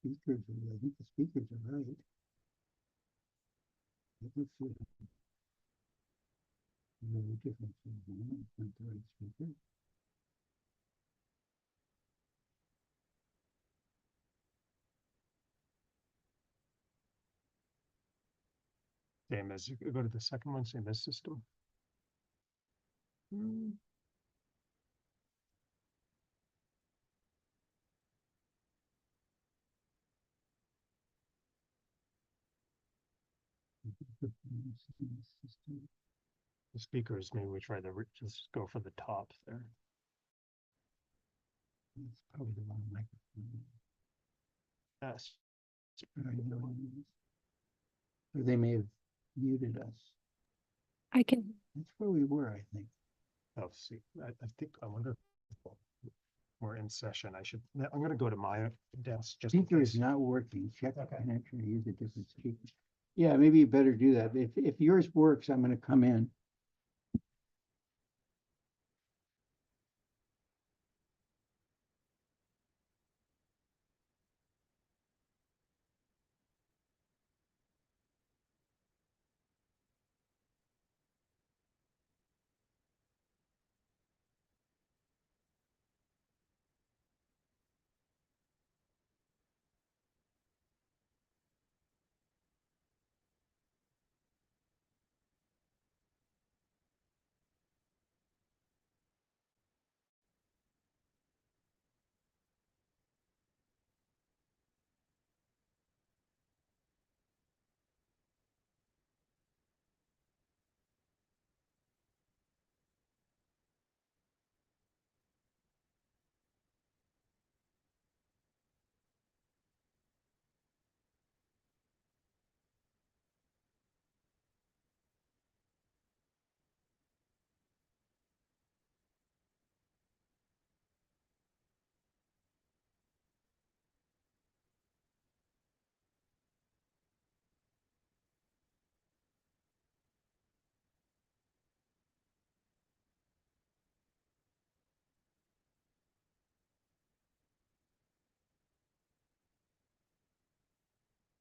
Speakers, I think the speakers are right. Let's see. No difference in one. It's not the right speaker. Same as you go to the second one, same as system. The speakers, maybe we try to just go for the top there. It's probably the wrong microphone. Yes. Or they may have muted us. I can. That's where we were, I think. Oh, see, I think, I wonder if we're in session. I'm going to go to my desk. Just Speaker is not working. Check the connection or use a different speaker. Yeah, maybe you better do that. If yours works, I'm going to come in.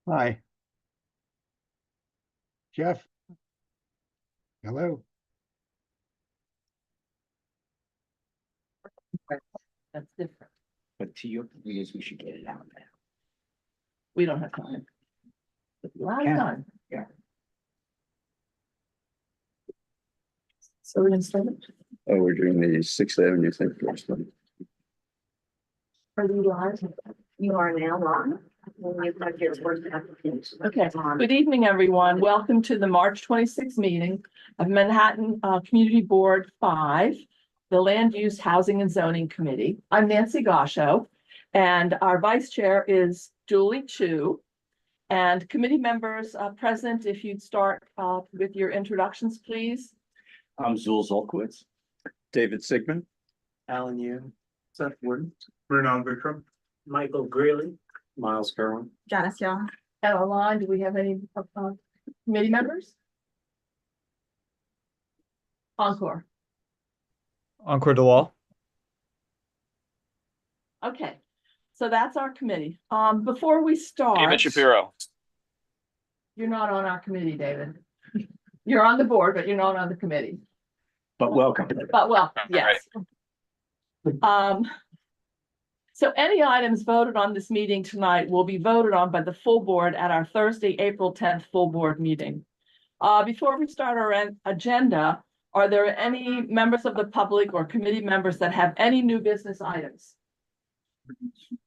Hi. Jeff. Hello. That's different. But to your views, we should get it out now. We don't have time. A lot of time. Yeah. So we're gonna start it. Oh, we're doing the 6th Avenue thing first. Are you live? You are now on. Okay, good evening, everyone. Welcome to the March 26th meeting of Manhattan Community Board 5, the Land Use, Housing and Zoning Committee. I'm Nancy Gosho, and our vice chair is Julie Chu. And committee members present, if you'd start with your introductions, please. I'm Zul Zolkowitz. David Sigmund. Alan Yu. Seth Warden. Mrinal Vikram. Michael Greeley. Miles Kerwin. Janice Young. And online, do we have any committee members? Encore. Encore DeWall. Okay, so that's our committee. Before we start. David Shapiro. You're not on our committee, David. You're on the board, but you're not on the committee. But welcome. But well, yes. So any items voted on this meeting tonight will be voted on by the full board at our Thursday, April 10th full board meeting. Before we start our agenda, are there any members of the public or committee members that have any new business items? Does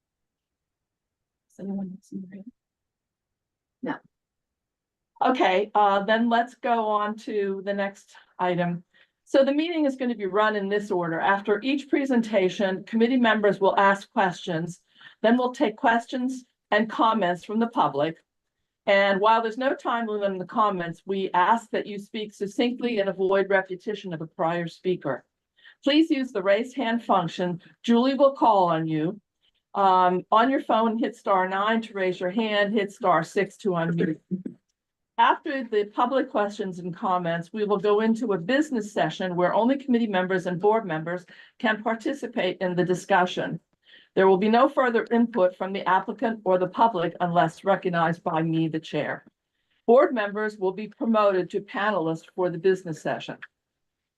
anyone see that? No. Okay, then let's go on to the next item. So the meeting is going to be run in this order. After each presentation, committee members will ask questions. Then we'll take questions and comments from the public. And while there's no time limit in the comments, we ask that you speak succinctly and avoid repetition of a prior speaker. Please use the raise hand function. Julie will call on you. On your phone, hit *9 to raise your hand, hit *6 to unmute. After the public questions and comments, we will go into a business session where only committee members and board members can participate in the discussion. There will be no further input from the applicant or the public unless recognized by me, the chair. Board members will be promoted to panelists for the business session.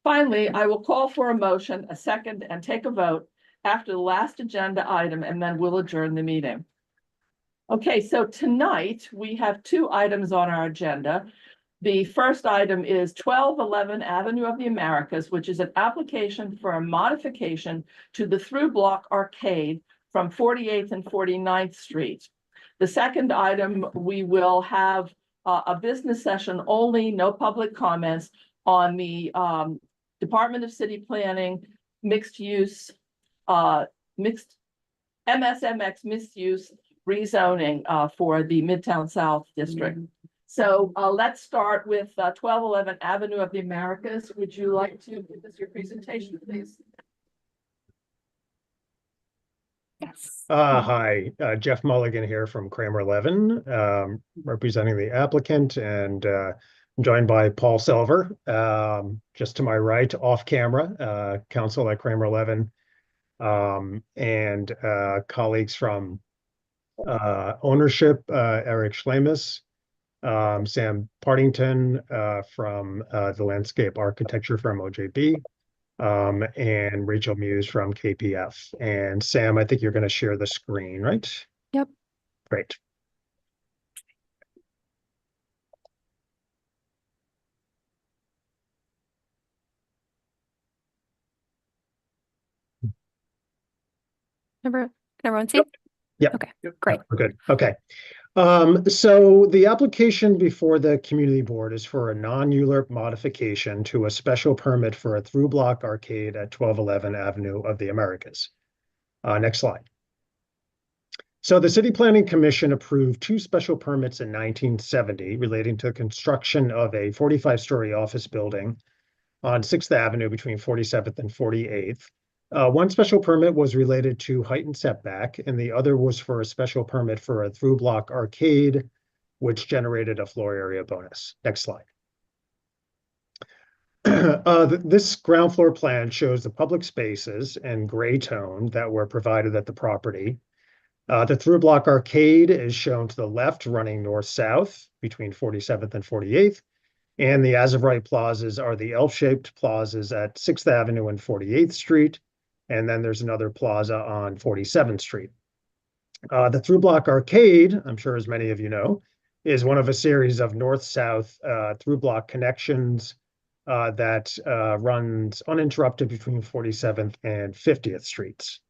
Finally, I will call for a motion, a second, and take a vote after the last agenda item, and then we'll adjourn the meeting. Okay, so tonight we have 2 items on our agenda. The first item is 1211 Avenue of the Americas, which is an application for a modification to the through block arcade from 48th and 49th Street. The second item, we will have a business session only, no public comments, on the Department of City Planning mixed use, mixed MSMX misuse rezoning for the Midtown South District. So let's start with 1211 Avenue of the Americas. Would you like to give us your presentation, please? Yes. Hi, Jeff Mulligan here from Kramer 11, representing the applicant, and I'm joined by Paul Silver, just to my right, off camera, counsel at Kramer 11, and colleagues from ownership, Eric Schlemus, Sam Partington from the landscape architecture firm OJB, and Rachel Muse from KPF. And Sam, I think you're going to share the screen, right? Yep. Great. Can everyone see? Yep. Okay, great. We're good. Okay. So the application before the community board is for a non-ULURP modification to a special permit for a through block arcade at 1211 Avenue of the Americas. Next slide. So the City Planning Commission approved 2 special permits in 1970 relating to the construction of a 45-story office building on 6th Avenue between 47th and 48th. One special permit was related to height and setback, and the other was for a special permit for a through block arcade, which generated a floor area bonus. Next slide. This ground floor plan shows the public spaces in gray tone that were provided at the property. The through block arcade is shown to the left, running north-south between 47th and 48th. And the as-of-right plazas are the L-shaped plazas at 6th Avenue and 48th Street. And then there's another plaza on 47th Street. The through block arcade, I'm sure as many of you know, is one of a series of north-south through block connections that runs uninterrupted between 47th and 50th Streets.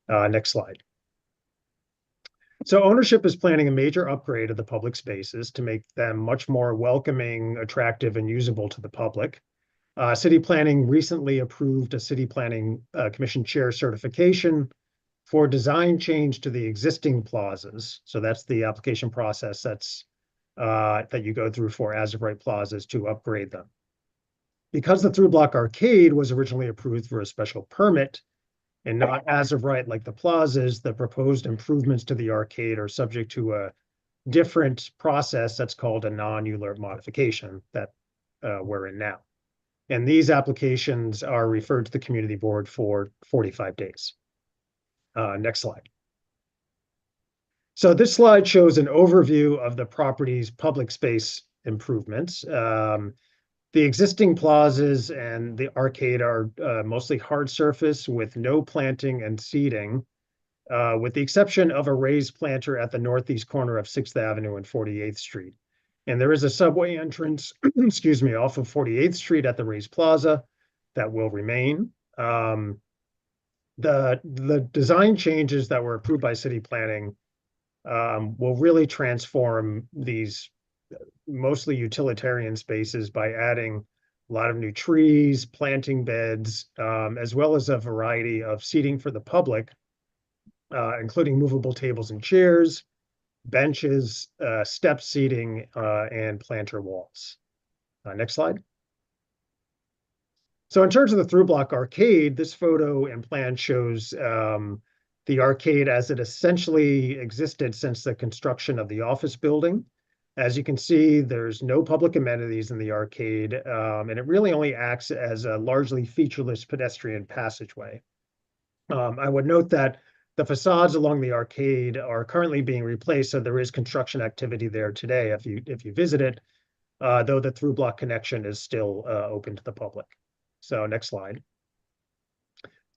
Next slide. So ownership is planning a major upgrade of the public spaces to make them much more welcoming, attractive, and usable to the public. City Planning recently approved a City Planning Commission Chair certification for design change to the existing plazas. So that's the application process that you go through for as-of-right plazas to upgrade them. Because the through block arcade was originally approved for a special permit and not as-of-right like the plazas, the proposed improvements to the arcade are subject to a different process that's called a non-ULURP modification that we're in now. And these applications are referred to the community board for 45 days. Next slide. So this slide shows an overview of the property's public space improvements. The existing plazas and the arcade are mostly hard surface with no planting and seating, with the exception of a raised planter at the northeast corner of 6th Avenue and 48th Street. And there is a subway entrance, excuse me, off of 48th Street at the raised plaza that will remain. The design changes that were approved by City Planning will really transform these mostly utilitarian spaces by adding a lot of new trees, planting beds, as well as a variety of seating for the public, including movable tables and chairs, benches, step seating, and planter walls. Next slide. So in terms of the through block arcade, this photo and plan shows the arcade as it essentially existed since the construction of the office building. As you can see, there's no public amenities in the arcade, and it really only acts as a largely featureless pedestrian passageway. I would note that The facades along the arcade are currently being replaced, so there is construction activity there today if you visit it, though the through block connection is still open to the public. So next slide.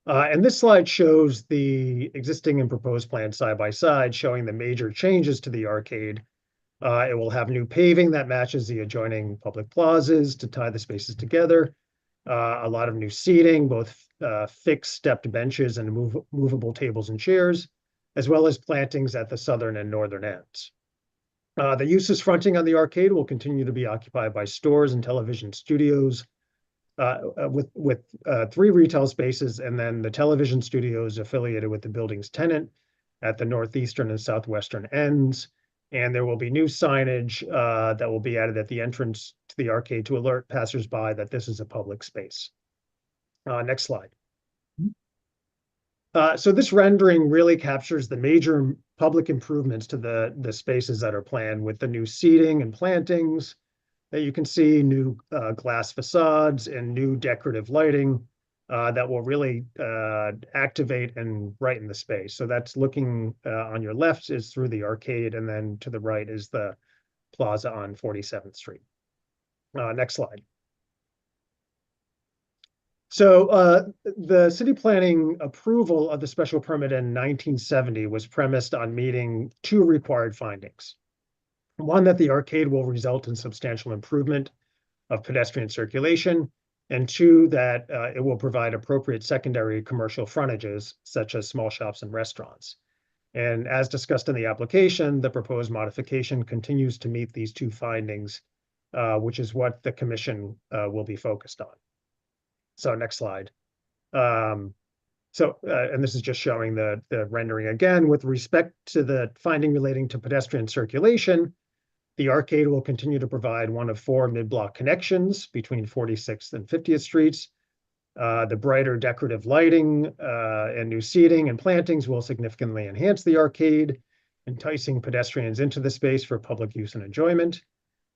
And this slide shows the existing and proposed plans side by side, showing the major changes to the arcade. It will have new paving that matches the adjoining public plazas to tie the spaces together. A lot of new seating, both fixed stepped benches and movable tables and chairs, as well as plantings at the southern and northern ends. The uses fronting on the arcade will continue to be occupied by stores and television studios, with 3 retail spaces, and then the television studios affiliated with the building's tenant at the northeastern and southwestern ends. And there will be new signage that will be added at the entrance to the arcade to alert passersby that this is a public space. Next slide. So this rendering really captures the major public improvements to the spaces that are planned, with the new seating and plantings that you can see, new glass facades and new decorative lighting that will really activate and brighten the space. So that's looking on your left is through the arcade, and then to the right is the plaza on 47th Street. Next slide. So the city planning approval of the special permit in 1970 was premised on meeting 2 required findings. One, that the arcade will result in substantial improvement of pedestrian circulation, and 2, that it will provide appropriate secondary commercial frontages, such as small shops and restaurants. And as discussed in the application, the proposed modification continues to meet these 2 findings, which is what the commission will be focused on. So next slide. And this is just showing the rendering again. With respect to the finding relating to pedestrian circulation, the arcade will continue to provide one of 4 mid-block connections between 46th and 50th Streets. The brighter decorative lighting and new seating and plantings will significantly enhance the arcade, enticing pedestrians into the space for public use and enjoyment.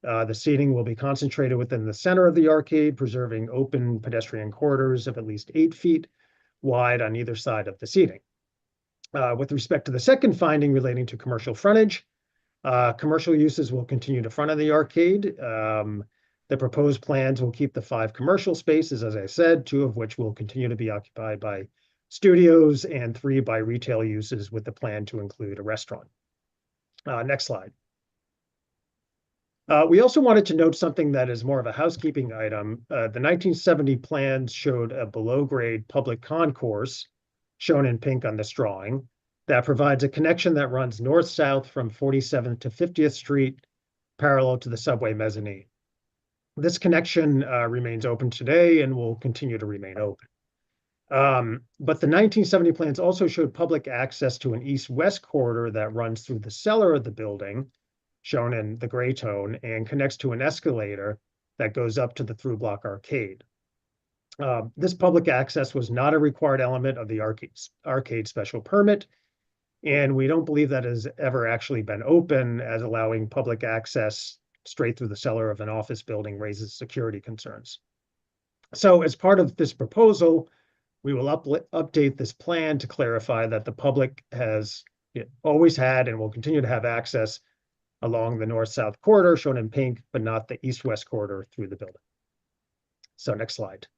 The seating will be concentrated within the center of the arcade, preserving open pedestrian corridors of at least 8 feet wide on either side of the seating. With respect to the second finding relating to commercial frontage, commercial uses will continue to front of the arcade. The proposed plans will keep the 5 commercial spaces, as I said, 2 of which will continue to be occupied by studios and 3 by retail uses, with the plan to include a restaurant. Next slide. We also wanted to note something that is more of a housekeeping item. The 1970 plans showed a below-grade public concourse, shown in pink on this drawing, that provides a connection that runs north-south from 47th to 50th Street, parallel to the subway mezzanine. This connection remains open today and will continue to remain open. But the 1970 plans also showed public access to an east-west corridor that runs through the cellar of the building, shown in the gray tone, and connects to an escalator that goes up to the through-block arcade. This public access was not a required element of the arcade special permit, and we don't believe that has ever actually been open, as allowing public access straight through the cellar of an office building raises security concerns. So as part of this proposal, we will update this plan to clarify that the public has always had and will continue to have access along the north-south corridor, shown in pink, but not the east-west corridor through the building. So next slide.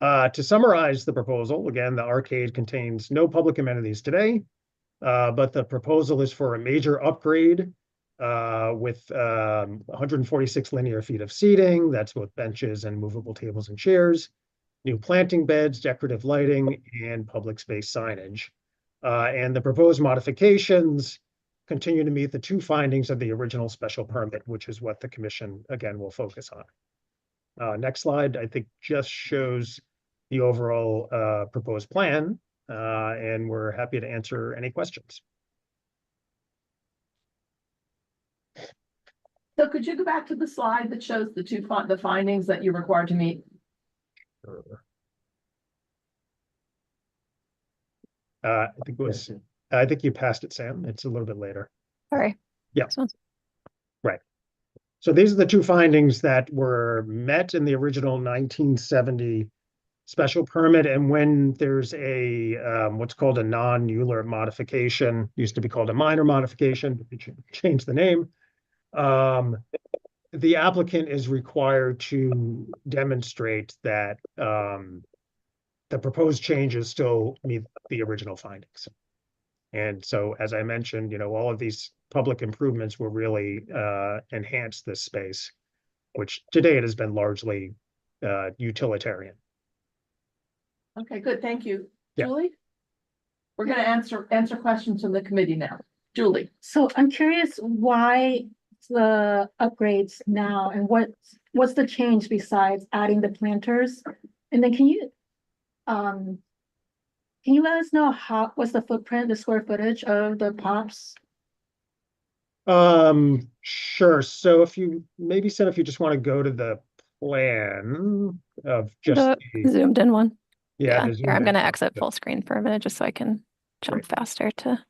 To summarize the proposal, again, the arcade contains no public amenities today, but the proposal is for a major upgrade with 146 linear feet of seating. That's both benches and movable tables and chairs, new planting beds, decorative lighting, and public space signage. And the proposed modifications continue to meet the 2 findings of the original special permit, which is what the commission, again, will focus on. Next slide, I think, just shows the overall proposed plan, and we're happy to answer any questions. So could you go back to the slide that shows the findings that you're required to meet? I think you passed it, Sam. It's a little bit later. Sorry. Yeah. This one's- Right. So these are the 2 findings that were met in the original 1970 special permit, and when there's a what's called a non-ULURP modification, used to be called a minor modification, but we changed the name. The applicant is required to demonstrate that the proposed changes still meet the original findings. And so, as I mentioned, all of these public improvements will really enhance this space, which to date has been largely utilitarian. Okay, good, thank you. Yeah. Julie? We're gonna answer questions from the committee now. Julie? So I'm curious why the upgrades now and what's the change besides adding the planters? And then can you let us know what's the footprint, the square footage of the POPs? Sure. So if you just want to go to the plan of just The zoomed in one. yeah, the Here, I'm zoomed going to in. exit full screen for a minute just so I can jump faster to.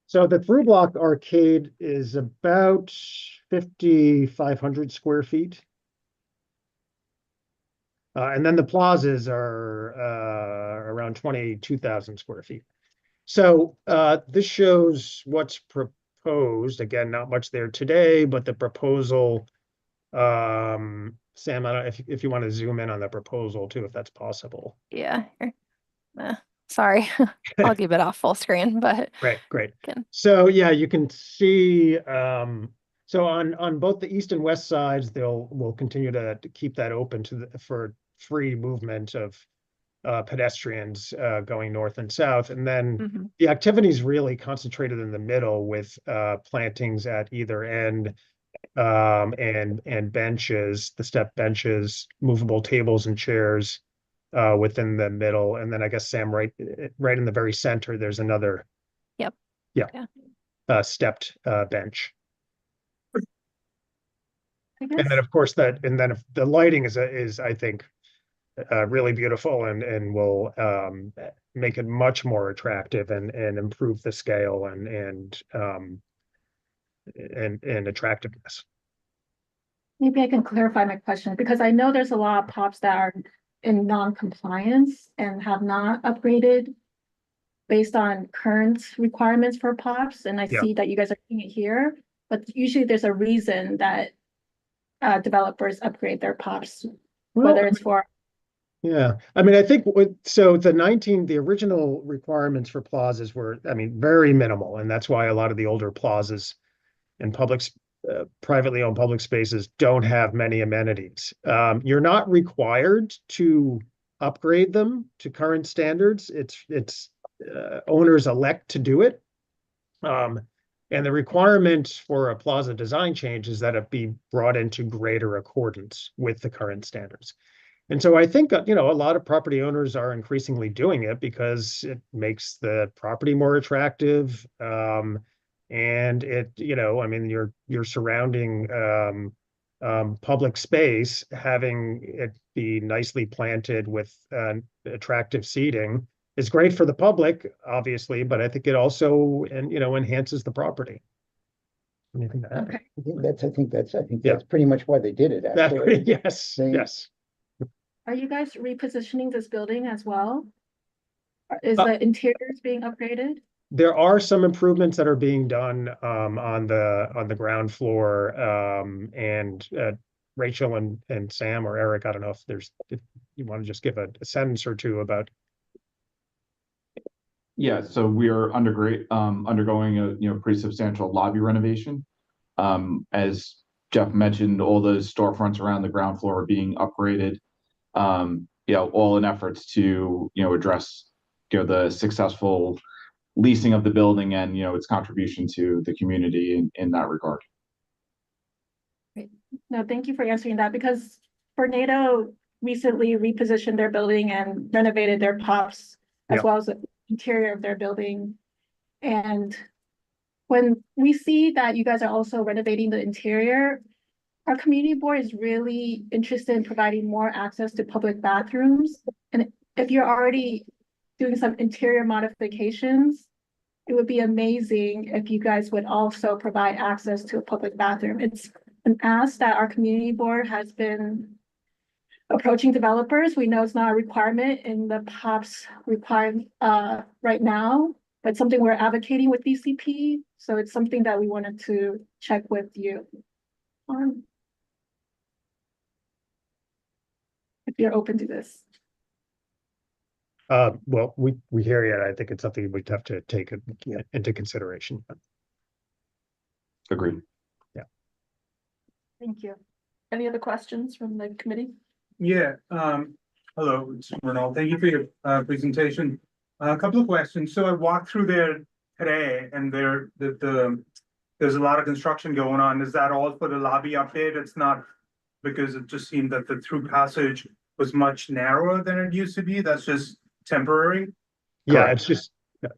So the through block arcade is about 5,500 square feet. And then the plazas are around 22,000 square feet. So this shows what's proposed. Again, not much there today, but the proposal, Sam, I don't know if you want to zoom in on the proposal too, if that's possible. Yeah. Here. Sorry, I'll keep it off full screen, but. Great. Can. So yeah, you can see, so on both the east and west sides, we'll continue to keep that open for free movement of pedestrians going north and south. And then the activity is really concentrated in the middle with plantings at either end and benches, the step benches, movable tables and chairs within the middle. And then I guess, Sam, right in the very center, there's another. Yep. Yeah. Stepped bench. I guess. And then of course if the lighting is I think really beautiful and will make it much more attractive and improve the scale and attractiveness. Maybe I can clarify my question because I know there's a lot of POPs that are in non-compliance and have not upgraded based on current requirements for POPs. And I see that you guys are doing it here, but usually there's a reason that developers upgrade their POPs, whether it's for. Yeah, I mean, I think the original requirements for plazas were, very minimal, and that's why a lot of the older plazas and privately owned public spaces don't have many amenities. You're not required to upgrade them to current standards. It's owners elect to do it. And the requirement for a plaza design change is that it be brought into greater accordance with the current standards. And so I think, a lot of property owners are increasingly doing it because it makes the property more attractive. And it, you're surrounding public space, having it be nicely planted with attractive seating is great for the public, obviously, but I think it also, enhances the property. Anything to add? Okay. I think that's pretty much why they did it, actually. Yes. Are you guys repositioning this building as well? Is the interiors being upgraded? There are some improvements that are being done on the ground floor, and Rachel and Sam or Eric, I don't know if you want to just give a sentence or two about. Yeah, so we are undergoing a pretty substantial lobby renovation. As Jeff mentioned, all those storefronts around the ground floor are being upgraded. All in efforts to address the successful leasing of the building and its contribution to the community in that regard. Great. No, thank you for answering that because Vornado recently repositioned their building and renovated their POPs as well as the interior of their building. And when we see that you guys are also renovating the interior, our community board is really interested in providing more access to public bathrooms. And if you're already doing some interior modifications, it would be amazing if you guys would also provide access to a public bathroom. It's an ask that our community board has been approaching developers. We know it's not a requirement in the POPs required right now, but something we're advocating with DCP. So it's something that we wanted to check with you on. If you're open to this. Well, we hear you. I think it's something we'd have to take into consideration. Agreed. Thank you. Any other questions from the committee? Yeah, hello, it's Ronald. Thank you for your presentation. A couple of questions. So I walked through there today and there's a lot of construction going on. Is that all for the lobby update? It's not, because it just seemed that the through passage was much narrower than it used to be. That's just temporary. Yeah, Correct. it's just, yeah,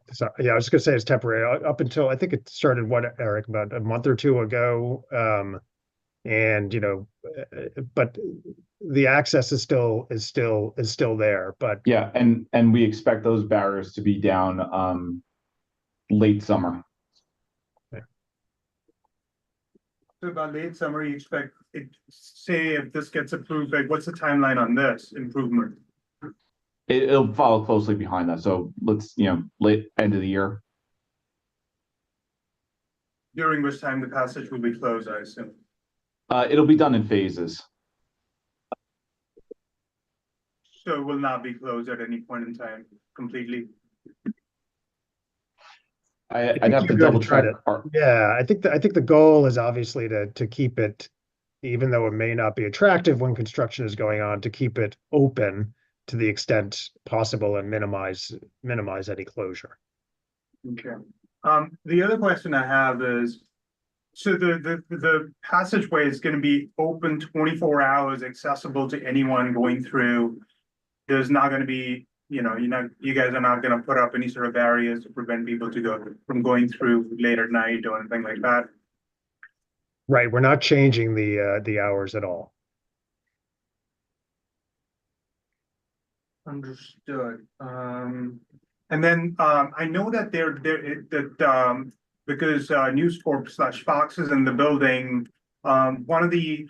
I was just gonna say it's temporary up until, I think it started, what, Eric, about a month or two ago. And, you know, but the access is still there, but Yeah, and we expect those barriers to be down late summer. So about late summer, you expect it, say if this gets approved, like what's the timeline on this improvement? It'll follow closely behind that. So let's, late end of the year. During which time the passage will be closed, I assume. It'll be done in phases. So it will not be closed at any point in time completely. I'd have to you're double gonna try check. yeah, I think the goal is obviously to keep it, even though it may not be attractive when construction is going on, to keep it open to the extent possible and minimize any closure. Okay. The other question I have is, so the passageway is going to be open 24 hours, accessible to anyone going through. There's not going to be, you guys are not going to put up any sort of barriers to prevent people from going through late at night or anything like that. Right, we're not changing the hours at all. Understood. And then I know that because News Corp / Fox is in the building, one of the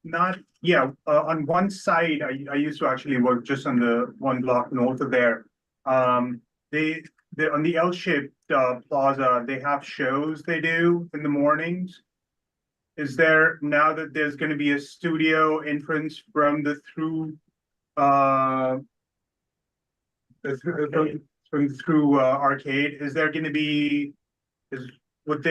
on one side, I used to actually work just on the one block north of there. They on the L-shaped plaza, they have shows they do in the mornings. Is there, now that there's going to be a studio entrance from the through arcade, is there going to be, would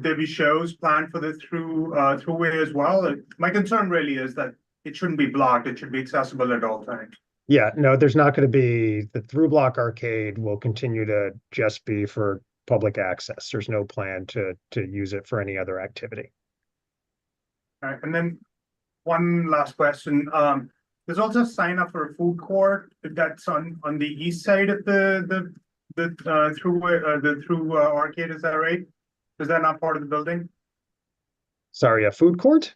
there be shows planned for the throughway as well? My concern really is that it shouldn't be blocked, it should be accessible at all times. Yeah, no, there's not going to be, the through block arcade will continue to just be for public access. There's no plan to use it for any other activity. All right, and then one last question. There's also a sign up for a food court that's on the east side of the through arcade. Is that right? Is that not part of the building? Sorry, a food court?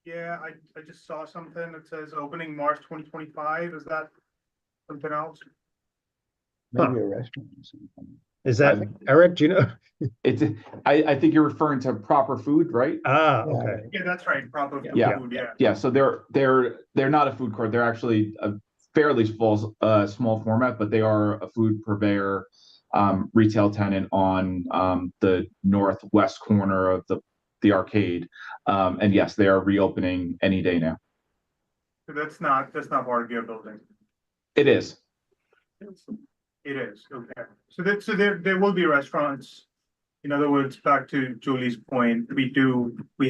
Yeah, I just saw something that says opening March 2025. Is that something else? Maybe a restaurant or something. Is that, Eric, do you know? I think you're referring to Proper Food, right? Ah, Yeah, okay. Yeah, that's right. Proper Yeah. food. Yeah. Yeah, so they're not a food court. They're actually a fairly small format, but they are a food purveyor, retail tenant on the northwest corner of the arcade. And yes, they are reopening any day now. So that's not part of your building. It is. It is, okay. So there will be restaurants. In other words, back to Julie's point, we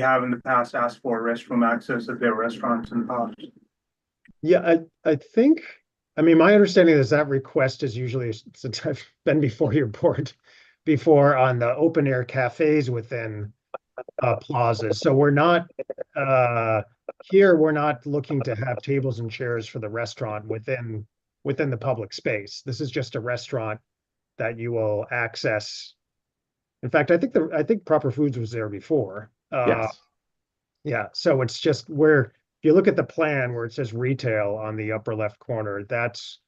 have in the past asked for restroom access at their restaurants and pubs. Yeah, I think, I mean, my understanding is that request is usually, since I've been before your board before, on the open air cafes within plazas. So we're not, here, we're not looking to have tables and chairs for the restaurant within the public space. This is just a restaurant that you will access. In fact, I think Proper Foods was there before. Yes. Yeah, so it's just where, if you look at the plan where it says retail on the upper left corner, that's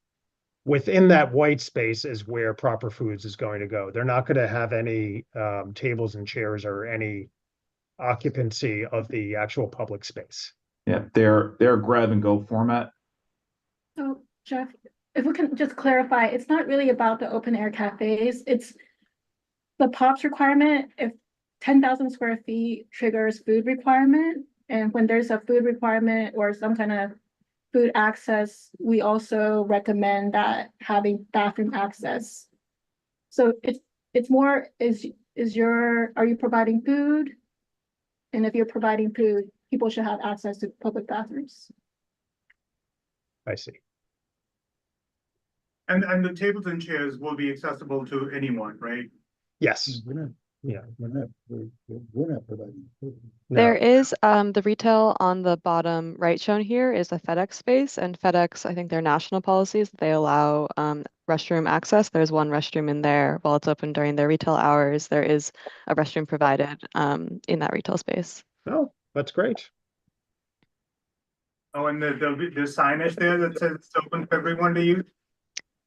within that white space is where Proper Foods is going to go. They're not going to have any tables and chairs or any occupancy of the actual public space. Yeah, they're grab and go format. So Jeff, if we can just clarify, it's not really about the open air cafes, it's the POPs requirement. If 10,000 square feet triggers food requirement, and when there's a food requirement or some kind of food access, we also recommend that having bathroom access. So it's more, are you providing food? And if you're providing food, people should have access to public bathrooms. I see. And the tables and chairs will be accessible to anyone, right? Yes. We're not, Yeah. we're not providing food. There No. is the retail on the bottom right shown here is a FedEx space, and FedEx, I think their national policies, they allow restroom access. There's one restroom in there while it's open during their retail hours. There is a restroom provided in that retail space. Oh, that's great. Oh, and there'll be the signage there that says it's open for everyone to use?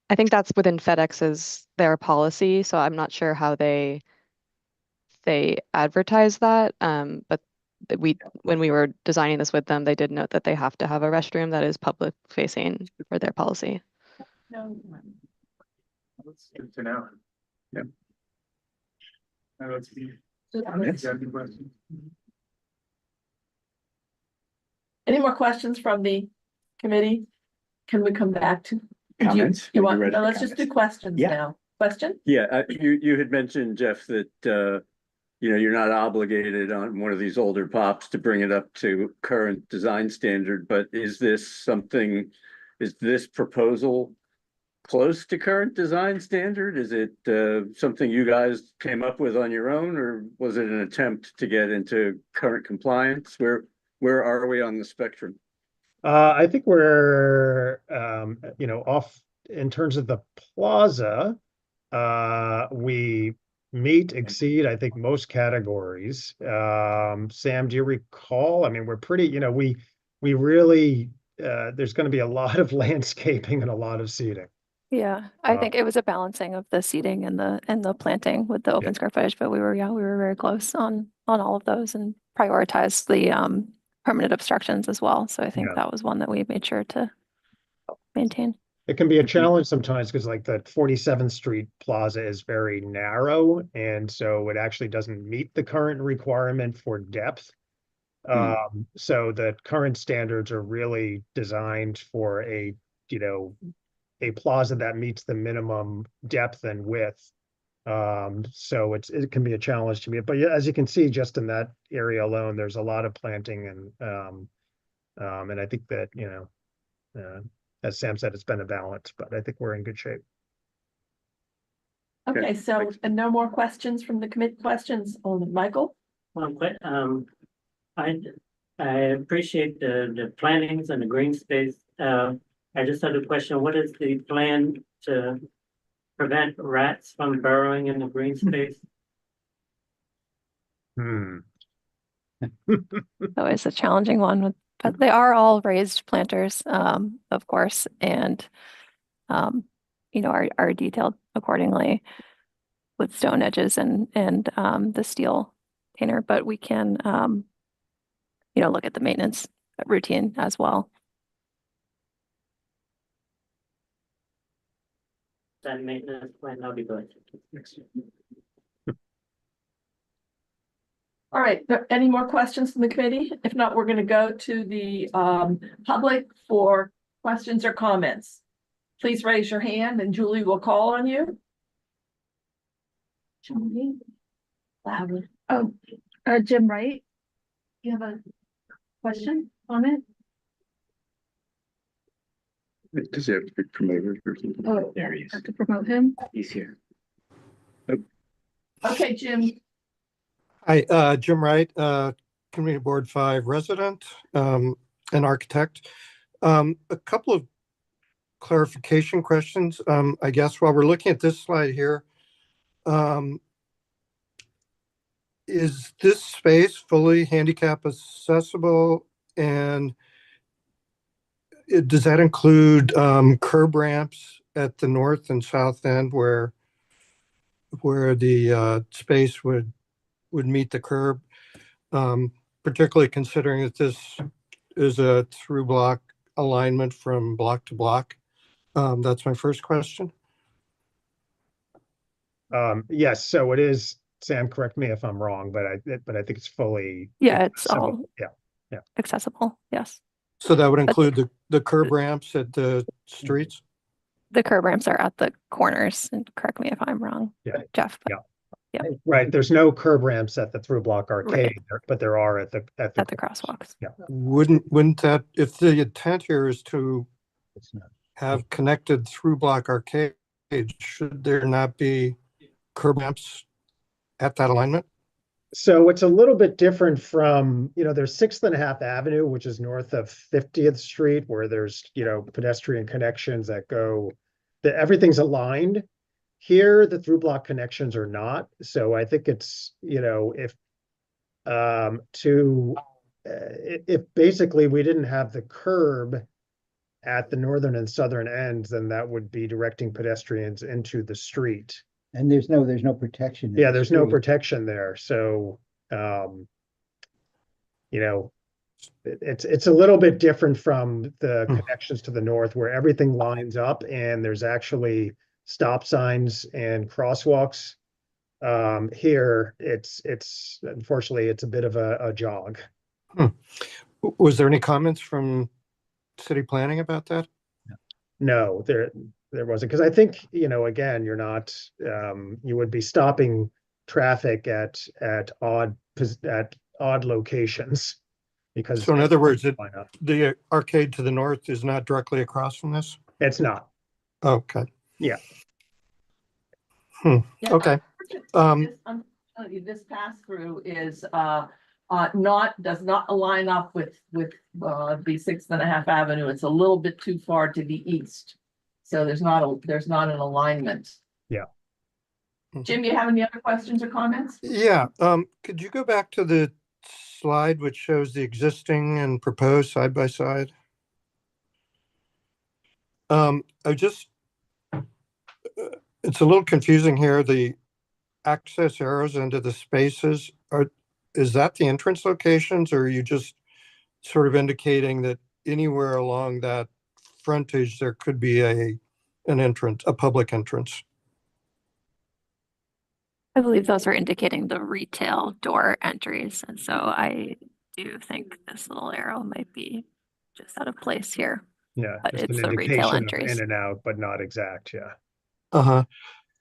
I think that's within FedEx's their policy, so I'm not sure how they advertise that. But when we were designing this with them, they did note that they have to have a restroom that is public facing for their policy. No. That's good to know. Yeah. Let's see. Comments? Any more questions from the committee? Can we come back to? Comments? You Are want, ready no, for let's just do comments? questions Yeah. now. Question? Yeah, you had mentioned, Jeff, that, you're not obligated on one of these older pops to bring it up to current design standard, but is this proposal close to current design standard? Is it, something you guys came up with on your own, or was it an attempt to get into current compliance? Where are we on the spectrum? I think we're, off in terms of the plaza. We exceed, I think, most categories. Sam, do you recall? I mean, we're pretty, we really, there's going to be a lot of landscaping and a lot of seating. Yeah, I Uh, think it was a balancing of the seating and the planting with the open square footage, but we were very close on all of those and prioritized the permanent obstructions as well. So I think Yeah. that was one that we made sure to maintain. It can be a challenge sometimes because like the 47th Street Plaza is very narrow, and so it actually doesn't meet the current requirement for depth. So the current standards are really designed for a plaza that meets the minimum depth and width. So it can be a challenge to me, but yeah, as you can see, just in that area alone, there's a lot of planting and I think that, as Sam said, it's been a balance, but I think we're in good shape. Okay, so, thanks. and no more questions from the committee questions on Michael? I appreciate the plantings and the green space. I just had a question. What is the plan to prevent rats from burrowing in the green space? So it's a challenging one, but they are all raised planters, of course, and are detailed accordingly with stone edges and the steel container. But we can look at the maintenance routine as well. That maintenance plan, that'll be good. All right, any more questions from the committee? If not, we're going to go to the public for questions or comments. Please raise your hand and Julie will call on you. Julie? Loudly. Oh, Jim Wright? You have a question, comment? Does he have to be promoted or something? Oh, There he is. have to promote him. He's here. Okay, Jim. Hi, Jim Wright, Community Board 5 resident, and architect. A couple of clarification questions. I guess while we're looking at this slide here, is this space fully handicap accessible, and does that include curb ramps at the north and south end where the space would meet the curb, particularly considering that this is a through block alignment from block to block? That's my first question. Yes, so it is, Sam, correct me if I'm wrong, but I think it's fully. Yeah, it's accessible. all Yeah. accessible. Yes. So that would But include the curb ramps at the streets? the curb ramps are at the corners, and correct me if I'm wrong, Yeah. Jeff. but Yeah. Right, there's no curb ramps at the through block arcade, but there are at the At the corners. crosswalks. Yeah. Wouldn't that, if the intent here is to It's not. have connected through block arcade, should there not be curb ramps at that alignment? So it's a little bit different from, there's 6.5 Avenue, which is north of 50th Street, where there's, pedestrian connections that go, everything's aligned. Here, the through block connections are not. So I think it's, if basically we didn't have the curb at the northern and southern ends, then that would be directing pedestrians into the street. And there's no protection. in Yeah, the there's no street. protection there. So, it's a little bit different from the connections to the north, where everything lines up and there's actually stop signs and crosswalks. Here, it's unfortunately, it's a bit of a jog. Was there any comments from city planning about that? No, there wasn't, because I think, again, you're not, you would be stopping traffic at odd locations. Because So in other words, why not? the arcade to the north is not directly across from this? It's not. Okay. Yeah. Yeah, Okay. Unfortunately, this pass through is does not align up with the 6.5 Avenue. It's a little bit too far to the east. So there's not an alignment. Yeah. Jim, you have any other questions or comments? Yeah. Could you go back to the slide which shows the existing and proposed side by side? It's a little confusing here. The access arrows into the spaces is that the entrance locations, or are you just sort of indicating that anywhere along that frontage there could be an entrance, a public entrance? I believe those are indicating the retail door entries. And so I do think this little arrow might be just out of place here. Yeah, But just it's an the retail indication of entries. in and out, but not exact. Yeah. Uh-huh.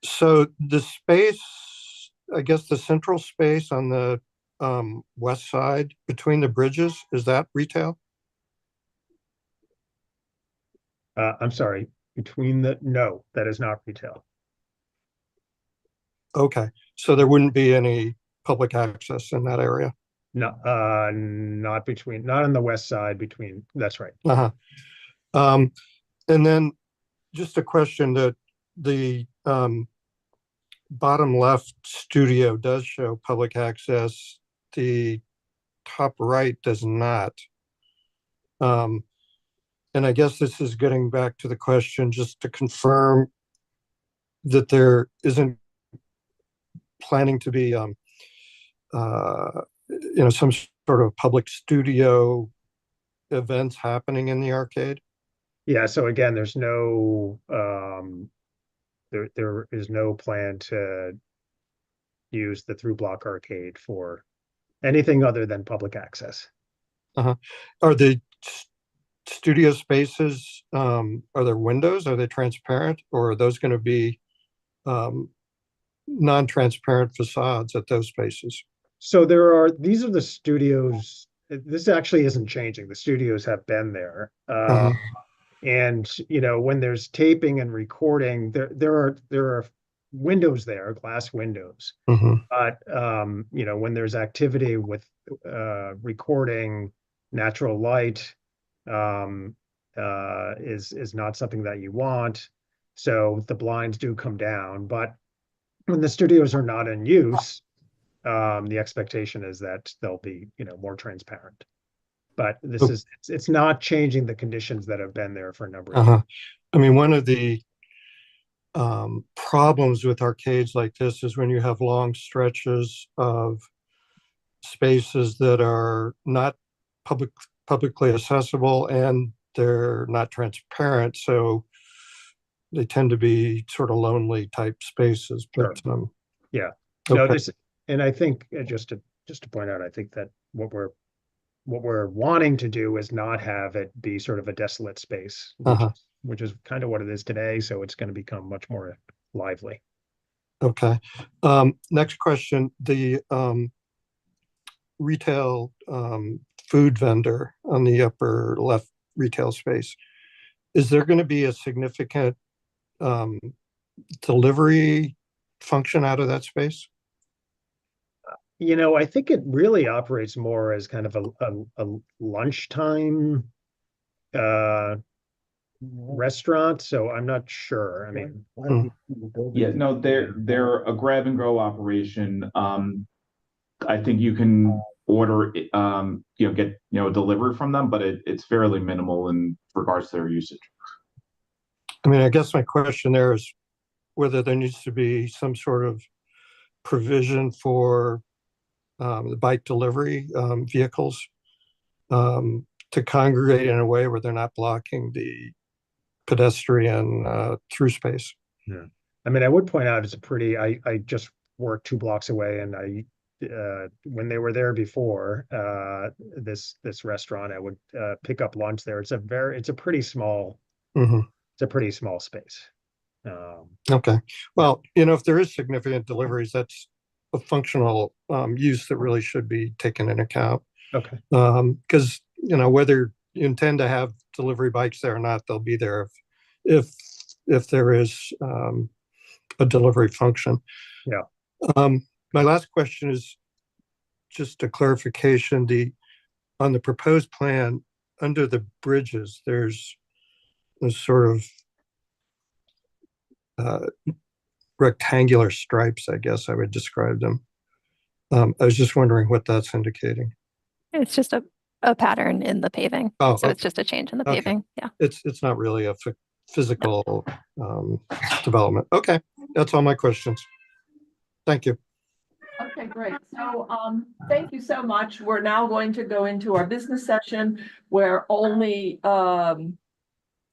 So the space, I guess the central space on the west side between the bridges, is that retail? I'm sorry, no, that is not retail. Okay, so there wouldn't be any public access in that area? No, not on the west side that's right. Uh-huh. And then just a question that the bottom left studio does show public access. The top right does not. And I guess this is getting back to the question just to confirm that there isn't planning to be some sort of public studio events happening in the arcade. Yeah, so again, there's no there is no plan to use the through block arcade for anything other than public access. Are the studio spaces, are there windows? Are they transparent, or are those going to be non-transparent facades at those spaces? So these are the studios. This actually isn't changing. The studios have been there. And when there's taping and recording, there are windows there, glass windows. But when there's activity with recording, natural light is not something that you want. So the blinds do come down. But when the studios are not in use, the expectation is that they'll be more transparent. But it's not changing the conditions that have been there for a number of years. I mean, one of the problems with arcades like this is when you have long stretches of spaces that are not publicly accessible and they're not transparent, so they tend to be sort of lonely type spaces, but, Yeah. No, okay. this, and I think just to point out, I think that what we're wanting to do is not have it be sort of a desolate space, which is kind of what it is today. So it's going to become much more lively. Okay. Next question, the retail food vendor on the upper left retail space, is there going to be a significant delivery function out of that space? You know, I think it really operates more as kind of a lunchtime restaurant. So I'm not sure. I mean, Yeah, no, they're a grab and go operation. I think you can order, get, delivery from them, but it's fairly minimal in regards to their usage. I mean, I guess my question there is whether there needs to be some sort of provision for the bike delivery vehicles to congregate in a way where they're not blocking the pedestrian through space. Yeah. I mean, I would point out I just worked 2 blocks away, and when they were there before, this restaurant, I would pick up lunch there. It's a pretty small, it's a pretty small space. Okay. Well, if there is significant deliveries, that's a functional use that really should be taken into account. Okay. Because, whether you intend to have delivery bikes there or not, they'll be there if there is a delivery function. Yeah. My last question is just a clarification. On the proposed plan, under the bridges, there's sort of rectangular stripes, I guess I would describe them. I was just wondering what that's indicating. It's just a pattern in the paving. Oh, so okay. It's just a change in the paving. Yeah. It's not really a physical development. Okay, that's all my questions. Thank you. Okay, great. So, thank you so much. We're now going to go into our business session where only, are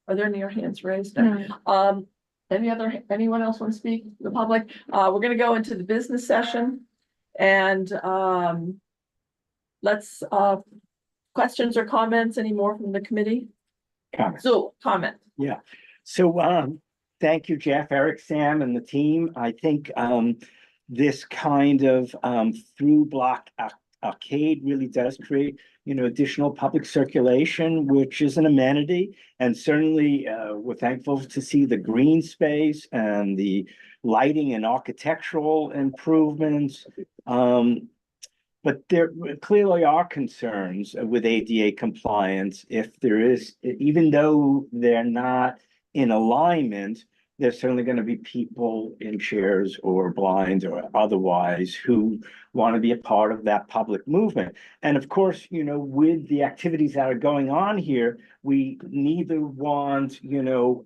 there any hands raised? No. Anyone else want to speak? The public? We're going to go into the business session and, let's, questions or comments, any more from the committee? Comment. So, comment. Yeah. So, thank you, Jeff, Eric, Sam, and the team. I think, this kind of through block arcade really does create, additional public circulation, which is an amenity. And certainly we're thankful to see the green space and the lighting and architectural improvements. But there clearly are concerns with ADA compliance if there is, even though they're not in alignment, there's certainly going to be people in chairs or blinds or otherwise who want to be a part of that public movement. And of course, with the activities that are going on here, we neither want,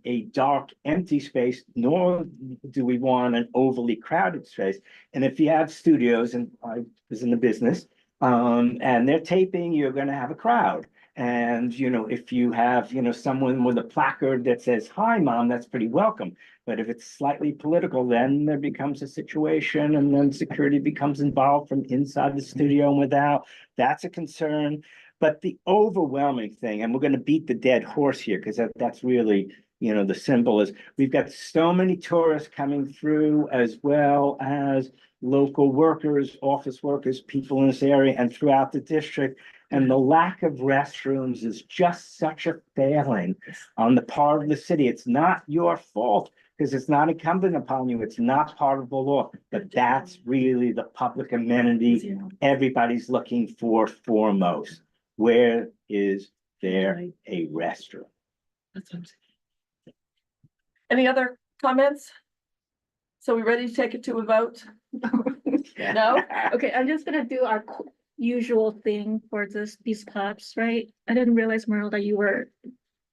a dark, empty space, nor do we want an overly crowded space. And if you have studios, and I was in the business, and they're taping, you're going to have a crowd. And, if you have, someone with a placard that says, "Hi, Mom," that's pretty welcome. But if it's slightly political, then there becomes a situation and then security becomes involved from inside the studio and without. That's a concern. But the overwhelming thing, and we're going to beat the dead horse here because that's really, the symbol is we've got so many tourists coming through as well as local workers, office workers, people in this area and throughout the district. And the lack of restrooms is just such a failing on the part of the city. It's not your fault because it's not incumbent upon you. It's not part of the law, but that's really the public amenity everybody's looking for foremost. Where is there a restroom? That's what I'm saying. Any other comments? So we ready to take it to a vote? No? Okay, I'm just gonna do our usual thing for these pops, right? I didn't realize, Merle, that you're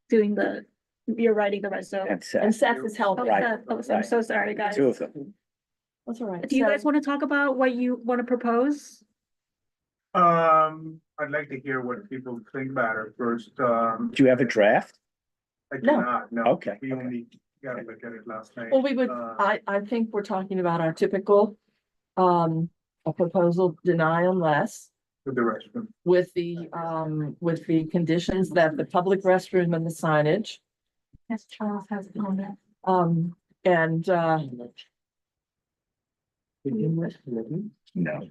writing the rest of. And Seth is helping. I'm so sorry, guys. Two of them. That's all right. Do you guys want to talk about what you want to propose? I'd like to hear what people think about it first. Do you have a draft? I do No. not, no. Okay, We okay. only got to look at it last night. Well, we would, I think we're talking about our typical, a proposal deny unless With the restroom. with the conditions that the public restroom and the signage, Yes, Charles has it on there. and, No.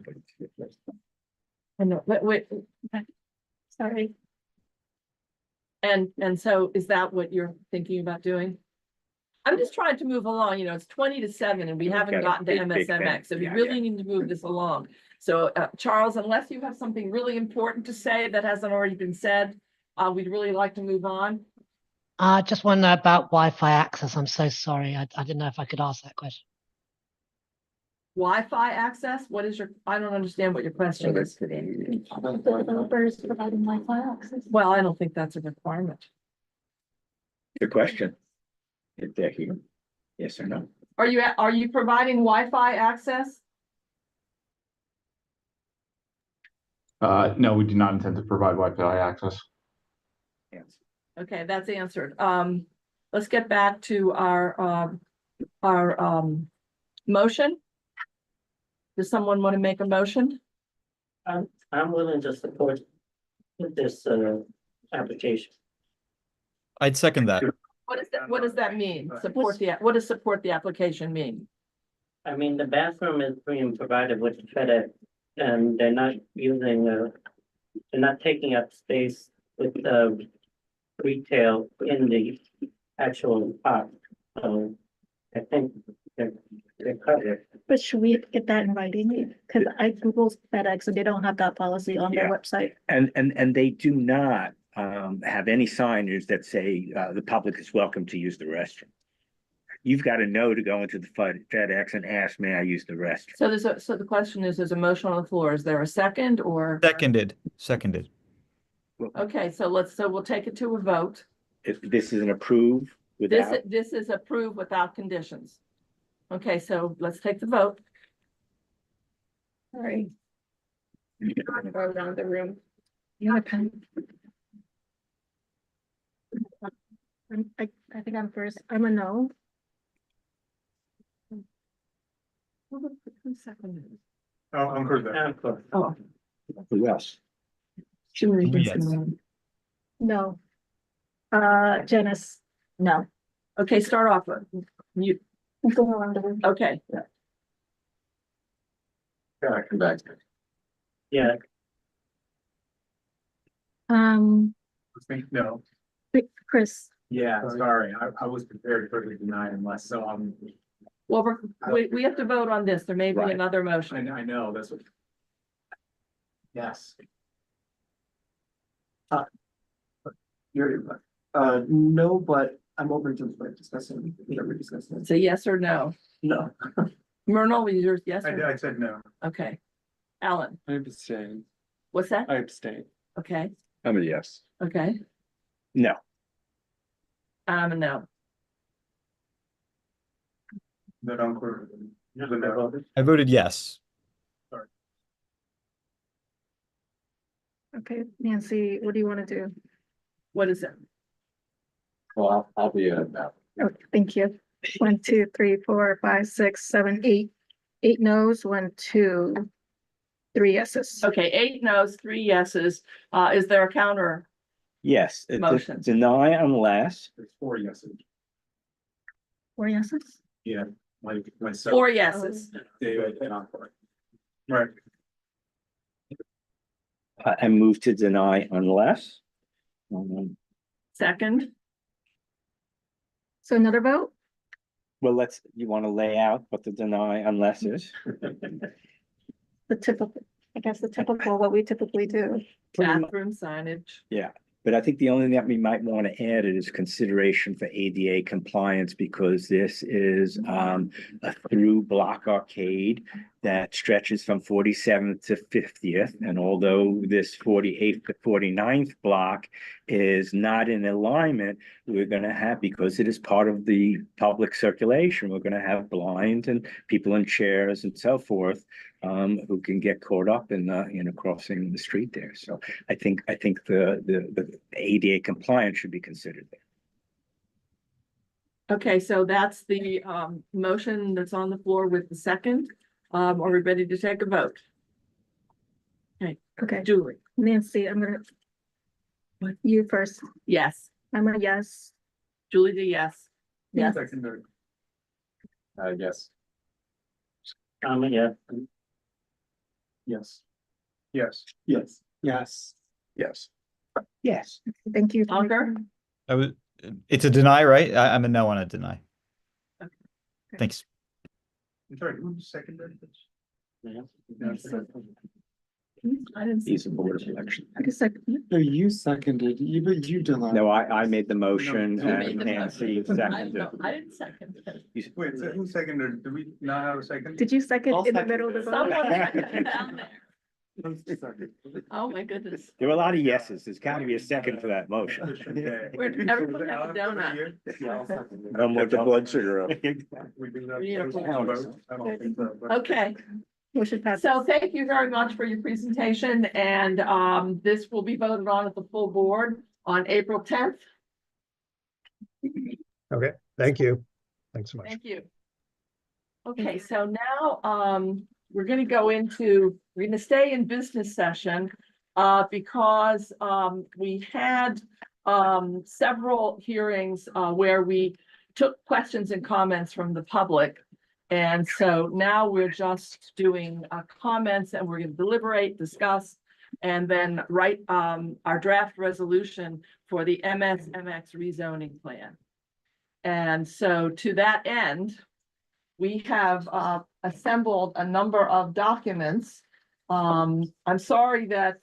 I know, wait, Sorry. and so is that what you're thinking about doing? I'm just trying to move along, you know, it's 20 to 7 and we haven't Got a gotten to big thing. MSMX, so we Yeah, really yeah. need to move this along. So, Charles, unless you have something really important to say that hasn't already been said, we'd really like to move on. I just want to know about Wi-Fi access. I'm so sorry. I didn't know if I could ask that question. Wi-Fi access, what is your, I don't understand what your question is. Developers providing Wi-Fi access. Well, I don't think that's a requirement. Good question. If they're here, yes or no? Are you providing Wi-Fi access? No, we do not intend to provide Wi-Fi access. Yes. Okay, that's answered. Let's get back to our motion. Does someone want to make a motion? I'm willing to support this application. I'd second that. What does that mean? What does support the application mean? I mean, the bathroom is being provided with FedEx, and they're not using, they're not taking up space with retail in the actual park. So I think they're covered. But should we get that in writing? Because I Googled FedEx and they don't have that policy on their Yeah. website. And they do not have any signage that say the public is welcome to use the restroom. You've got to know to go into the FedEx and ask, may I use the restroom? So the question is, there's a motion on the floor. Is there a second or? Seconded. Okay, so we'll take it to a vote. If this is an approve without, This is approved without conditions. Okay, so let's take the vote. All right. Go around the room. You have a pen? I think I'm first. I'm a no. Who seconded it? Oh, I'm good there. Of course. Oh. who else? Yes. No. Janice, no. Okay, start off. You, I'm going around the room. okay. Yeah, come back. Yeah, No. Chris, Yeah, sorry, I was prepared for the deny unless, so Well, we have to vote on this. There may be Right. another motion. I know, that's what. Yes. No, but I'm open to discussing, whatever discussing. Say yes or no. No. Myrtle, yours, yes or no? I said no. Okay. Alan, I abstain. what's that? I abstain. Okay, I'm a yes. okay. No. I'm a no. That encore. No. I voted yes. okay, Nancy, what do you want to do? What is it? Well, I'll be a no. Okay, thank you. 1, 2, 3, 4, 5, 6, 7, 8. 8 no's, 1, 2, 3 yeses. Okay, 8 no's, 3 yeses. Is there a counter? Yes. Motion. Deny unless, There's 4 yeses. 4 yeses? Yeah, myself. 4 yeses. David and Encore. Right. and move to deny unless. Second, So another vote? Well, you want to lay out what the deny unless is? The typical, I guess the typical, what we typically do. bathroom signage. Yeah, but I think the only thing that we might want to add is consideration for ADA compliance, because this is a through block arcade that stretches from 47th to 50th. And although this 48th to 49th block is not in alignment, we're going to have, because it is part of the public circulation, we're going to have blind and people in chairs and so forth who can get caught up in crossing the street there. So I think the ADA compliance should be considered there. Okay, so that's the motion that's on the floor with the second. Are we ready to take a vote? Okay, Julie? Nancy, I'm gonna. You first. Yes. I'm a yes. Julie, the yes. Yes. Secondary. Yes. Yeah. Yes. Yes. Yes. Yes. Yes. Yes. Thank you. Ankur? It's a deny, right? I'm a no on a deny. Okay. Thanks. I'm sorry, who seconded this? I didn't see. He's a board of election. I just said, No, you seconded, you denied. No, I made the motion You made and the Nancy motion. seconded. I didn't second it. Wait, so who seconded? Do we not have a second? did you second I'll in the second middle of the it. vote? Someone seconded down there. Oh, my goodness. There were a lot of yeses. There's got to be a second for that motion. Everyone have a donut. No more Get the blood sugar up. We do We need a that. full Vote? I don't think so, but- Okay, Motion passes. so thank you very much for your presentation, and this will be voted on at the full board on April 10th. Okay, thank you. Thanks so much. Thank you. Okay, so now we're going to go into, we're going to stay in business session because we had several hearings where we took questions and comments from the public. And so now we're just doing comments, and we're going to deliberate, discuss, and then write our draft resolution for the MSMX rezoning plan. And so to that end, we have assembled a number of documents. I'm sorry that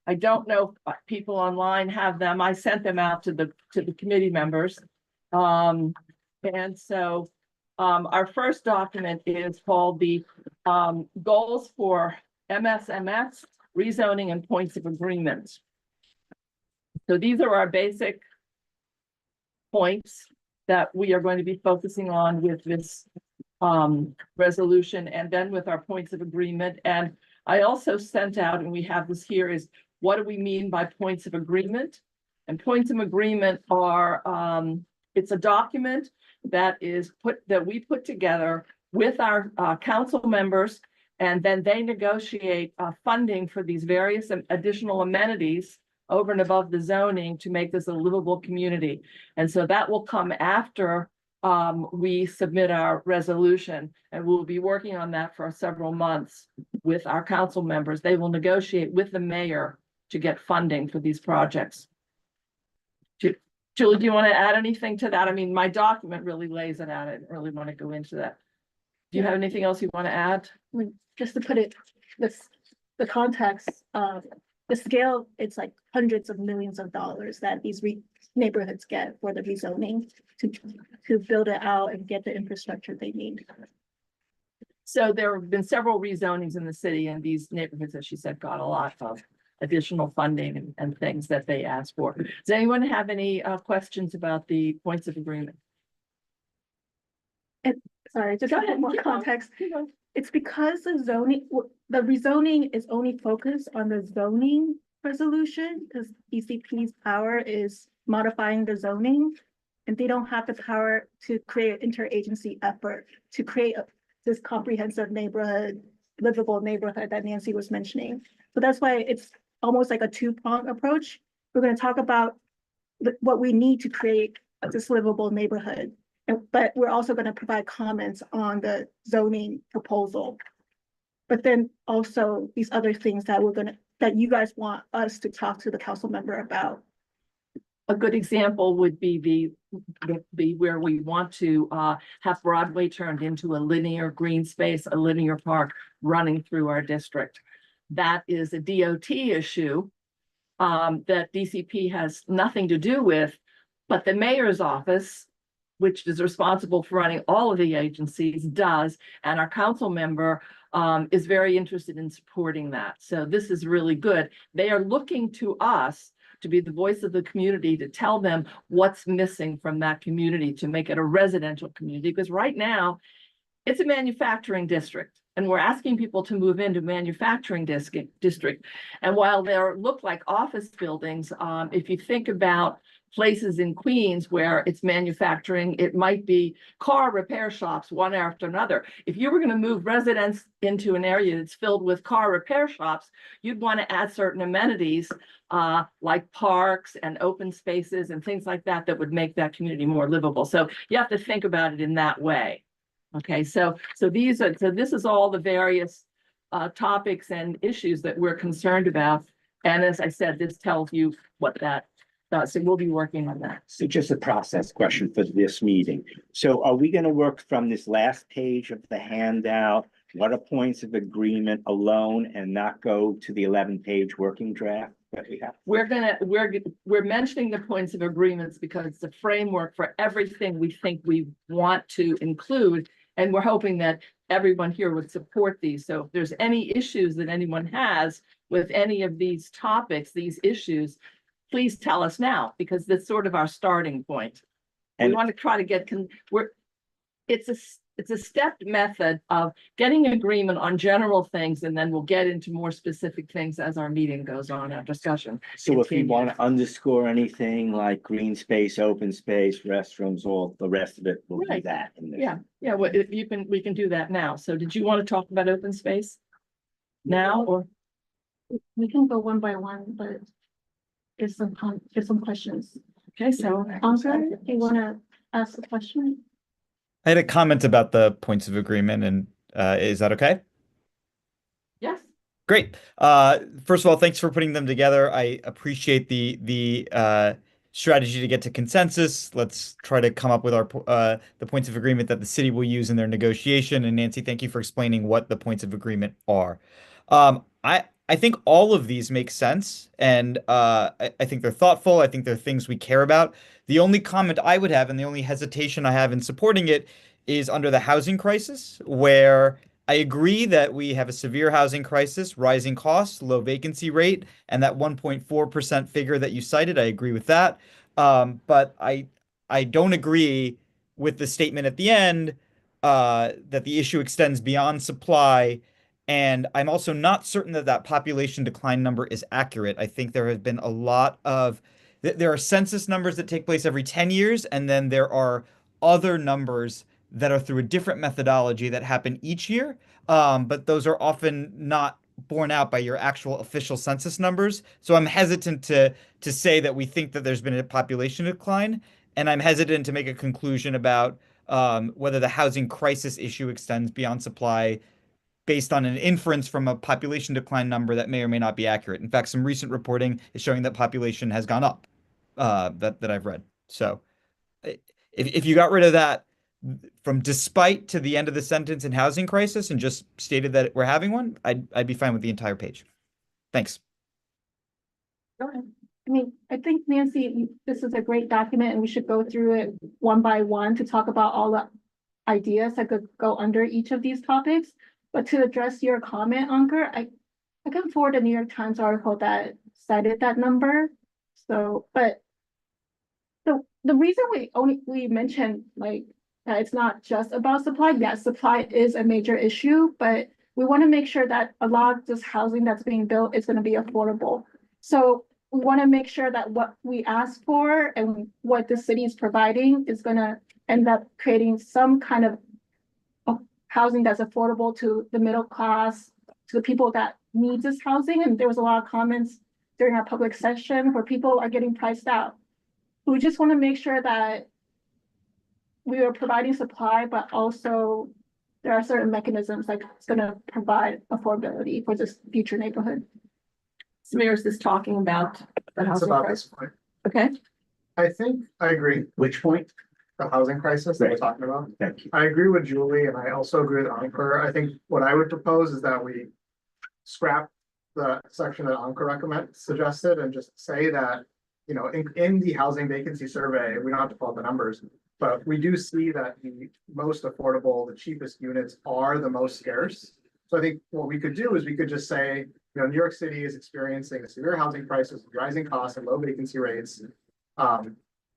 I don't know if people online have them. I sent them out to the committee members. And so our first document is called the Goals for MSMX Rezoning and Points of Agreement. So these are our basic points that we are going to be focusing on with this resolution, and then with our points of agreement. And I also sent out, and we have this here, is what do we mean by points of agreement? And points of agreement are, it's a document that we put together with our council members, and then they negotiate funding for these various additional amenities over and above the zoning to make this a livable community. And so that will come after we submit our resolution, and we'll be working on that for several months with our council members. They will negotiate with the mayor to get funding for these projects. Julie, do you want to add anything to that? I mean, my document really lays it out. I didn't really want to go into that. Do you have anything else you want to add? I mean, just to put it, the context, the scale, it's like hundreds of millions of dollars that these neighborhoods get for the rezoning to build it out and get the infrastructure they need. So there have been several rezonings in the city, and these neighborhoods, as she said, got a lot of additional funding and things that they asked for. Does anyone have any questions about the points of agreement? Sorry, just Go a bit ahead, more keep going. context. It's because the rezoning is only focused on the zoning resolution, because DCP's power is modifying the zoning, and they don't have the power to create an interagency effort to create this comprehensive neighborhood, livable neighborhood that Nancy was mentioning. So that's why it's almost like a two-pronged approach. We're going to talk about what we need to create this livable neighborhood, but we're also going to provide comments on the zoning proposal. But then also these other things that that you guys want us to talk to the council member about. A good example would be where we want to have Broadway turned into a linear green space, a linear park running through our district. That is a DOT issue that DCP has nothing to do with, but the mayor's office, which is responsible for running all of the agencies, does, and our council member is very interested in supporting that. So this is really good. They are looking to us to be the voice of the community, to tell them what's missing from that community to make it a residential community, because right now it's a manufacturing district. and we're asking people to move into manufacturing district. And while they look like office buildings, if you think about places in Queens where it's manufacturing, it might be car repair shops one after another. If you were going to move residents into an area that's filled with car repair shops, you'd want to add certain amenities like parks and open spaces and things like that that would make that community more livable. So you have to think about it in that way. Okay, so this is all the various topics and issues that we're concerned about. And as I said, this tells you what that does. So we'll be working on that. So just a process question for this meeting. So are we going to work from this last page of the handout? What are points of agreement alone and not go to the 11-page working draft that we have? We're mentioning the points of agreements because it's a framework for everything we think we want to include. And we're hoping that everyone here would support these. So if there's any issues that anyone has with any of these topics, these issues, please tell us now, because that's sort of our starting point. And we want to try to get, it's a stepped method of getting agreement on general things, and then we'll get into more specific things as our meeting goes on, our discussion. So if we want to underscore anything like green space, open space, restrooms, all the rest of it, we'll do that. In this. Yeah. Well, we can do that now. So did you want to talk about open space now, or? We can go one by one, but there's some questions. Okay, so Ankur, do you want to ask a question? I had a comment about the points of agreement, and is that okay? Yes. Great. First of all, thanks for putting them together. I appreciate the strategy to get to consensus. Let's try to come up with our the points of agreement that the city will use in their negotiation. And Nancy, thank you for explaining what the points of agreement are. I think all of these make sense, and I think they're thoughtful. I think they're things we care about. The only comment I would have, and the only hesitation I have in supporting it, is under the housing crisis, where I agree that we have a severe housing crisis, rising costs, low vacancy rate, and that 1.4% figure that you cited. I agree with that. But I don't agree with the statement at the end that the issue extends beyond supply. And I'm also not certain that that population decline number is accurate. I think there has been a lot of, there are census numbers that take place every 10 years, and then there are other numbers that are through a different methodology that happen each year. But those are often not borne out by your actual official census numbers. So I'm hesitant to say that we think that there's been a population decline, and I'm hesitant to make a conclusion about whether the housing crisis issue extends beyond supply based on an inference from a population decline number that may or may not be accurate. In fact, some recent reporting is showing that population has gone up that I've read. So if you got rid of that from despite to the end of the sentence in housing crisis and just stated that we're having one, I'd be fine with the entire page. Thanks. Go ahead. I mean, I think, Nancy, this is a great document and we should go through it one by one to talk about all the ideas that could go under each of these topics. But to address your comment, Ankur, I can forward a New York Times article that cited that number. So, but the reason we mentioned like that it's not just about supply. Yes, supply is a major issue, but we want to make sure that a lot of this housing that's being built is going to be affordable. So we want to make sure that what we ask for and what the city is providing is going to end up creating some kind of housing that's affordable to the middle class, to the people that need this housing. And there was a lot of comments during our public session where people are getting priced out. We just want to make sure that we are providing supply, but also there are certain mechanisms like it's going to provide affordability for this future neighborhood. Samir, is this talking about the housing crisis? This point. Okay. I think I agree. Which point? The housing crisis that we're talking about. Thank you. I agree with Julie, and I also agree with Ankur. I think what I would propose is that we scrap the section that Ankur suggested and just say that, you know, in the housing vacancy survey, we don't have to follow the numbers, but we do see that the most affordable, the cheapest units are the most scarce. So I think what we could do is we could just say, you know, New York City is experiencing a severe housing crisis, rising costs and low vacancy rates,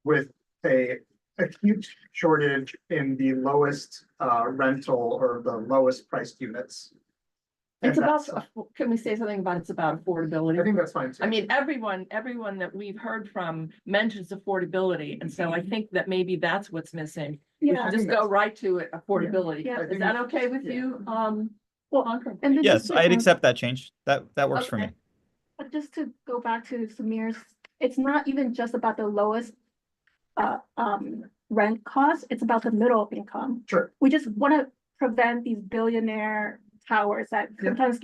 with a a huge shortage in the lowest rental or the lowest priced units. It's And about, that's- can we say something about it's about I affordability? think that's fine too. I mean, everyone that we've heard from mentions affordability, and so I think that maybe that's what's missing. We Yeah. should just go right to it, affordability. Yeah. Is that okay with you? Well, Ankur? and then Yes, just to, I'd accept that change. That works for me. Okay. but just to go back to Samir's, it's not even just about the lowest rent cost, it's about the middle income. Sure. We just want to prevent these billionaire towers that sometimes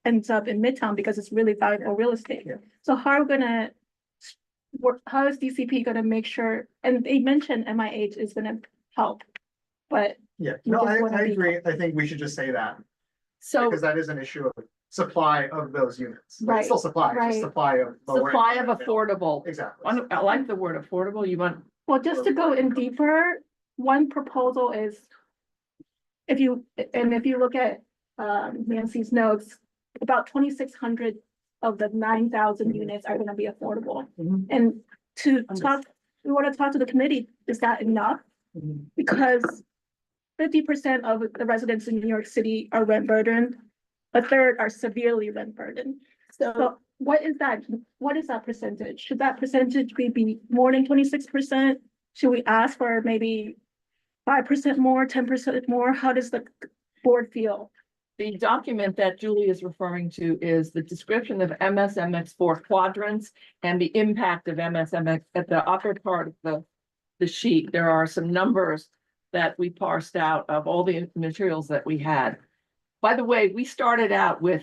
ends up in Midtown because it's really valuable real estate. Yeah. So how are we gonna how is DCP gonna make sure, and they mentioned MIH is gonna help, but Yeah, we no, just I wanna be- agree. I think we should just say that, So because that is an issue of supply of those units. Like, Right, it's still supply, it's just right. supply of. lower supply of income. affordable. Exactly. I like the word affordable. You want, Well, just to go in deeper, one proposal is if you look at Nancy's notes, about 2,600 of the 9,000 units are gonna be affordable. Mhm. And we wanna talk to the committee, is that enough? Mhm. Because 50% of the residents in New York City are rent burdened, a third are severely rent burdened. So what is that percentage? Should that percentage be more than 26%? Should we ask for maybe 5% more, 10% more? How does the board feel? the document that Julie is referring to is the description of MSMX 4 quadrants and the impact of MSMX at the upper part of the sheet. There are some numbers that we parsed out of all the materials that we had. By the way, we started out with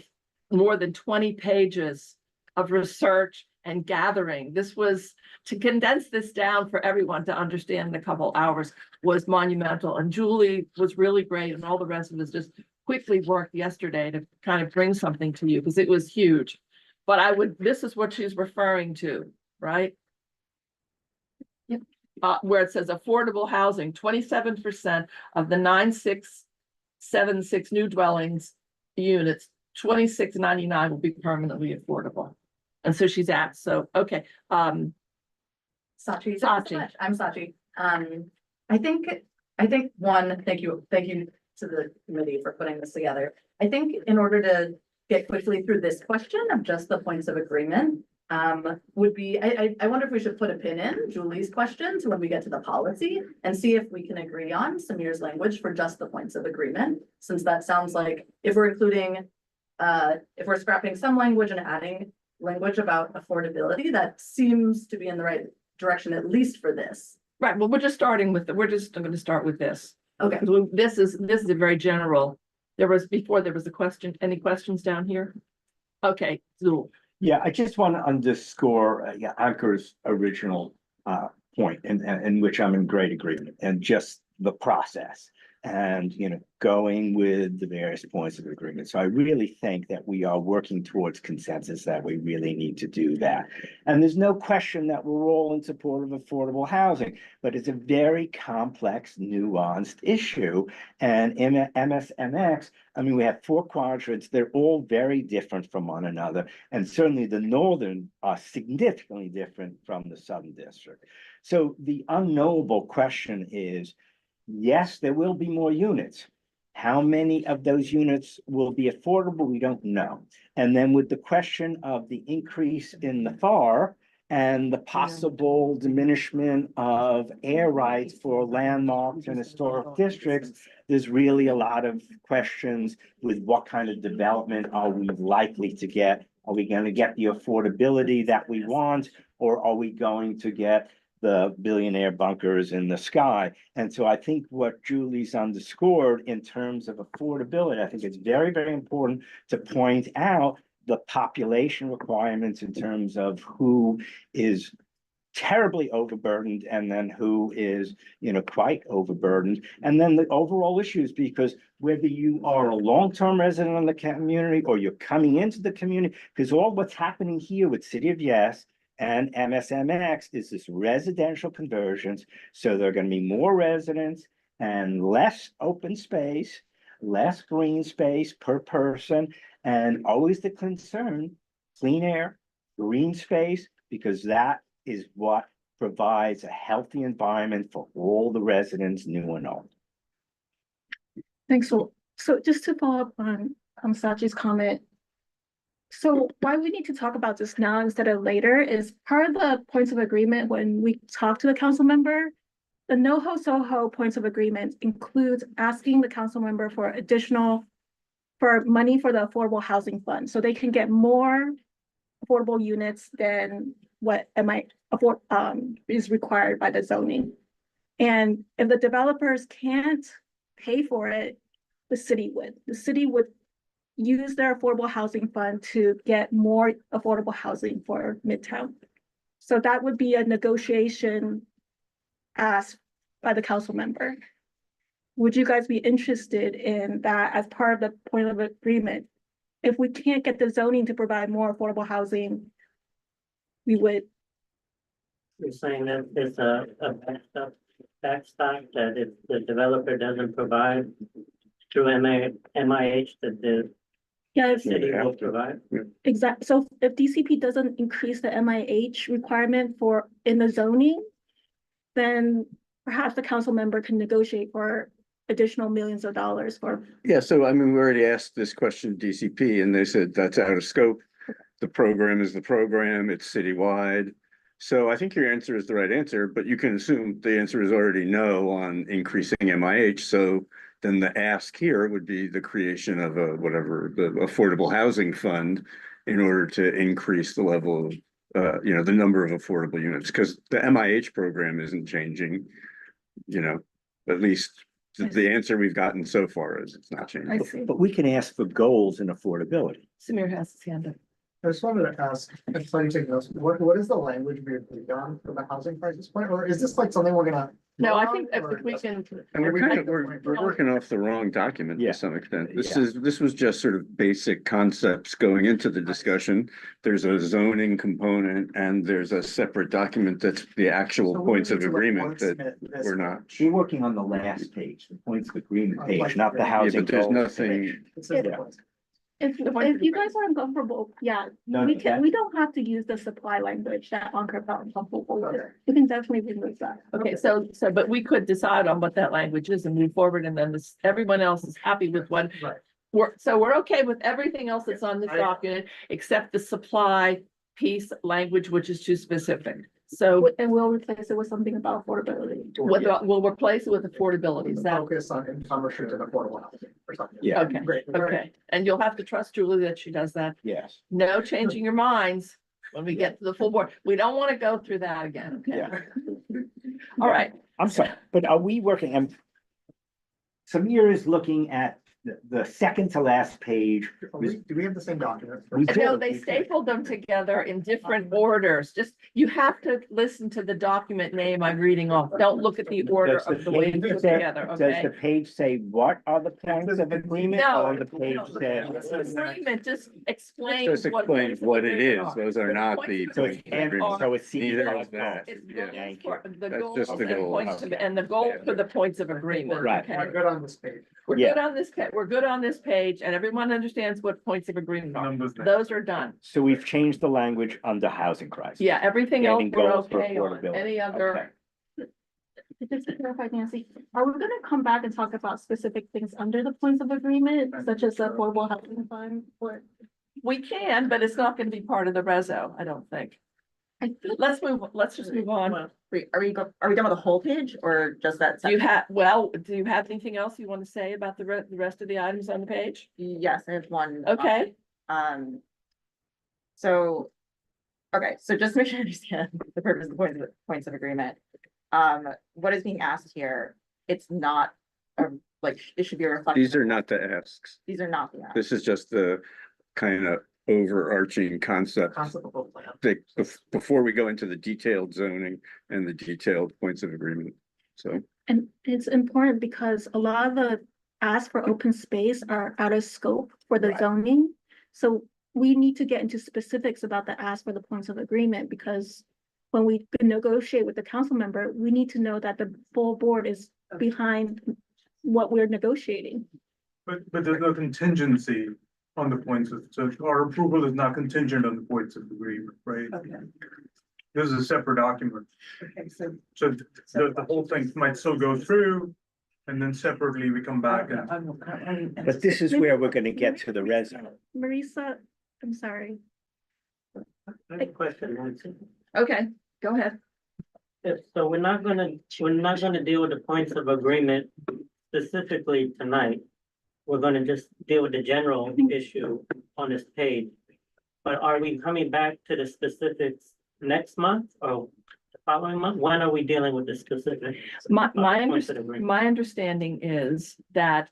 more than 20 pages of research and gathering. This was, to condense this down for everyone to understand in a couple hours was monumental. And Julie was really great, and all the rest of us just quickly worked yesterday to kind of bring something to you because it was huge. But this is what she's referring to, right? Yep. Where it says affordable housing, 27% of the 9,676 new dwellings units, 2,699 will be permanently affordable. And so she's asked, so, okay, Sachi, thank you so Sachi. much. I'm Sachi. I think one, thank you to the committee for putting this together. I think in order to get quickly through this question of just the points of agreement, would be, I wonder if we should put a pin in Julie's question to when we get to the policy and see if we can agree on Samir's language for just the points of agreement, since that sounds like if we're including, if we're scrapping some language and adding language about affordability, that seems to be in the right direction, at least for this. Right, well, we're just starting with, we're just going to start with this. Okay. This is a very general, there was a question, any questions down here? Okay, Zul. Yeah, I just want to underscore Ankur's original point, in which I'm in great agreement, and just the process. And, going with the various points of agreement. So I really think that we are working towards consensus that we really need to do that. And there's no question that we're all in support of affordable housing, but it's a very complex, nuanced issue. And in MSMX, I mean, we have 4 quadrants. They're all very different from one another. And certainly the northern are significantly different from the southern district. So the unknowable question is, yes, there will be more units. How many of those units will be affordable? We don't know. And then with the question of the increase in the FAR and the possible diminishment of air rights for landmarks and historic districts, there's really a lot of questions with what kind of development are we likely to get? Are we going to get the affordability that we want, or are we going to get the billionaire bunkers in the sky? And so I think what Julie's underscored in terms of affordability, I think it's very, very important to point out the population requirements in terms of who is terribly overburdened and then who is, quite overburdened. And then the overall issues, because whether you are a long-term resident of the community or you're coming into the community, because all what's happening here with City of Yes and MSMX is this residential conversions. So there are going to be more residents and less open space, less green space per person, and always the concern, clean air, green space, because that is what provides a healthy environment for all the residents, new and old. Thanks. So just to follow up on Sachi's comment. So why we need to talk about this now instead of later is part of the points of agreement when we talk to the council member. The NoHo SoHo points of agreement includes asking the council member for money for the affordable housing fund, so they can get more affordable units than what is required by the zoning. And if the developers can't pay for it, the city would use their affordable housing fund to get more affordable housing for Midtown. So that would be a negotiation asked by the council member. Would you guys be interested in that as part of the point of agreement? If we can't get the zoning to provide more affordable housing, we would. You're saying that there's a backstop that if the developer doesn't provide through MIH that the Yes, city will provide? exactly. So if DCP doesn't increase the MIH requirement in the zoning, then perhaps the council member can negotiate for additional millions of dollars for. Yeah, so I mean, we already asked this question to DCP and they said that's out of scope. The program is the program, it's citywide. So I think your answer is the right answer, but you can assume the answer is already no on increasing MIH. So then the ask here would be the creation of the affordable housing fund in order to increase the level of, the number of affordable units, because the MIH program isn't changing, at least the answer we've gotten so far is it's not changing. But we can ask for goals in affordability. Samir has his hand up. I just wanted to ask, I'm sorry to take notes, what is the language we agreed on for the housing crisis point, or is this like something we're gonna? No, I vote think on, or if we just- can. And we're working off the wrong document to some extent. This was just sort of basic concepts going into the discussion. There's a zoning component and there's a separate document that's the actual So we points of need to agreement that wordsmith this we're not. We're working on the last page, the points of agreement page, Like- not the Yeah, housing. but there's goals nothing- page. It says the points. If you guys are uncomfortable, No, we that- we don't have to use the supply language that Ankur felt uncomfortable with. We can definitely remove that. Okay, but we could decide on what that language is and move forward, and then everyone else is happy with what. Right. We're okay with everything else that's on this document, except the supply piece language, which is too specific. So And we'll replace it with something about affordability. we'll replace it with affordability. Is that Focus on income restricted affordable housing or something. Yeah. okay? Great. Okay, and you'll have to trust Julie that she does that. Yes. No changing your minds when we get to the full board. We don't want to go through that again. Okay. Yeah. All right. I'm sorry, but are we working, Samir is looking at the second to last page. Do we have the same document? We do. No, they stapled them together in different orders. Just, you have to listen to the document name I'm reading off. Don't look at the order Does the of the way page it's say- together, Does the okay? page say what are the points of agreement, No. or the page This says? agreement just explains. Just explains what it is. are. Those are not the. Points of So it's, agreement so it's. Neither is that. It's Yeah. goals Thank for you. the That's goals just the and goals. points of, and the goal for the points of agreement. Right. okay? We're good on this page. We're Yeah. good on this page. We're good on this page, and everyone understands what points of agreement are. Numbers next. Those are done. So we've changed the language under housing crisis. Yeah, everything else Adding we're goals for okay on. affordability. Any other, Just to clarify, Nancy, are we gonna come back and talk about specific things under the points of agreement, such as the affordable housing fund, or? we can, but it's not gonna be part of the reso, I don't think. Let's just move on. Are we done with the whole page or just that? Do you have anything else you want to say about the rest of the items on the page? Yes, I have one. Okay. So, okay, so just to make sure I understand the purpose of the points of agreement. What is being asked here? It's not, it should be a reflection. These are not the asks. These are not the asks. This is just the kind of overarching concept. Concept of both plans. Before we go into the detailed zoning and the detailed points of agreement. So. And it's important because a lot of the asks for open space are out of scope for the zoning. So we need to get into specifics about the ask for the points of agreement, because when we negotiate with the council member, we need to know that the full board is behind what we're negotiating. But there's no contingency on the points of, so our approval is not contingent on the points of agreement, right? This is a separate document. Okay, so. So the whole thing might still go through and then separately we come back and. But this is where we're gonna get to the resume. Marisa, I'm sorry. I have a question, Nancy. Okay, go ahead. So we're not gonna deal with the points of agreement specifically tonight. We're gonna just deal with the general issue on this page. But are we coming back to the specifics next month or the following month? When are we dealing with the specifics? My points of agreement? my understanding is that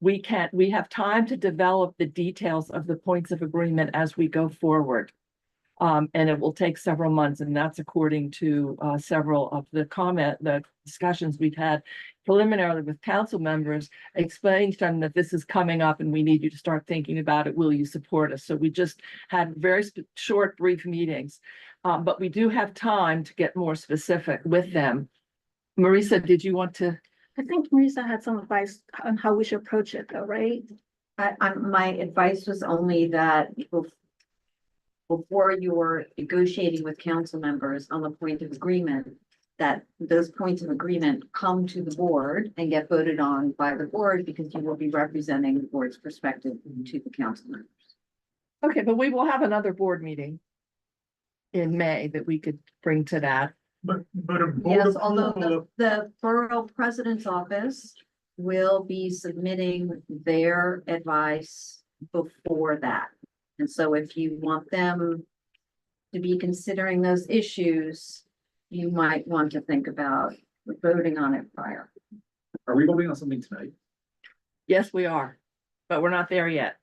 we have time to develop the details of the points of agreement as we go forward. And it will take several months, and that's according to several of the discussions we've had preliminarily with council members, explaining to them that this is coming up and we need you to start thinking about it. Will you support us? So we just had very short, brief meetings. But we do have time to get more specific with them. Marisa, did you want to? I think Marisa had some advice on how we should approach it though, right? My advice was only that before you're negotiating with council members on the point of agreement, that those points of agreement come to the board and get voted on by the board, because you will be representing the board's perspective to the council members. Okay, but we will have another board meeting in May that we could bring to that. But a board Yes, approval although the borough president's office will be submitting their advice before that. And so if you want them to be considering those issues, you might want to think about voting on it prior. Are we voting on something tonight? Yes, we are, but we're not there yet.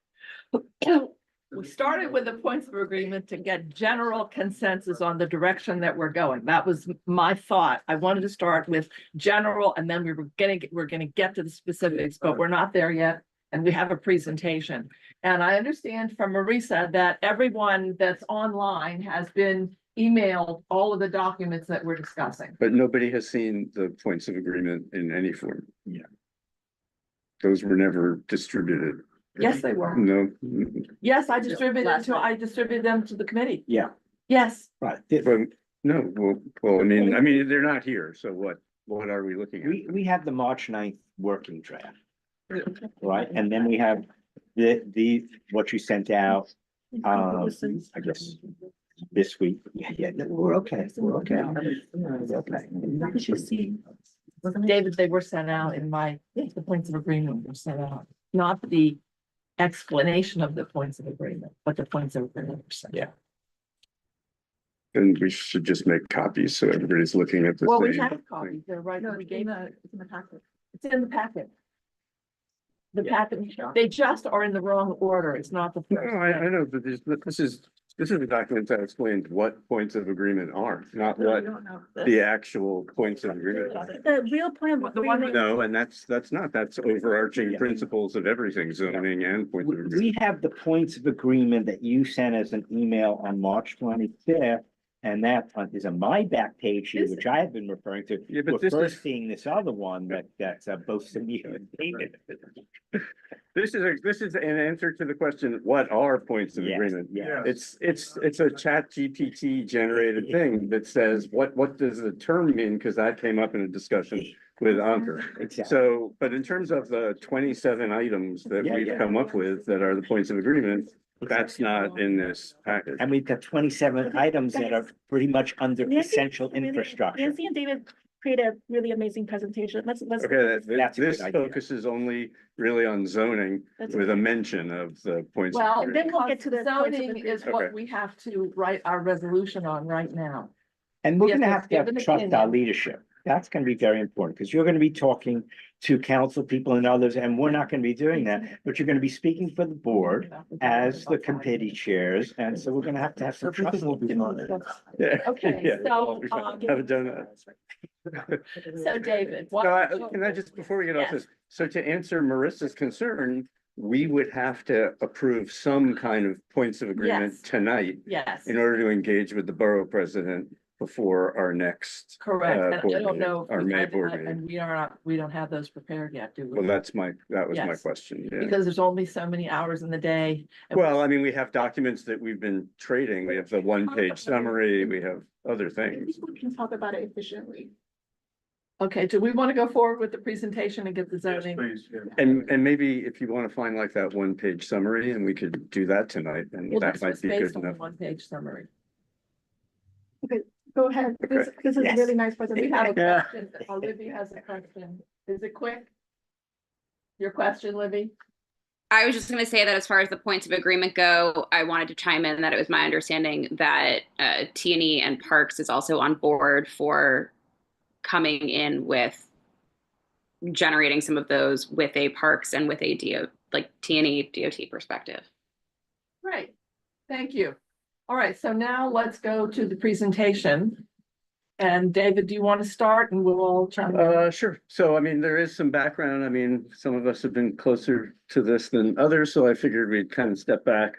We started with the points of agreement to get general consensus on the direction that we're going. That was my thought. I wanted to start with general, and then we're gonna get to the specifics, but we're not there yet. And we have a presentation. And I understand from Marisa that everyone that's online has been emailed all of the documents that we're discussing. But nobody has seen the points of agreement in any form. Yeah. Those were never distributed. Yes, they were. No. Yes, I distributed them to the committee. Yeah, Yes. right. But no, well, I mean, they're not here, so what are we looking at? We have the March 9th working draft. Right, and then we have the what you sent out, I guess, this week. Yeah, we're okay, we're okay. Did you see? David, they were sent out in the points of agreement were sent out, not the explanation of the points of agreement, but the points of agreement were sent. Yeah. And we should just make copies so everybody's looking at the same. Well, we have copies, they're right, we gave It's in the packet. it's in the packet. The packet, they just are in the wrong order, it's not the No, first. I know, but this is a document that explains what points of agreement are, not what the actual points of agreement are. The real plan. The one that- No, and that's overarching principles of everything, zoning and points of agreement. We have the points of agreement that you sent as an email on March 25th. And that is on my back page here, which I have been referring to. Yeah, but We're this first is- seeing this other one that's both Samir and David. This is an answer to the question, what are points of Yes, agreement? yes. It's a chat GPT generated thing that says, what does the term mean? Because that came up in a discussion with Ankur. Exactly. So, but in terms of the 27 items that Yeah, we've yeah. come up with that are the points of agreement, that's not in this package. And we've got 27 items that are pretty much under essential infrastructure. Nancy and David created a really amazing presentation. Let's. Okay, That's a this good idea. focuses only really on zoning That's with a mention of the points. of Well, agreement. then we'll get to the points of zoning is Okay. what we have to write our resolution on right now. And we're Yes, gonna let's have to give an trust our opinion. leadership. That's gonna be very important, because you're gonna be talking to council people and others, and we're not gonna be doing that. But you're gonna be speaking for the board as the committee chairs, and so we're gonna have to have some trust. Yeah, Okay, yeah. so, Have a donut. So David, Can I just, before we get off Yes. this, so to answer Marissa's concern, we would have to approve some kind of points of agreement Yes. tonight Yes, in order to engage with the borough president before our next. Correct, and I board don't meeting, know. if Our we May have- board meeting. And we don't have those prepared yet, do we? Well, that was my Yes. question, yeah. Because there's only so many hours in the day. and Well, I mean, we have documents that we've been trading. We have the one-page summary, we have other things. People can talk about it efficiently. Okay, do we want to go forward with the presentation and get the zoning? And maybe if you want to find like that one-page summary, and we could do that tonight, and Well, that this might was be good based on the enough. one-page summary. Okay, go ahead. This is a Yes. really nice We presentation. have a Yeah. question. Libby has a question. Is it quick? Your question, Libby? I was just going to say that as far as the points of agreement go, I wanted to chime in that it was my understanding that T&E and Parks is also on board for coming in with generating some of those with a Parks and with a T&E DOT perspective. Great, thank you. All right, so now let's go to the presentation. And David, do you want to start and we'll all chime in? Sure. So, I mean, there is some background. I mean, some of us have been closer to this than others, so I figured we'd kind of step back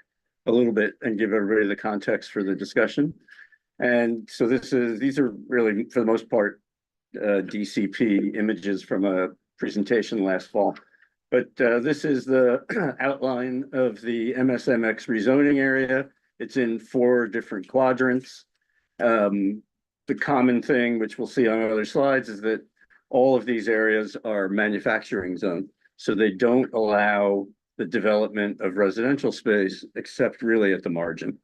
a little bit and give everybody the context for the discussion. And so these are really, for the most part, DCP images from a presentation last fall. But this is the outline of the MSMX rezoning area. It's in 4 different quadrants. The common thing, which we'll see on other slides, is that all of these areas are manufacturing zone. So they don't allow the development of residential space except really at the margin.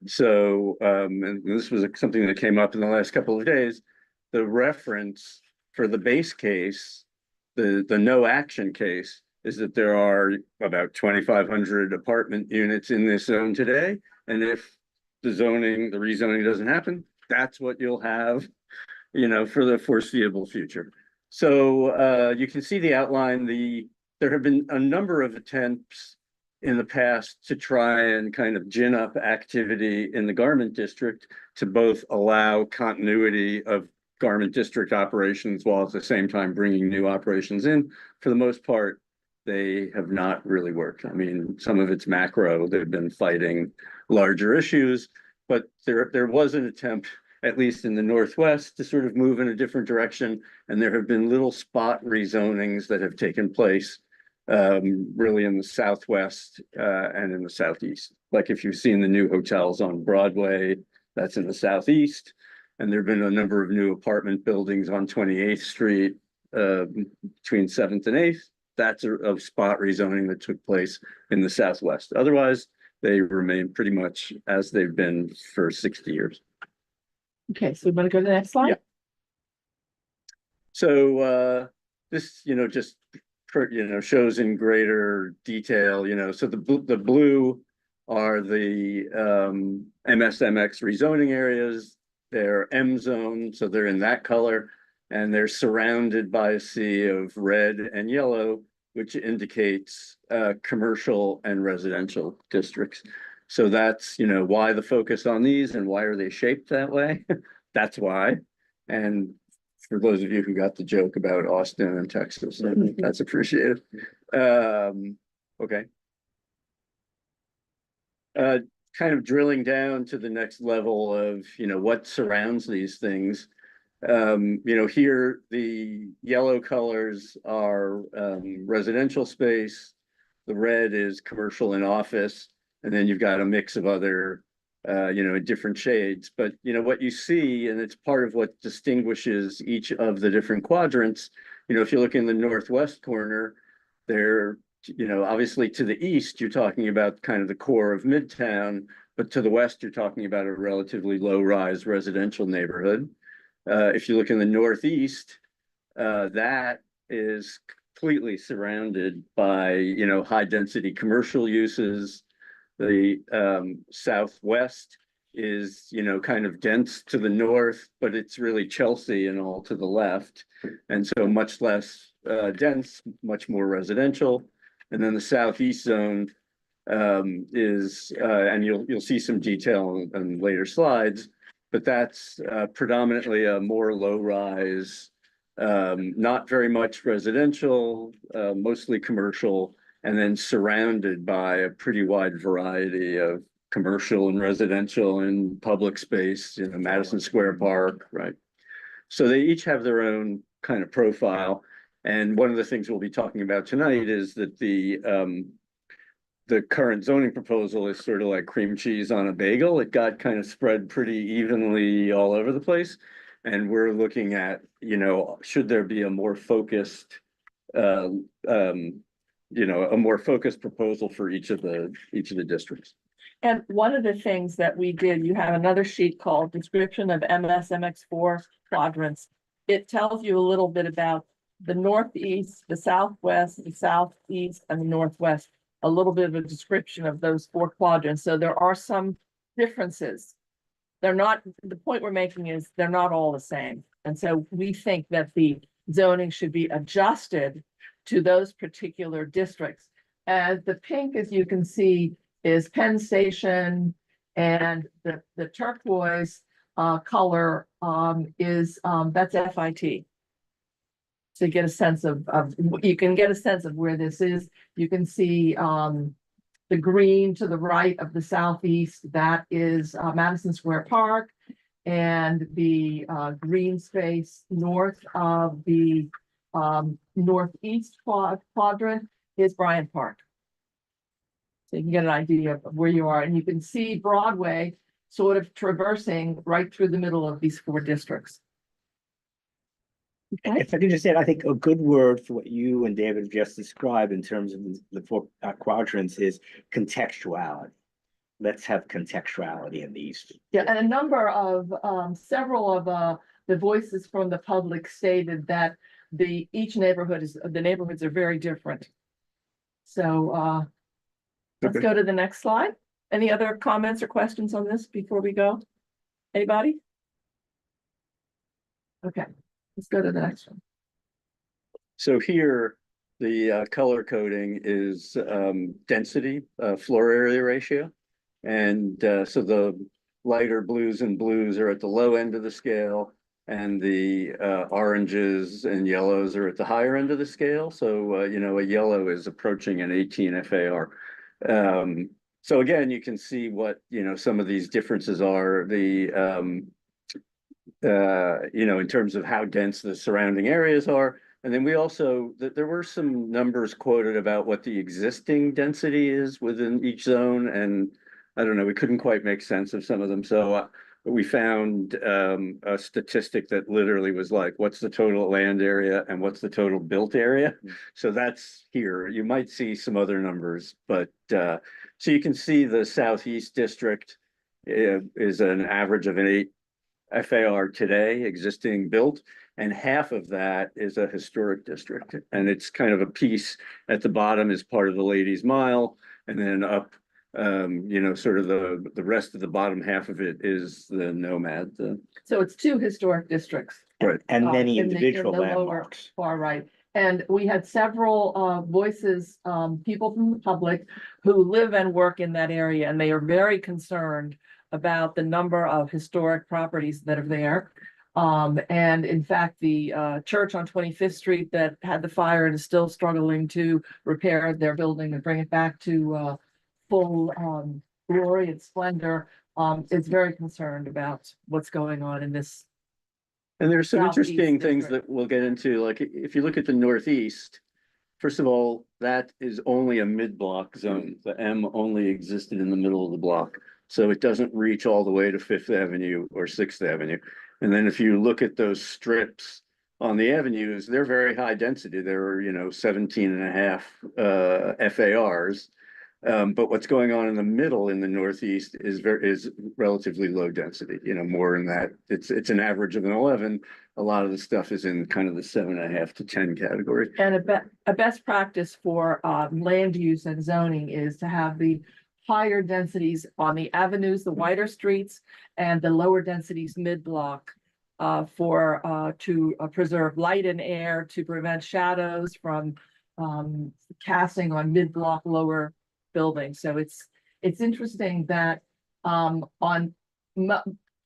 So, and this was something that came up in the last couple of days. The reference for the base case, the no action case, is that there are about 2,500 apartment units in this zone today. And if the rezoning doesn't happen, that's what you'll have, for the foreseeable future. So you can see the outline. There have been a number of attempts in the past to try and kind of gin up activity in the garment district to both allow continuity of garment district operations while at the same time bringing new operations in. For the most part, they have not really worked. I mean, some of it's macro. They've been fighting larger issues, but there was an attempt, at least in the Northwest, to sort of move in a different direction. And there have been little spot rezonings that have taken place really in the Southwest and in the Southeast. Like if you've seen the new hotels on Broadway, that's in the Southeast. And there have been a number of new apartment buildings on 28th Street between 7th and 8th. That's a spot rezoning that took place in the Southwest. Otherwise, they remain pretty much as they've been for 60 years. Okay, so we want to go to the next slide? Yeah. So this, just shows in greater detail, so the blue are the MSMX rezoning areas. They're M zone, so they're in that color, and they're surrounded by a sea of red and yellow, which indicates commercial and residential districts. So that's, why the focus on these and why are they shaped that way? That's why. And for those of you who got the joke about Austin and Texas, I think that's appreciated. Okay. Kind of drilling down to the next level of, what surrounds these things. Here the yellow colors are residential space. The red is commercial and office. And then you've got a mix of other, different shades. But, what you see, and it's part of what distinguishes each of the different quadrants, if you look in the northwest corner, there, obviously to the east, you're talking about kind of the core of Midtown, but to the west, you're talking about a relatively low-rise residential neighborhood. If you look in the northeast, that is completely surrounded by, high-density commercial uses. The southwest is, kind of dense to the north, but it's really Chelsea and all to the left. And so much less dense, much more residential. And then the southeast zone is, and you'll see some detail on later slides, but that's predominantly a more low-rise, not very much residential, mostly commercial, and then surrounded by a pretty wide variety of commercial and residential and public space, you know, Madison Square Park, right? So they each have their own kind of profile. And one of the things we'll be talking about tonight is that the current zoning proposal is sort of like cream cheese on a bagel. It got kind of spread pretty evenly all over the place. And we're looking at, you know, should there be a more focused, you know, a more focused proposal for each of the districts. And one of the things that we did, you have another sheet called Description of MX4 Quadrants. It tells you a little bit about the northeast, the southwest, the southeast, and the northwest. A little bit of a description of those 4 quadrants. So there are some differences. They're not, the point we're making is they're not all the same. And so we think that the zoning should be adjusted to those particular districts. And the pink, as you can see, is Penn Station, and the turquoise color is that's FIT. To get a sense of you can get a sense of where this is. You can see the green to the right of the southeast, that is Madison Square Park, and the green space north of the northeast quadrant is Bryant Park. So you can get an idea of where you are, and you can see Broadway sort of traversing right through the middle of these 4 districts. Okay. If I could just add, I think a good word for what you and David have just described in terms of the 4 quadrants is contextuality. Let's have contextuality in these. Yeah, and a number of several of the voices from the public stated that each neighborhood is, the neighborhoods are very different. So let's go to the next slide. Any other comments or questions on this before we go? Anybody? Okay. Let's go to the next one. So here, the color coding is density, floor area ratio. And so the lighter blues and blues are at the low end of the scale, and the oranges and yellows are at the higher end of the scale. So, you know, a yellow is approaching an 18 FAR. So again, you can see what, you know, some of these differences are. You know, in terms of how dense the surrounding areas are. And then we also, there were some numbers quoted about what the existing density is within each zone. And I don't know, we couldn't quite make sense of some of them. So we found a statistic that literally was like, what's the total land area and what's the total built area? So that's here. You might see some other numbers, but so you can see the Southeast District is an average of an 8 FAR today, existing built, and half of that is a historic district. And it's kind of a piece at the bottom is part of the Ladies Mile, and then up, you know, sort of the rest of the bottom half of it is the Nomad. So it's 2 historic districts. Right, and many in the individual lower landmarks. far right. And we had several voices, people from the public who live and work in that area, and they are very concerned about the number of historic properties that are there. And in fact, the church on 25th Street that had the fire and is still struggling to repair their building and bring it back to full glory and splendor, is very concerned about what's going on in this. And there's some Southeast interesting things district. that we'll get into. Like if you look at the Northeast, first of all, that is only a mid-block zone. The M only existed in the middle of the block. So it doesn't reach all the way to 5th Avenue or 6th Avenue. And then if you look at those strips on the avenues, they're very high density. They're, you know, 17.5 FARs. But what's going on in the middle in the Northeast is relatively low density, you know, more in that it's an average of an 11. A lot of the stuff is in kind of the 7.5 to 10 category. And a best practice for land use and zoning is to have the higher densities on the avenues, the wider streets, and the lower densities mid-block to preserve light and air, to prevent shadows from casting on mid-block lower buildings. So it's interesting that on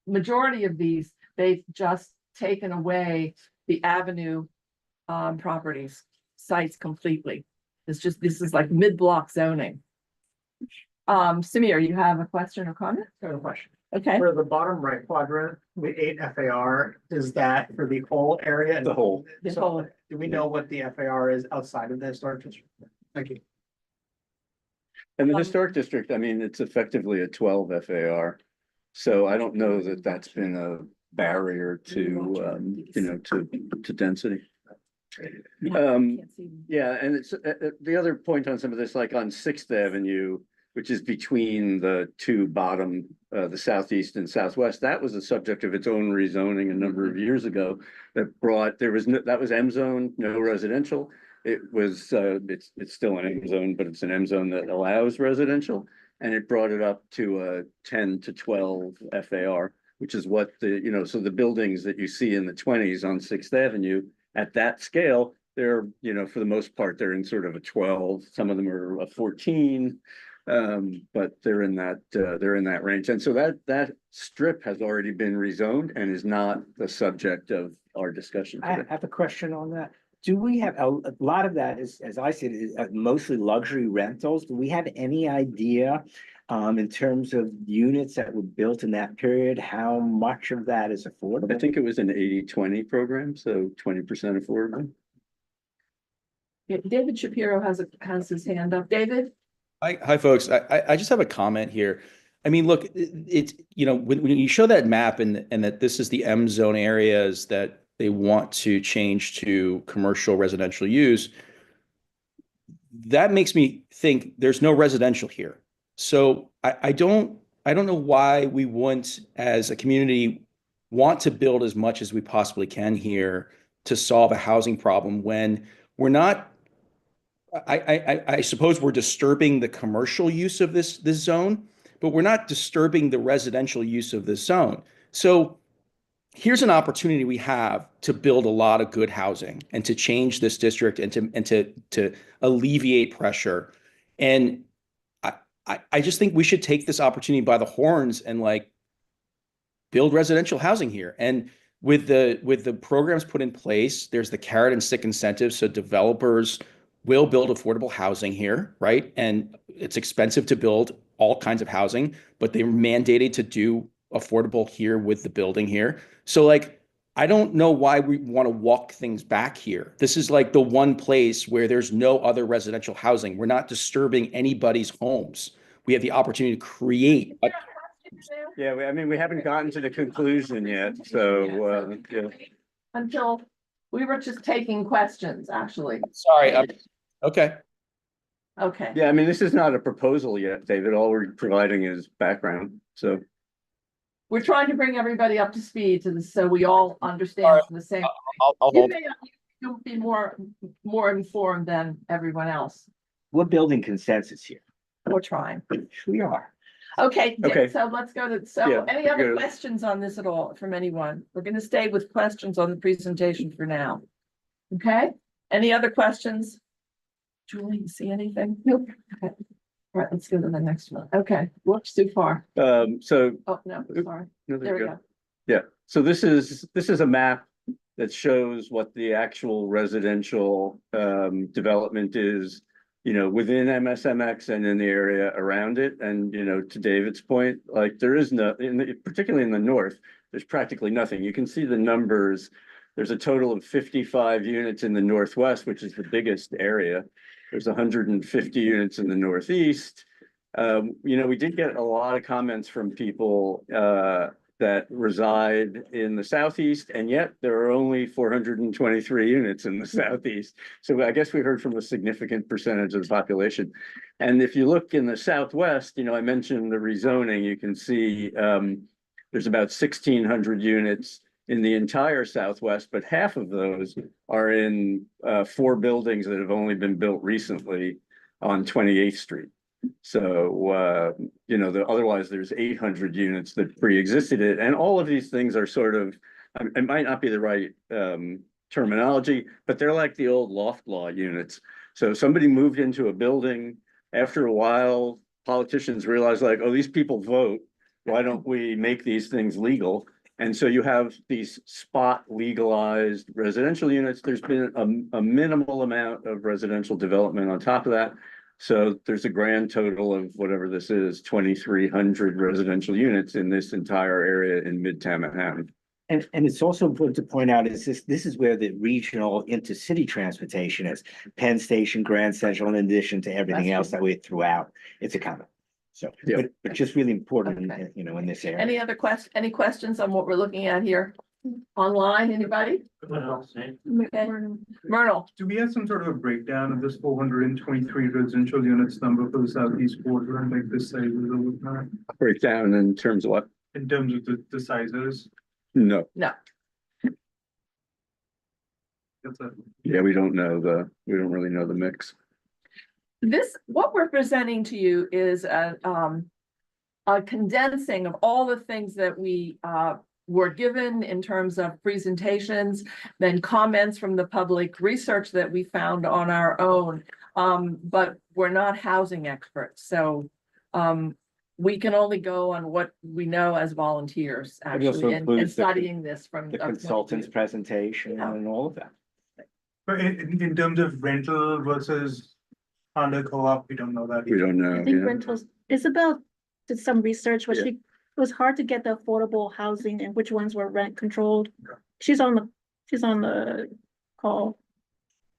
majority of these, they've just taken away the avenue properties sites completely. This is like mid-block zoning. Samir, you have a question or comment? No question. Okay. For the bottom right quadrant, the 8 FAR, is that for the whole area? The whole. The So whole. do we know what the FAR is outside of the historic district? Thank you. And the historic district, I mean, it's effectively a 12 FAR. So I don't know that that's been a barrier to, you know, to density. Yeah, and it's the other point on some of this, like on 6th Avenue, which is between the two bottom, the southeast and southwest, that was the subject of its own rezoning a number of years ago that brought, there was no, that was M zone, no residential. It was, it's still an M zone, but it's an M zone that allows residential. And it brought it up to a 10 to 12 FAR, which is what the, you know, so the buildings that you see in the 20s on 6th Avenue at that scale, they're, you know, for the most part, they're in sort of a 12, some of them are a 14. But they're in that range. And so that strip has already been rezoned and is not the subject of our discussion I today. have a question on that. Do we have, a lot of that is, as I see it, is mostly luxury rentals. Do we have any idea in terms of units that were built in that period, how much of that is affordable? I think it was an 80-20 program, so 20% affordable. Yeah, David Shapiro has his hand up. David? Hi, folks. I just have a comment here. I mean, look, it's, you know, when you show that map and that this is the M zone areas that they want to change to commercial residential use, that makes me think there's no residential here. So I don't know why we wouldn't, as a community, want to build as much as we possibly can here to solve a housing problem when we're not. I suppose we're disturbing the commercial use of this zone, but we're not disturbing the residential use of this zone. So here's an opportunity we have to build a lot of good housing and to change this district and to alleviate pressure. And I just think we should take this opportunity by the horns and like build residential housing here. And with the programs put in place, there's the carrot and stick incentives, so developers will build affordable housing here, right? And it's expensive to build all kinds of housing, but they're mandated to do affordable here with the building here. So like, I don't know why we want to walk things back here. This is like the one place where there's no other residential housing. We're not disturbing anybody's homes. We have the opportunity to create a. Yeah, I mean, we haven't gotten to the conclusion yet, so, yeah. Until we were just taking questions, actually. Sorry. Okay. Okay. Yeah, I mean, this is not a proposal yet, David. All we're providing is background, so. We're trying to bring everybody up to speed to this, so we all understand the same. You'll be more informed than everyone else. We're building consensus here. We're trying. We are. Okay, Okay. so let's go to, Yeah, any other good. questions on this at all from anyone? We're gonna stay with questions on the presentation for now. Okay, any other questions? Julie, you see anything? Nope. Okay. All right, let's go to the next one. Okay, whoops, too far. So. Oh, no, sorry. No, There we go. Yeah, so this is a map that shows what the actual residential development is, you know, within MSMX and in the area around it. And, you know, to David's point, like there is no, particularly in the north, there's practically nothing. You can see the numbers. There's a total of 55 units in the northwest, which is the biggest area. There's 150 units in the northeast. You know, we did get a lot of comments from people that reside in the southeast, and yet there are only 423 units in the southeast. So I guess we heard from a significant percentage of the population. And if you look in the southwest, you know, I mentioned the rezoning, you can see there's about 1,600 units in the entire southwest, but half of those are in 4 buildings that have only been built recently on 28th Street. So, you know, otherwise there's 800 units that pre-existed it. And all of these things are sort of, it might not be the right terminology, but they're like the old loft law units. So somebody moved into a building, after a while, politicians realized like, oh, these people vote. Why don't we make these things legal? And so you have these spot legalized residential units. There's been a minimal amount of residential development on top of that. So there's a grand total of whatever this is, 2,300 residential units in this entire area in Midtown Manhattan. And it's also important to point out is this is where the regional intercity transportation is. Penn Station, Grand Central, in addition to everything else that we threw out. It's a comment. So, Yeah. but just really important, Okay. you know, in this area. Any other any questions on what we're looking at here? Online, anybody? Okay. Myrtle, Do we have some sort of a breakdown of this 423 residential units number for the southeast quarter and like this size of the Breakdown in terms of what? in terms of the sizes? No. no. That's a, Yeah, we don't really know the mix. What we're presenting to you is a condensing of all the things that we were given in terms of presentations, then comments from the public, research that we found on our own. But we're not housing experts, so we can only go on what we know as volunteers, It also actually, and includes the- studying this from The a point of consultant's view. presentation Yeah. and all of that. but in terms of rental versus under co-op, we don't know that. We don't know. I think Yeah. rentals, Isabel did some research, but Yeah. it was hard to get the affordable housing and which ones were rent controlled. She's on the call.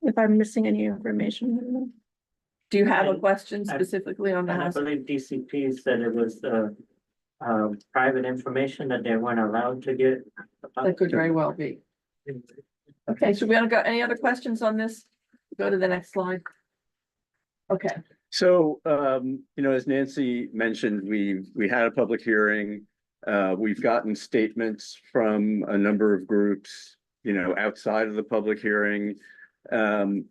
If I'm missing any information. Do you have a And question specifically on the And I house? believe DCP said it was private information that they weren't allowed to get. That could very well be. Okay, so we want to go, any other questions on this? Go to the next slide. Okay, So, as Nancy mentioned, we had a public hearing. We've gotten statements from a number of groups, outside of the public hearing. The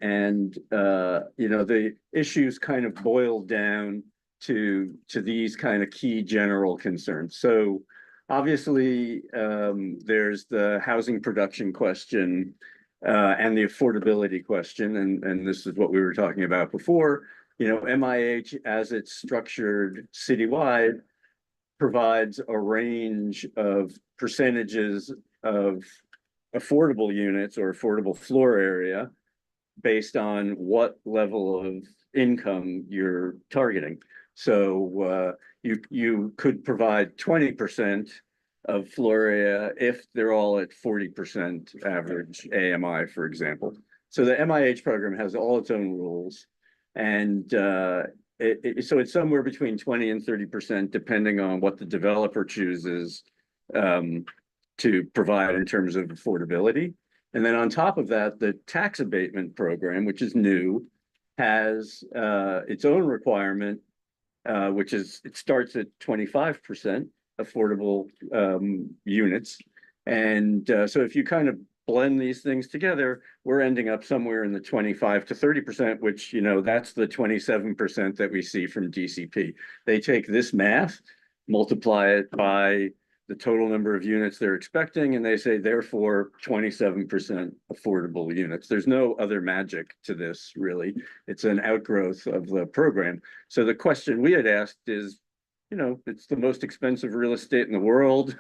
issues kind of boiled down to these kind of key general concerns. So obviously, there's the housing production question and the affordability question, and this is what we were talking about before. MIH, as it's structured citywide, provides a range of percentages of affordable units or affordable floor area based on what level of income you're targeting. So you could provide 20% of floor area if they're all at 40% average AMI, for example. So the MIH program has all its own rules. And so it's somewhere between 20 and 30%, depending on what the developer chooses to provide in terms of affordability. And then on top of that, the tax abatement program, which is new, has its own requirement, which is it starts at 25% affordable units. And so if you kind of blend these things together, we're ending up somewhere in the 25 to 30%, which, that's the 27% that we see from DCP. They take this math, multiply it by the total number of units they're expecting, and they say, therefore, 27% affordable units. There's no other magic to this, really. It's an outgrowth of the program. So the question we had asked is, it's the most expensive real estate in the world.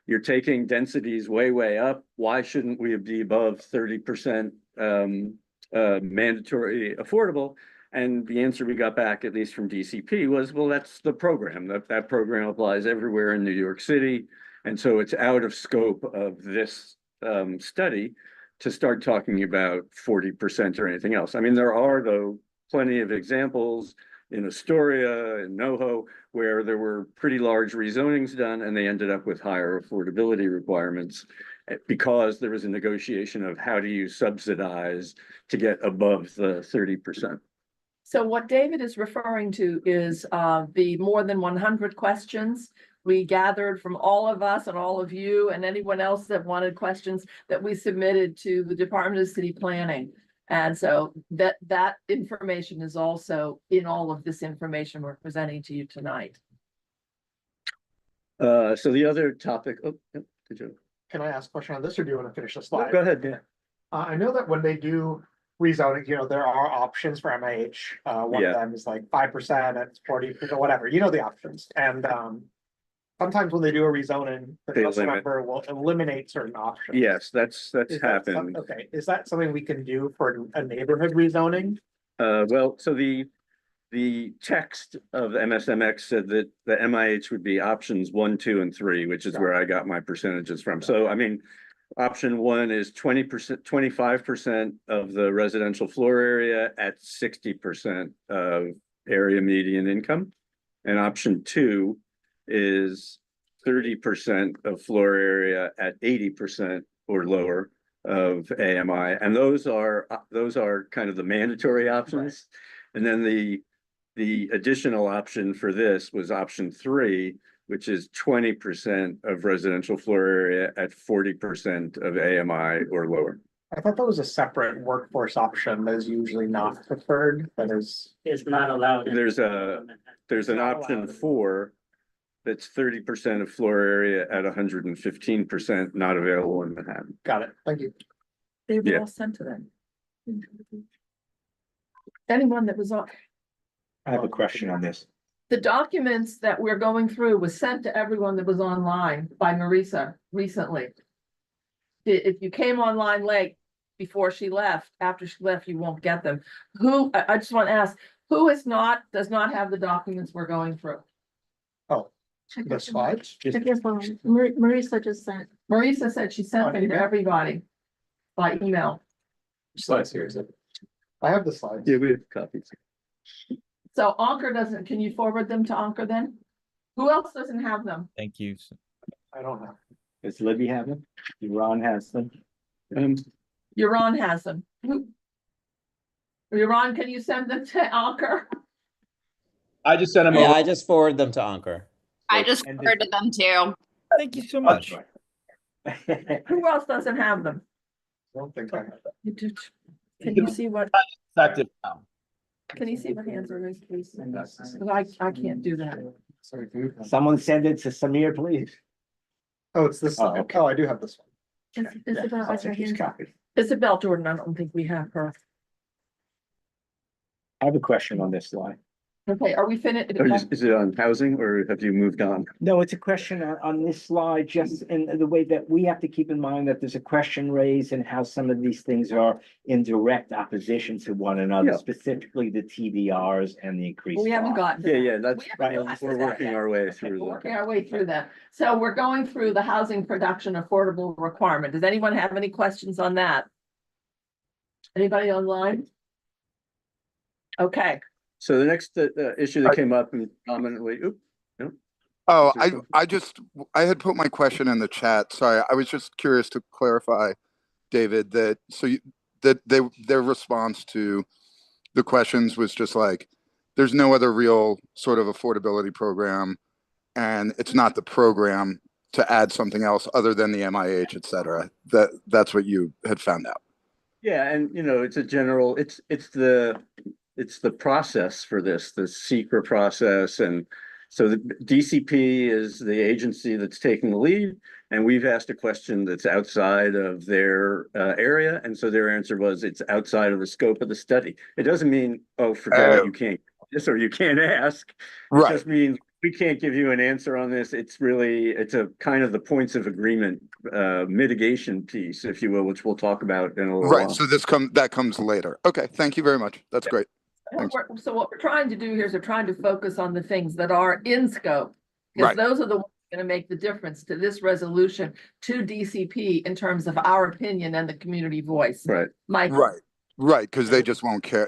You're taking densities way, way up. Why shouldn't we be above 30% mandatory affordable? And the answer we got back, at least from DCP, was, well, that's the program. That program applies everywhere in New York City. And so it's out of scope of this study to start talking about 40% or anything else. I mean, there are, though, plenty of examples in Astoria and NoHo where there were pretty large rezonings done and they ended up with higher affordability requirements because there was a negotiation of how do you subsidize to get above the 30%. so what David is referring to is the more than 100 questions we gathered from all of us and all of you and anyone else that wanted questions that we submitted to the Department of City Planning. And so that information is also in all of this information we're presenting to you tonight. So the other topic, did you? Can I ask a question on this, or do you want to finish the slide? Go ahead, yeah. I know that when they do rezoning, there are options for MIH. One of them is like 5%, it's 40%, whatever, the options. And sometimes when they do a rezoning, the council member will eliminate certain options. Yes, that's happened. Okay, is that something we can do for a neighborhood rezoning? Well, so the text of MSMX said that the MIH would be options 1, 2, and 3, which is where I got my percentages from. So, I mean, option 1 is 20%, 25% of the residential floor area at 60% of area median income. And option 2 is 30% of floor area at 80% or lower of AMI. And those are kind of the mandatory options. Right. And then the additional option for this was option 3, which is 20% of residential floor area at 40% of AMI or lower. I thought that was a separate workforce option that is usually not preferred, that is. It's not allowed. There's an option 4 that's 30% of floor area at 115%, not available in Manhattan. Got it. Thank you. They were all sent to them. Anyone that was on, I have a question on this. the documents that we're going through was sent to everyone that was online by Marisa recently. If you came online late before she left, after she left, you won't get them. I just want to ask, who does not have the documents we're going through? Oh, the slides? Check your phone. Marisa just sent. Marisa said she sent them to everybody by email. Slides here, is it? I have the slides. Yeah, we have copies. So Ankur doesn't, can you forward them to Ankur then? Who else doesn't have them? Thank you. I don't have. Does Libby have them? Ron has them. Yaron has them. Yaron, can you send them to Ankur? I just sent them Yeah, over. I just forwarded them to Ankur. I just forwarded them too. Thank you so much. Who else doesn't have them? I don't think I have that. You do. Can you see what, Effective now. can you see what hands are raised, please? I can't do that. Sorry, do you have- Someone send it to Samir, please. Oh, it's this Oh, one. okay. Oh, I do have this one. Isabel, what's your hand? Isabel Jordan, I don't think we have her. I have a question on this slide. Okay, are we finished? Is it on housing or have you moved on? No, it's a question on this slide, just in the way that we have to keep in mind that there's a question raised and how some of these things are in direct opposition to one another, Yeah. specifically the TDRs and the increased. We haven't cost. gotten to that. Yeah, that's We haven't right. gotten to We're that working yet. our way Okay, through we're that. working our way through that. So we're going through the housing production affordable requirement. Does anyone have any questions on that? Anybody online? Okay, So the next issue that came up and prominently, Oh, Is there I had put my question in the chat. Sorry, I was just curious to clarify, David, that their response to the questions was just like, there's no other real sort of affordability program, and it's not the program to add something else other than the MIH, et cetera. That's what you had found out. yeah, and it's a general, it's the process for this, the secret process. And so the DCP is the agency that's taking the lead, and we've asked a question that's outside of their area. And so their answer was it's outside of the scope of the study. It doesn't mean, oh, forget it, you can't do this or you can't ask. It just means we can't give you an answer on this. It's a kind of the points of agreement mitigation piece, if you will, which we'll talk about in a little while. So that comes later. Okay, thank you very much. That's great. so what we're trying to do here is we're trying to focus on the things that are in scope. Because Right. those are the ones going to make the difference to this resolution, to DCP in terms of our opinion and the community voice. Right. Michael. Right, because they just won't care.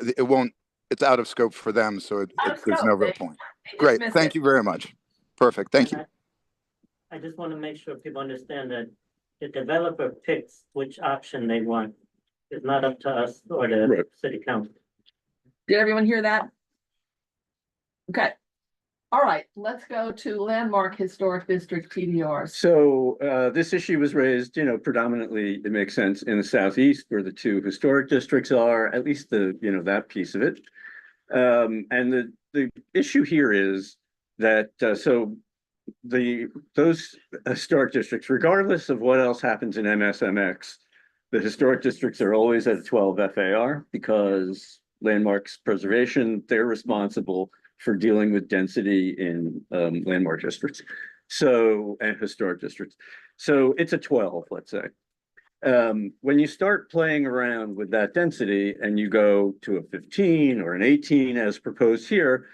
It's out of scope for them, so there's no real point. Great, dismiss thank it. you very much. Perfect, thank you. I just want to make sure people understand that the developer picks which option they want. It's not up to us or the city council. Did everyone hear that? Okay. All right, let's go to landmark historic district TDRs. So this issue was raised, predominantly, it makes sense, in the southeast where the two historic districts are, at least that piece of it. And the issue here is that those historic districts, regardless of what else happens in MSMX, the historic districts are always at 12 FAR because landmarks preservation, they're responsible for dealing with density in landmark districts. And historic districts. So it's a 12, let's say. When you start playing around with that density and you go to a 15 or an 18 as proposed here,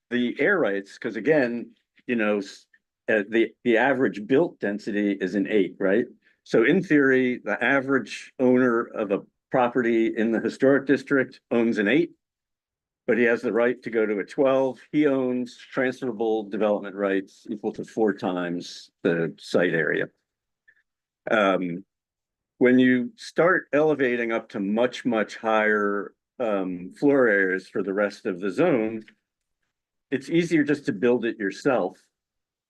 the air rights, because again, you know, the average built density is an 8, right? So in theory, the average owner of a property in the historic district owns an 8, but he has the right to go to a 12. He owns transferable development rights equal to 4 times the site area. When you start elevating up to much, much higher floor areas for the rest of the zone, it's easier just to build it yourself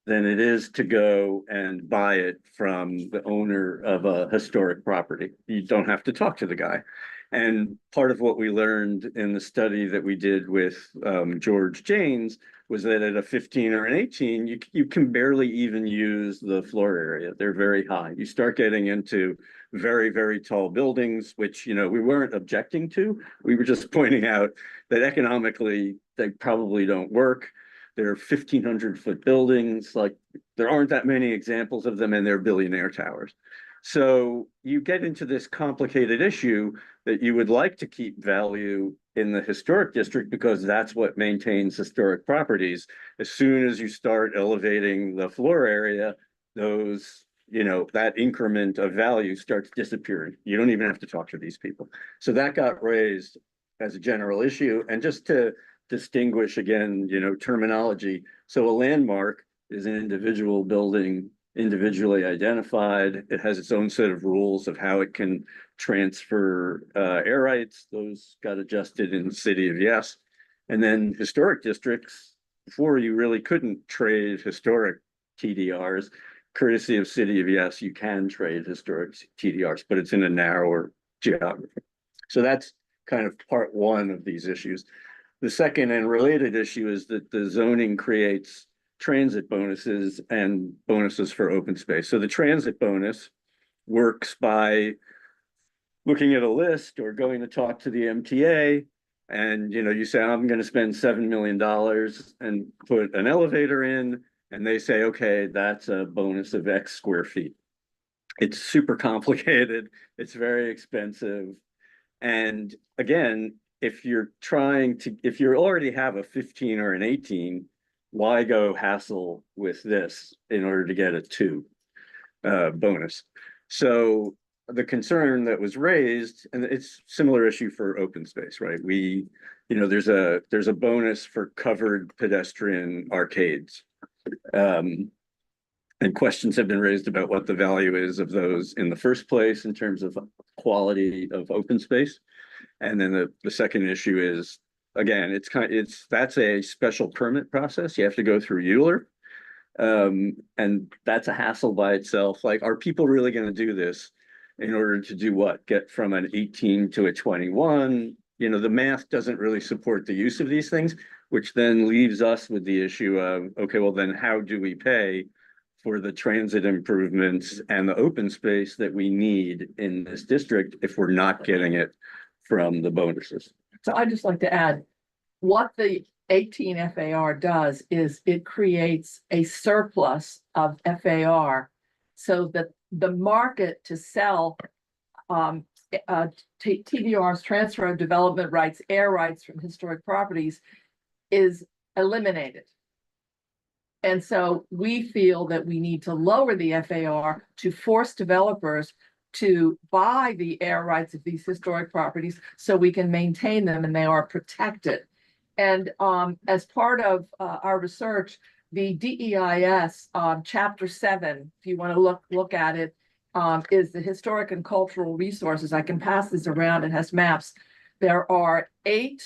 than it is to go and buy it from the owner of a historic property. You don't have to talk to the guy. And part of what we learned in the study that we did with George Janes was that at a 15 or an 18, you can barely even use the floor area. They're very high. You start getting into very, very tall buildings, which, you know, we weren't objecting to. We were just pointing out that economically, they probably don't work. They're 1,500-foot buildings. Like, there aren't that many examples of them, and they're billionaire towers. So you get into this complicated issue that you would like to keep value in the historic district because that's what maintains historic properties. As soon as you start elevating the floor area, those, you know, that increment of value starts disappearing. You don't even have to talk to these people. So that got raised as a general issue. And just to distinguish again, you know, terminology. So a landmark is an individual building, individually identified. It has its own set of rules of how it can transfer air rights. Those got adjusted in the city of Yes. And then historic districts, before you really couldn't trade historic TDRs, courtesy of city of Yes, you can trade historic TDRs, but it's in a narrower geography. So that's kind of part one of these issues. The second and related issue is that the zoning creates transit bonuses and bonuses for open space. So the transit bonus works by looking at a list or going to talk to the MTA, and, you know, you say, I'm going to spend $7 million and put an elevator in, and they say, okay, that's a bonus of X square feet. It's super complicated. It's very expensive. And again, if you already have a 15 or an 18, why go hassle with this in order to get a 2 bonus? So the concern that was raised, and it's similar issue for open space, right? You know, there's a bonus for covered pedestrian arcades. And questions have been raised about what the value is of those in the first place in terms of quality of open space. And then the second issue is, again, that's a special permit process. You have to go through Euler. And that's a hassle by itself. Like, are people really going to do this in order to do what? Get from an 18 to a 21? You know, the math doesn't really support the use of these things, which then leaves us with the issue of, okay, well then how do we pay for the transit improvements and the open space that we need in this district if we're not getting it from the bonuses? So I'd just like to add, what the 18 FAR does is it creates a surplus of FAR so that the market to sell TDRs, transfer of development rights, air rights from historic properties, is eliminated. And so we feel that we need to lower the FAR to force developers to buy the air rights of these historic properties so we can maintain them and they are protected. And as part of our research, the DEIS Chapter 7, if you want to look at it, is the historic and cultural resources. I can pass this around. It has maps. There are 8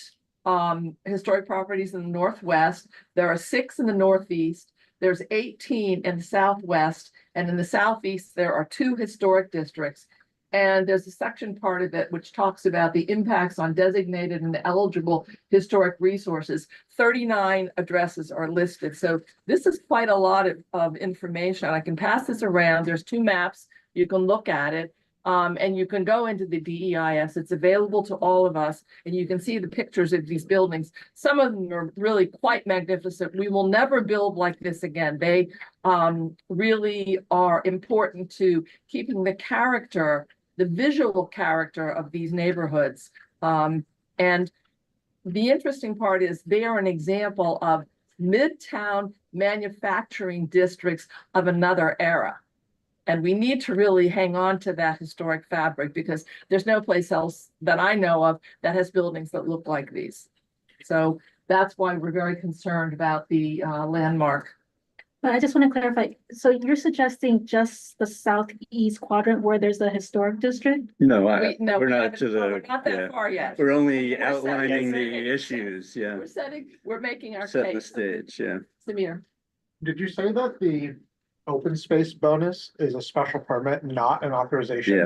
historic properties in the Northwest. There are 6 in the Northeast. There's 18 in the Southwest. And in the Southeast, there are 2 historic districts. And there's a section part of it which talks about the impacts on designated and eligible historic resources. 39 addresses are listed. So this is quite a lot of information. I can pass this around. There's 2 maps. You can look at it. And you can go into the DEIS. It's available to all of us, and you can see the pictures of these buildings. Some of them are really quite magnificent. We will never build like this again. They really are important to keeping the character the visual character of these neighborhoods. And the interesting part is they are an example of midtown manufacturing districts of another era. And we need to really hang on to that historic fabric because there's no place else that I know of that has buildings that look like these. So that's why we're very concerned about the landmark. But I just want to clarify, so you're suggesting just the southeast quadrant where there's a historic district? No, we're not to the, We're not that yeah. far yet. We're only We're outlining setting- the issues, yeah. We're making our Setting the case. stage, yeah. Samir. Did you say that the open space bonus is a special permit, not an authorization? Yeah.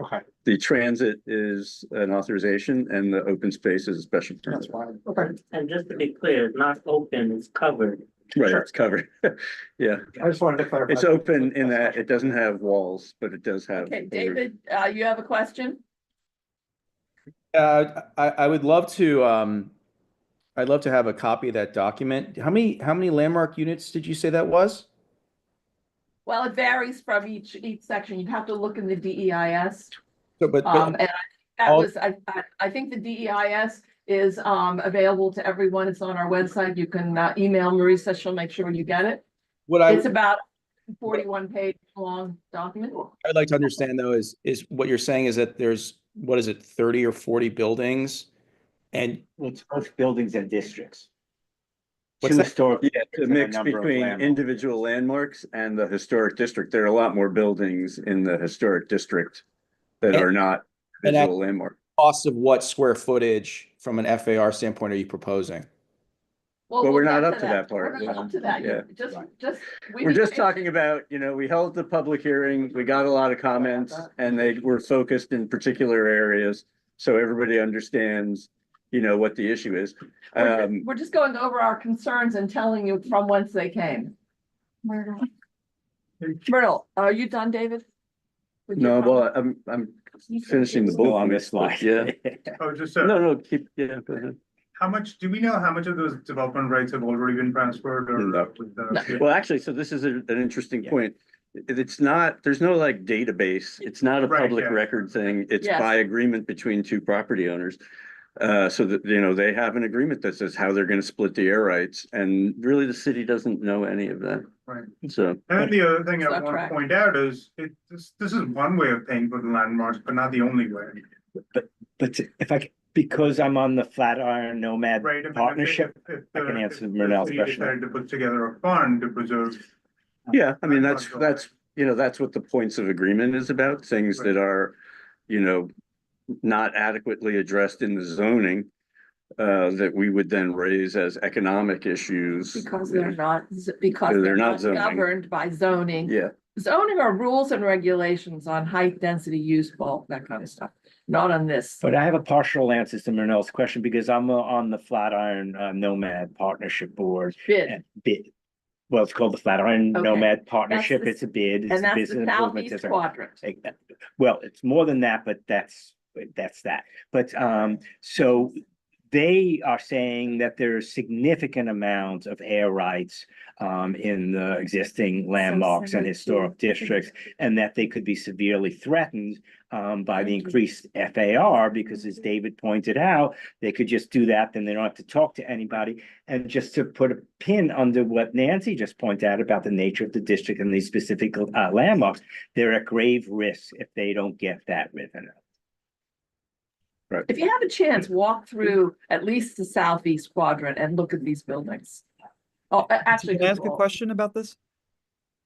Okay, The transit is an authorization and the open space is a special permit. that's fine. Okay. And just to be clear, it's not open, it's covered. Right, Sure. it's covered. Yeah, I just wanted to clarify. it's open in that it doesn't have walls, but it does have. Okay, David, you have a question? I would love to, I'd love to have a copy of that document. How many landmark units did you say that was? Well, it varies from each section. You'd have to look in the DEIS. So, but And I think the DEIS is available to everyone. It's on our website. You can email Marisa. She'll make sure you get it. It's about 41 page long document. I'd like to understand though is what you're saying is that there's, what is it, 30 or 40 buildings? And Well, it's both buildings and districts. What's Two that? historic Yeah, districts the and a mix number of between landmarks. individual landmarks and the historic district. There are a lot more buildings in the historic district that are not and visual landmark. cost of what square footage from an FAR standpoint are you proposing? Well, we'll we're not get up to that part. We're not up to that. Yeah. We're just talking about, we held the public hearing, we got a lot of comments and they were focused in particular areas. So everybody understands, what the issue is. We're just going over our concerns and telling you from whence they came. Myrtle, are you done, David? With your No, well, comment? I'm finishing the Still bullet on points, this but slide. yeah. Oh, just No, keep, go ahead. do we know how much of those development rights have already been transferred or? No. with the- Well, actually, so this is an interesting point. It's not, there's no like database. It's not a Right, public yeah. record thing. It's Yes. by agreement between two property owners. So that, they have an agreement that says how they're gonna split the air rights, and really the city doesn't know any of that. Right. So, And then the other thing It's I not want to tracked. point out is this is one way of paying for the landmarks, but not the only way. But if because I'm on the Flatiron Nomad Right. I mean, Partnership, if I can the- answer if the Murnell's city question. decided to put together a fund to preserve. yeah, I mean, that's what the points of agreement is about, things that are, not adequately addressed in the zoning. That we would then raise as economic issues. Because they're not zoning. governed by zoning. Yeah, Zoning are rules and regulations on height, density, use, bulk, that kind of stuff, not on this. But I have a partial answer to Murnell's question because I'm on the Flatiron Nomad Partnership Board. Bid. Bid. Well, it's called the Flatiron Okay. Nomad Partnership. the- It's a bid. It's And a that's business the improvement southeast district. quadrant. Well, it's more than that, but that's that. But so they are saying that there's significant amounts of air rights in the existing landmarks and historic districts, and that they could be severely threatened by the increased FAR, because as David pointed out, they could just do that, then they don't have to talk to anybody. And just to put a pin under what Nancy just pointed out about the nature of the district and these specific landmarks, they're at grave risk if they don't get that written up. right. If you have a chance, walk through at least the southeast quadrant and look at these buildings. Oh, actually. Can I ask a Google. question about this?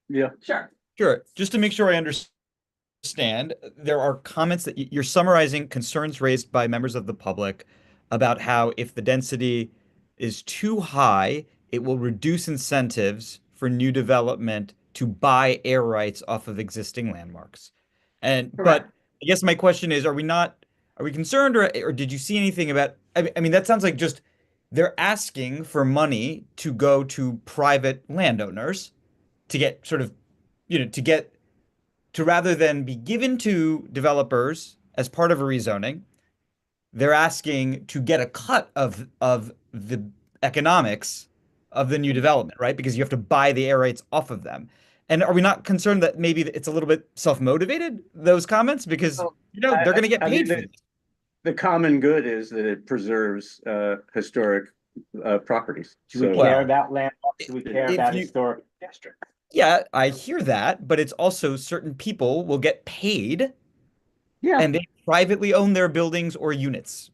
Yeah. Sure. Sure. Just to make sure I understand, there are comments that you're summarizing concerns raised by members of the public about how if the density is too high, it will reduce incentives for new development to buy air rights off of existing landmarks. But Correct. I guess my question is, are we concerned, or did you see anything about, I mean, that sounds like just they're asking for money to go to private landowners to get sort of, to rather than be given to developers as part of a rezoning, they're asking to get a cut of the economics of the new development, right? Because you have to buy the air rights off of them. And are we not concerned that maybe it's a little bit self-motivated, those comments? Because, they're going to get I paid mean, for this. the common good is that it preserves historic properties. Do we So care about landmarks? Do we care if about you- historic districts? Yeah, I hear that, but it's also certain people will get paid yeah, and they privately own their buildings or units,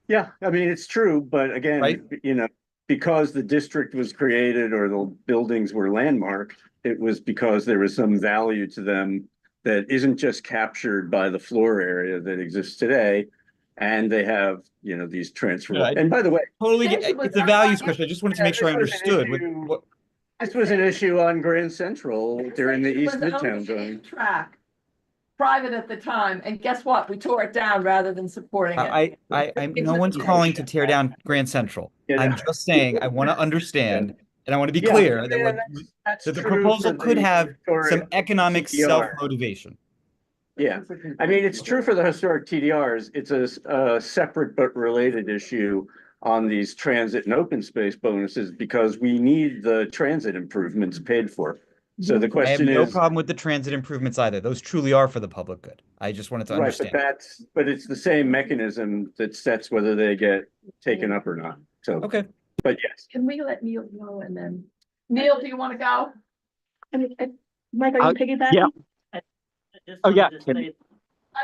yeah, I mean, it's true, but again, right? because the district was created or the buildings were landmarked, it was because there was some value to them that isn't just captured by the floor area that exists today. And they have, these transferable. And by the way, Totally it's a values question. I just wanted to make sure I this was an understood issue- This was an issue on Grand Central during the East Midtown zone. Track, private at the time, and guess what? We tore it down rather than supporting it. No one's calling to tear down Grand Central. I'm just saying, I want to understand, and I want to be clear that the proposal could have some economic self-motivation. Yeah, I mean, it's true for the historic TDRs. It's a separate but related issue on these transit and open space bonuses because we need the transit improvements paid for. So the question I have no is, problem with the transit improvements either. Those truly are for the public good. I just wanted to right, understand. but it's the same mechanism that sets whether they get taken up or not. So, okay, but yes. Can we let Neil know and then, Neil, do you want to go? Mike, are you piggybacking? Yeah. Oh, yeah.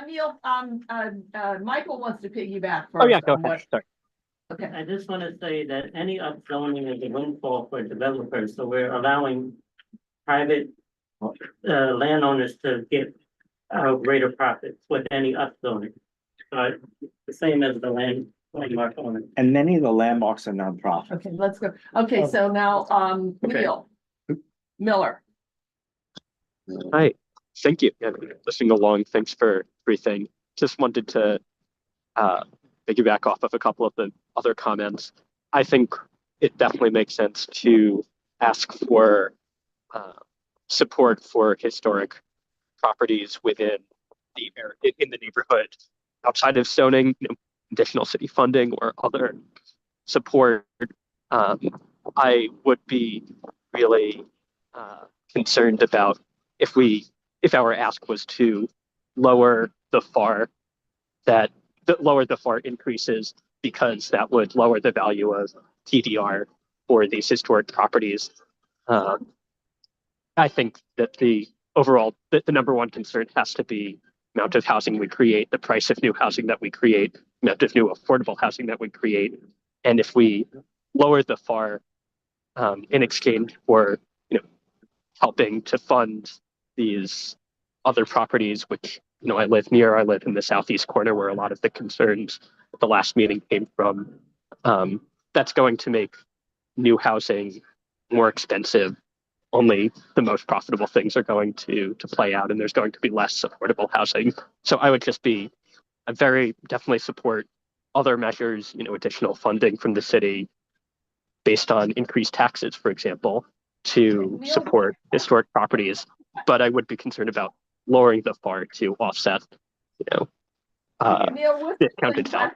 Neil, Michael wants to piggyback first. Oh, yeah, go on ahead. Sorry. Okay. I just want to say that any upzoning is a windfall for developers, so we're allowing private landowners to get greater profits with any upzoning. The same as the landmark owner. And many of the landmarks are nonprofit. Okay, let's go. Okay, so now, Neil Miller. Hi, thank you. Yeah, listening along, thanks for everything. Just wanted to piggyback off of a couple of the other comments. I think it definitely makes sense to ask for support for historic properties within in the neighborhood outside of zoning, additional city funding or other support. I would be really concerned about if our ask was to lower the FAR increases, because that would lower the value of TDR for these historic properties. I think that the number one concern has to be amount of housing we create, the price of new housing that we create, amount of new affordable housing that we create. And if we lower the FAR in exchange for helping to fund these other properties, which I live near. I live in the southeast corner where a lot of the concerns at the last meeting came from. That's going to make new housing more expensive. Only the most profitable things are going to play out, and there's going to be less affordable housing. So I would just definitely support other measures, additional funding from the city based on increased taxes, for example, to support historic properties. But I would be concerned about lowering the FAR to offset, Neil, discounted value.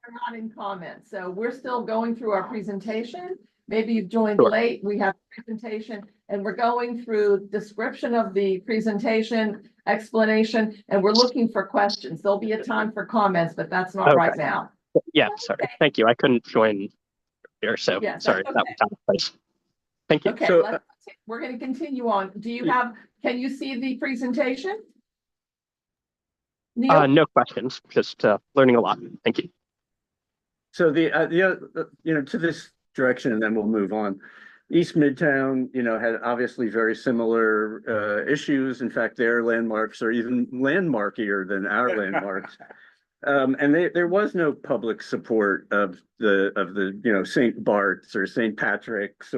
we're not in comments, so we're still going through our presentation. Maybe you've joined Sure. late. We have a presentation and we're going through description of the presentation, explanation, and we're looking for questions. There'll be a time for comments, but that's not right now. Yeah, sorry. Thank you. I couldn't join here, so Yeah, that's sorry. okay. That was out of place. Thank you. Okay, So, we're going to continue on. Can you see the presentation? Neil? no questions, just learning a lot. Thank you. So to this direction, and then we'll move on. East Midtown, had obviously very similar issues. In fact, their landmarks are even landmarkier than our landmarks. And there was no public support of the St. Bart's or St. Patrick's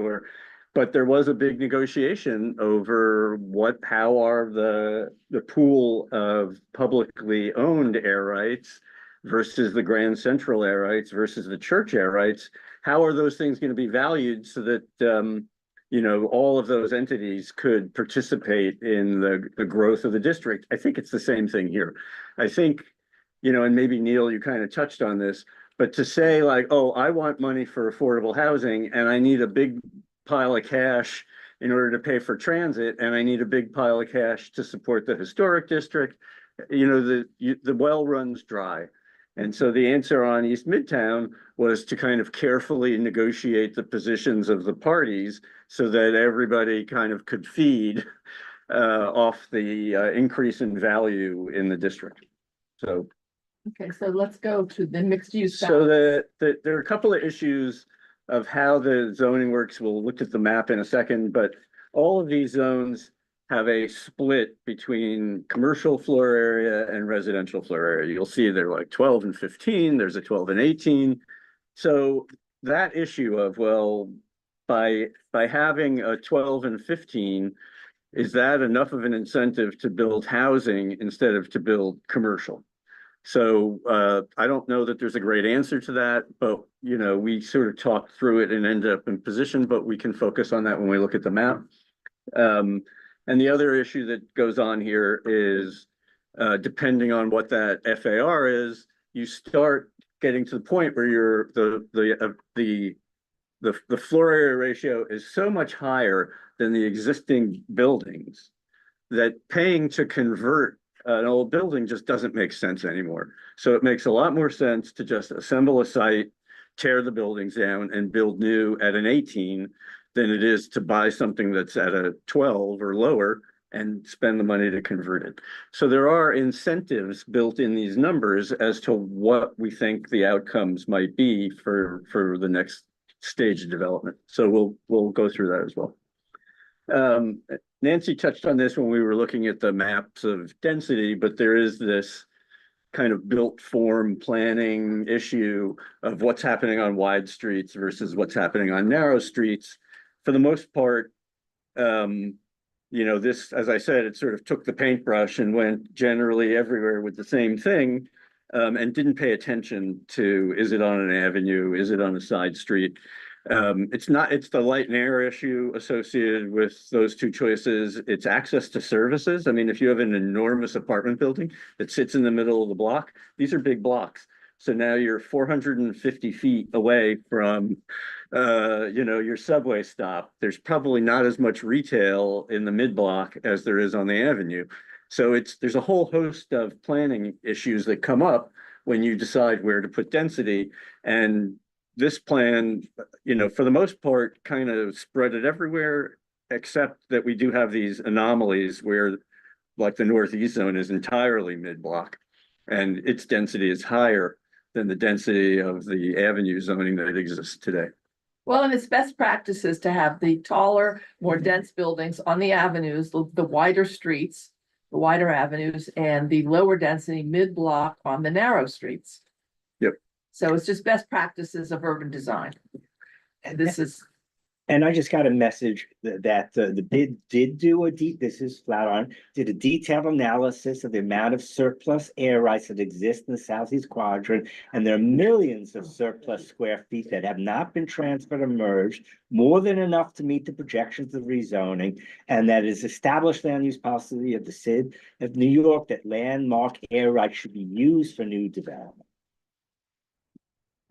but there was a big negotiation over how are the pool of publicly owned air rights versus the Grand Central air rights versus the church air rights. How are those things going to be valued so that all of those entities could participate in the growth of the district? I think it's the same thing here. I think, and maybe Neil, you kind of touched on this, but to say like, oh, I want money for affordable housing and I need a big pile of cash in order to pay for transit, and I need a big pile of cash to support the historic district. The well runs dry. And so the answer on East Midtown was to kind of carefully negotiate the positions of the parties so that everybody kind of could feed off the increase in value in the district. So. Okay, so let's go to the mixed use. So there are a couple of issues of how the zoning works. We'll look at the map in a second, but all of these zones have a split between commercial floor area and residential floor area. You'll see they're like 12 and 15, there's a 12 and 18. So that issue of, well, by having a 12 and 15, is that enough of an incentive to build housing instead of to build commercial? So I don't know that there's a great answer to that, but we sort of talked through it and ended up in position, but we can focus on that when we look at the map. And the other issue that goes on here is depending on what that FAR is, you start getting to the point where the floor area ratio is so much higher than the existing buildings that paying to convert an old building just doesn't make sense anymore. So it makes a lot more sense to just assemble a site, tear the buildings down, and build new at an 18 than it is to buy something that's at a 12 or lower and spend the money to convert it. So there are incentives built in these numbers as to what we think the outcomes might be for the next stage of development. So we'll go through that as well. Nancy touched on this when we were looking at the maps of density, but there is this kind of built form planning issue of what's happening on wide streets versus what's happening on narrow streets. For the most part, this, as I said, it sort of took the paintbrush and went generally everywhere with the same thing, and didn't pay attention to, is it on an avenue? Is it on a side street? It's the light and air issue associated with those two choices. It's access to services. I mean, if you have an enormous apartment building that sits in the middle of the block, these are big blocks. So now you're 450 feet away from, your subway stop. There's probably not as much retail in the mid block as there is on the avenue. So there's a whole host of planning issues that come up when you decide where to put density. And this plan, for the most part, kind of spread it everywhere, except that we do have these anomalies where, like the Northeast zone is entirely mid-block, and its density is higher than the density of the avenue zoning that exists today. Well, and it's best practices to have the taller, more dense buildings on the avenues, the wider streets, the wider avenues, and the lower density mid-block on the narrow streets. Yep. So it's just best practices of urban design. And this is. And I just got a message that the bid did do this is flat on, did a detailed analysis of the amount of surplus air rights that exist in the southeast quadrant. And there are millions of surplus square feet that have not been transferred or merged, more than enough to meet the projections of rezoning. And that is established land use policy of the CID of New York that landmark air rights should be used for new development.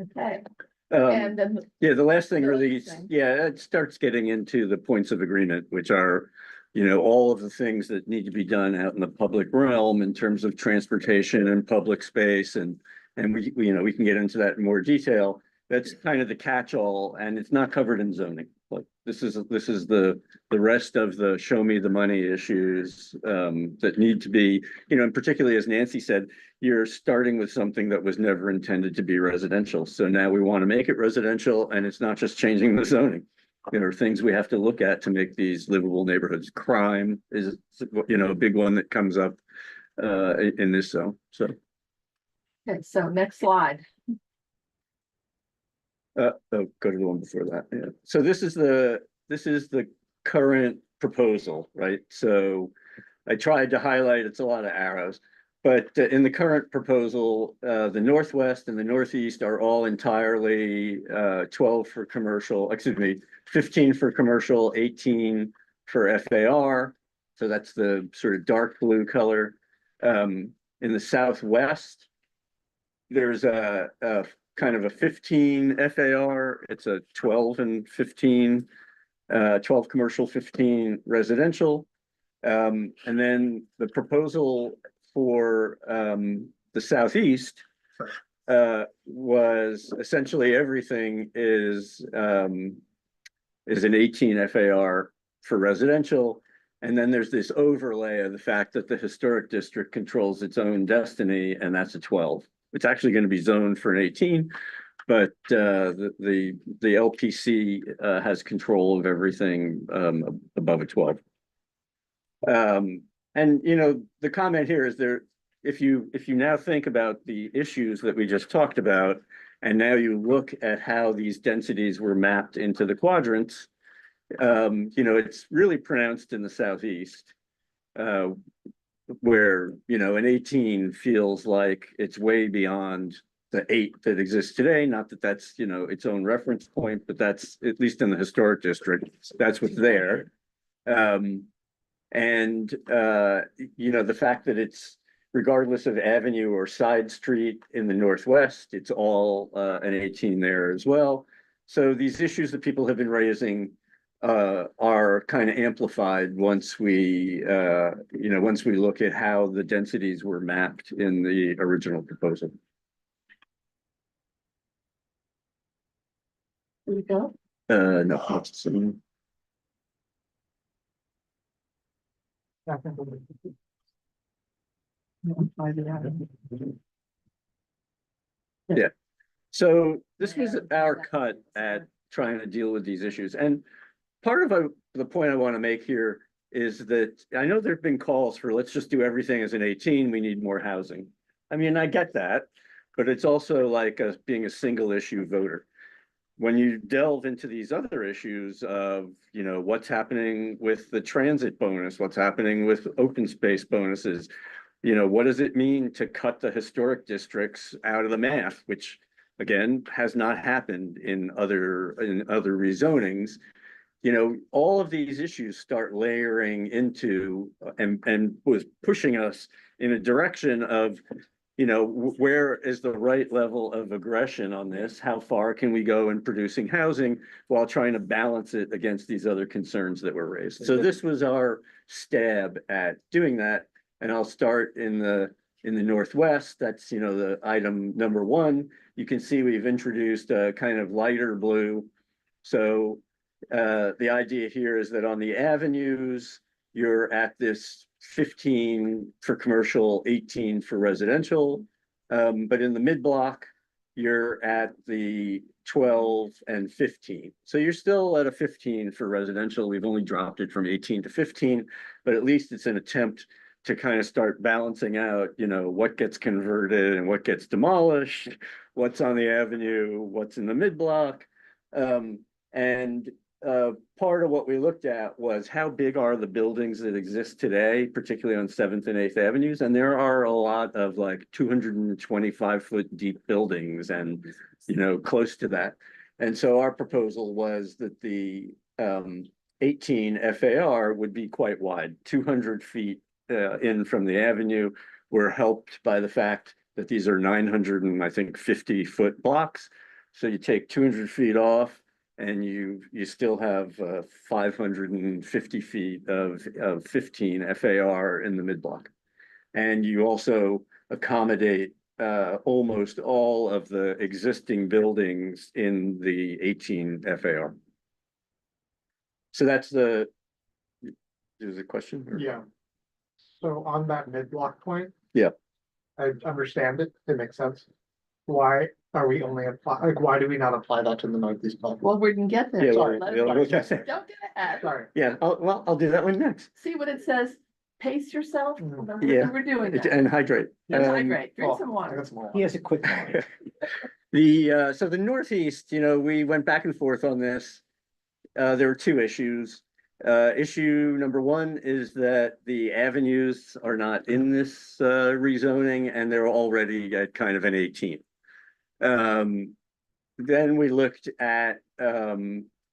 Okay. And then the last thing really, it starts getting into the points of agreement, which are, all of the things that need to be done out in the public realm in terms of transportation and public space, and we can get into that in more detail. That's kind of the catch-all, and it's not covered in zoning. Like this is the rest of the show me the money issues that need to be, and particularly as Nancy said, you're starting with something that was never intended to be residential. So now we want to make it residential, and it's not just changing the zoning. There are things we have to look at to make these livable neighborhoods. Crime is, a big one that comes up in this zone. So. Okay, so next slide. Go to the one before that. Yeah. So this is the current proposal, right? So I tried to highlight, it's a lot of arrows, but in the current proposal, the Northwest and the Northeast are all entirely 12 for commercial, 15 for commercial, 18 for FAR. So that's the sort of dark blue color. In the Southwest, there's a kind of a 15 FAR. It's a 12 and 15 12 commercial, 15 residential. And then the proposal for the southeast was essentially everything is an 18 FAR for residential. And then there's this overlay of the fact that the historic district controls its own destiny, and that's a 12. It's actually going to be zoned for an 18, but the LPC has control of everything above a 12. And you know, the comment here is there, if you now think about the issues that we just talked about, and now you look at how these densities were mapped into the quadrants, you know, it's really pronounced in the southeast, where, you know, an 18 feels like it's way beyond the 8 that exists today. Not that that's, you know, its own reference point, but that's, at least in the historic district, that's what's there. And you know, the fact that it's, regardless of avenue or side street in the northwest, it's all an 18 there as well. So these issues that people have been raising are kind of amplified once we, you know, once we look at how the densities were mapped in the original proposal. Here we go. No. Yeah. So this was our cut at trying to deal with these issues. And part of the point I want to make here is that I know there've been calls for, let's just do everything as an 18, we need more housing. I mean, I get that, but it's also like being a single issue voter. When you delve into these other issues of, you know, what's happening with the transit bonus, what's happening with open space bonuses, you know, what does it mean to cut the historic districts out of the math, which again has not happened in other rezonings. You know, all of these issues start layering into and was pushing us in a direction of, you know, where is the right level of aggression on this? How far can we go in producing housing while trying to balance it against these other concerns that were raised? So this was our stab at doing that. And I'll start in the northwest. That's, you know, the item number 1. You can see we've introduced a kind of lighter blue. So the idea here is that on the avenues, you're at this 15 for commercial, 18 for residential. But in the mid-block, you're at the 12 and 15. So you're still at a 15 for residential. We've only dropped it from 18 to 15, but at least it's an attempt to kind of start balancing out, you know, what gets converted and what gets demolished, what's on the avenue, what's in the mid-block. And part of what we looked at was how big are the buildings that exist today, particularly on 7th and 8th Avenues. And there are a lot of like 225-foot deep buildings and, you know, close to that. And so our proposal was that the 18 FAR would be quite wide, 200 feet in from the avenue. We're helped by the fact that these are 950-foot blocks. So you take 200 feet off, and you still have 550 feet of 15 FAR in the mid-block. And you also accommodate almost all of the existing buildings in the 18 FAR. So that's the, is a question? Or? Yeah. So on that mid-block point. Yeah. I understand it. It makes sense. Why are we only like, why do we not apply that to the northeast block? Well, we can get there. Yeah, Sorry, we'll get there. don't get ahead. Sorry. Yeah, I'll do that one next. See what it says. Pace yourself. Yeah. We're doing that. And hydrate. And hydrate. Drink some water. He has a quick So the Northeast, you know, we went back and forth on this. There were 2 issues. Issue number 1 is that the avenues are not in this rezoning, and they're already at kind of an 18. Then we looked at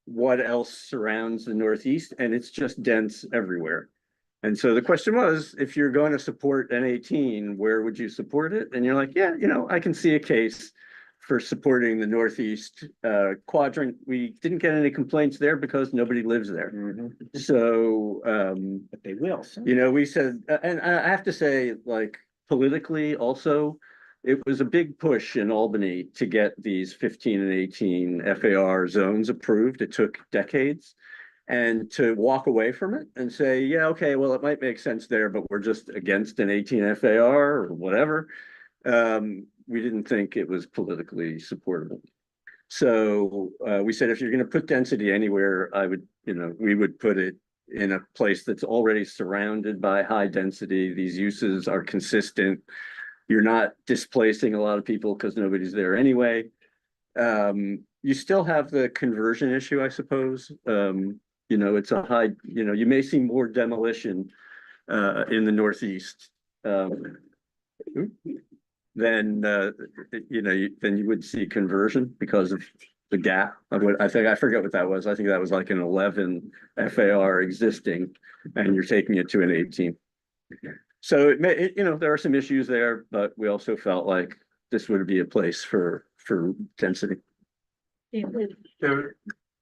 what else surrounds the Northeast, and it's just dense everywhere. And so the question was, if you're going to support an 18, where would you support it? And you're like, yeah, you know, I can see a case for supporting the northeast quadrant. We didn't get any complaints there because nobody lives there. So, But they will. soon. you know, we said, and I have to say, like, politically also, it was a big push in Albany to get these 15 and 18 FAR zones approved. It took decades. And to walk away from it and say, yeah, okay, well, it might make sense there, but we're just against an 18 FAR or whatever. We didn't think it was politically supportable. So we said, if you're going to put density anywhere, we would put it in a place that's already surrounded by high density. These uses are consistent. You're not displacing a lot of people because nobody's there anyway. You still have the conversion issue, I suppose. It's a high, you may see more demolition in the Northeast than you would see conversion because of the gap. I forget what that was. I think that was like an 11 FAR existing, and you're taking it to an 18. So there are some issues there, but we also felt like this would be a place for density.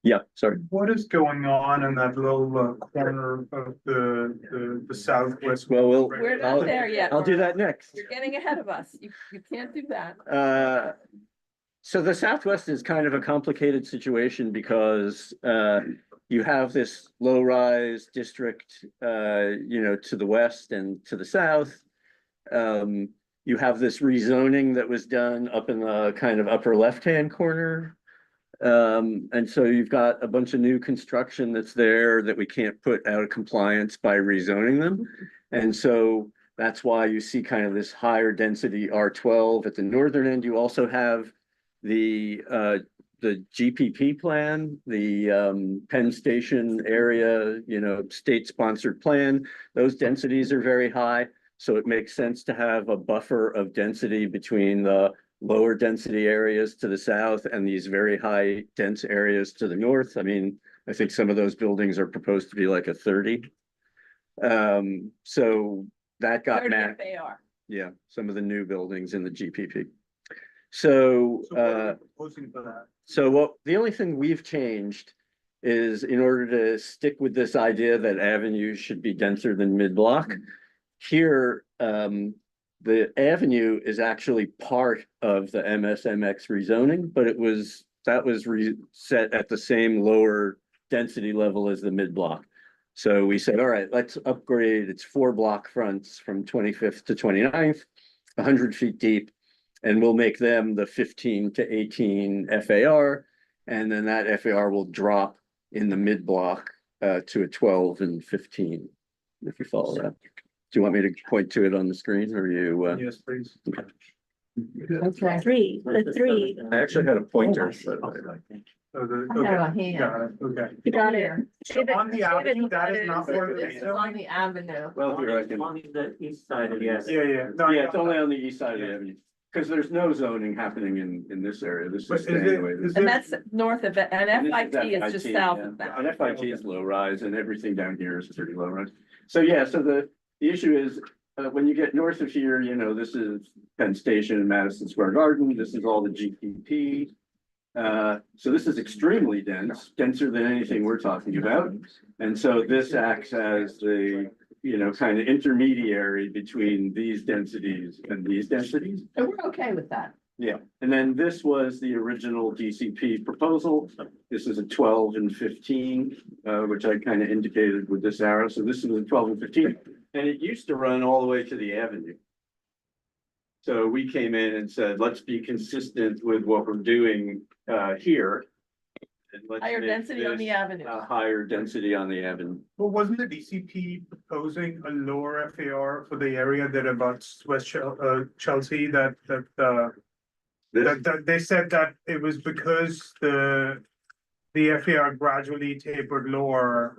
Yeah, sorry. What is going on in that little corner of the southwest? Well, We're not there yet. I'll do that next. You're getting ahead of us. You can't do that. So the Southwest is kind of a complicated situation because you have this low-rise district, to the west and to the south. You have this rezoning that was done up in the kind of upper left-hand corner. And so you've got a bunch of new construction that's there that we can't put out of compliance by rezoning them. And so that's why you see kind of this higher density R12 at the northern end. You also have the GPP plan, the Penn Station area, state-sponsored plan. Those densities are very high. So it makes sense to have a buffer of density between the lower density areas to the south and these very high dense areas to the north. I mean, I think some of those buildings are proposed to be like a 30. So that got mapped. They are. Yeah, some of the new buildings in the GPP. So the only thing we've changed is in order to stick with this idea that avenues should be denser than mid-block. Here, the avenue is actually part of the MSMX rezoning, but that was set at the same lower density level as the mid-block. So we said, all right, let's upgrade its 4 block fronts from 25th to 29th, 100 feet deep, and we'll make them the 15 to 18 FAR. And then that FAR will drop in the mid-block to a 12 and 15, if you follow that. Do you want me to point to it on the screen or you? Yes, please. Okay. Okay. The three. I actually had a pointer. Okay. You got it. So on the avenue, that is not for the It's on the avenue. Well, here I can. On the east side, yes. Yeah. Yeah, it's only on the east side of the avenue, because there's no zoning happening in this area. This But is staying the way it is. And that's north of it, and And this FIT is just south of that. And FIT is low rise and everything down here is pretty low rise. So yeah, so the issue is when you get north of here, this is Penn Station and Madison Square Garden. This is all the GPP. So this is extremely dense, denser than anything we're talking about. And so this acts as the, kind of intermediary between these densities and these densities. And we're okay with that. Yeah, and then this was the original DCP proposal. This is a 12 and 15, which I kind of indicated with this arrow. So this is a 12 and 15, and it used to run all the way to the avenue. So we came in and said, let's be consistent with what we're doing here. And let's Higher make density on this the avenue. a higher density on the avenue. But wasn't the DCP proposing a lower FAR for the area that abuts West Chelsea that they said that it was because the FAR gradually tapered lower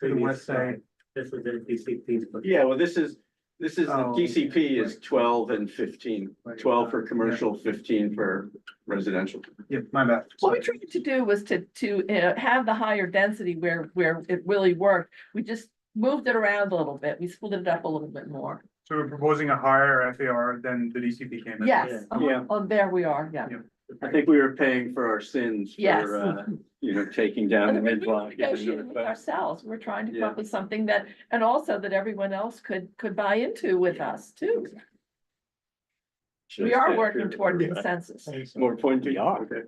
to the west side. This was the DCP. Yeah, well, this is the Oh, DCP is 12 and 15, 12 for commercial, 15 for residential. Yeah, my bad. What we tried to do was to have the higher density where it really worked. We just moved it around a little bit. We split it up a little bit more. So we're proposing a higher FAR than the DCP came in. Yes, Yeah. oh, there we are, yeah. I think we were paying for our sins Yes. for, taking down the And we mid-block. negotiated with ourselves. We're trying to come up with something that, and also that everyone else could buy into with us too. We are working toward consensus. More pointy. We are. Okay.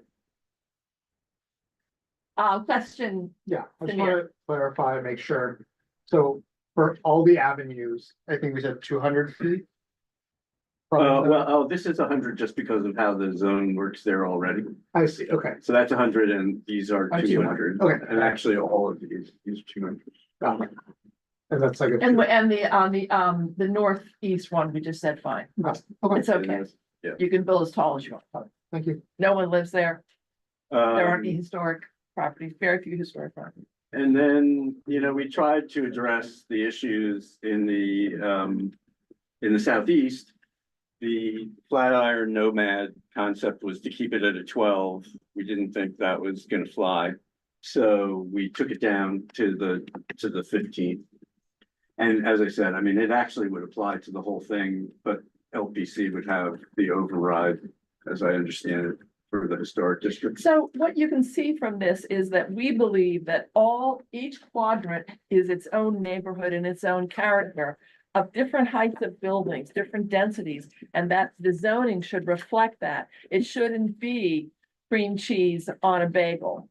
Question. Yeah, I just Samir. want to clarify, make sure. So for all the avenues, I think we said 200 feet. This is 100 just because of how the zone works there already. I see, okay. So that's 100 and these are 200. Okay. And actually all of these are 200. Got it. And that's like a. And the northeast one, we just said fine. Okay. It's okay. Yeah. You can build as tall as you want. Thank you. No one lives there. There aren't any Um, historic properties, very few historic properties. And then, we tried to address the issues in the southeast. The Flatiron Nomad concept was to keep it at a 12. We didn't think that was gonna fly. So we took it down to the 15. And as I said, I mean, it actually would apply to the whole thing, but LPC would have the override, as I understand it, for the historic district. So what you can see from this is that we believe that each quadrant is its own neighborhood and its own character of different heights of buildings, different densities, and that the zoning should reflect that. It shouldn't be cream cheese on a bagel,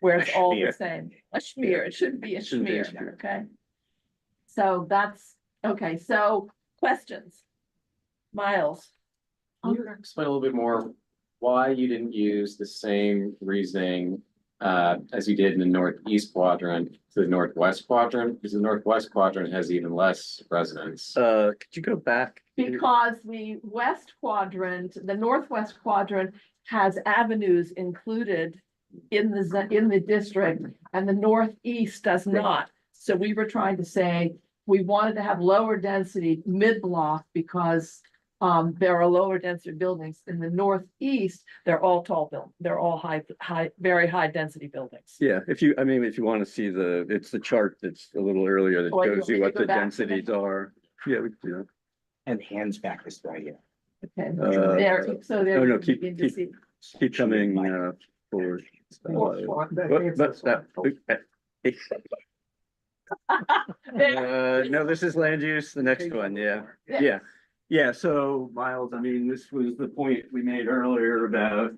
where it's all the same. A schmear, it shouldn't be a schmear, okay? So that's, okay, so questions? Miles? Can you explain a little bit more why you didn't use the same reasoning as you did in the northeast quadrant to the northwest quadrant? Because the northwest quadrant has even less residents. Could you go back? Because the the northwest quadrant has avenues included in the district, and the northeast does not. So we were trying to say, we wanted to have lower density mid-block because there are lower density buildings. In the northeast, they're all tall buildings. They're all very high density buildings. Yeah, if you want to see it's the chart that's a little earlier that Oh, you shows want me you to what go the back? densities are. Yeah, we can do that. And hands back this way, yeah. Okay, Uh, so there. Oh, no, you keep begin to see. coming forward. No, this is land use, the next one, yeah. So Miles, I mean, this was the point we made earlier about,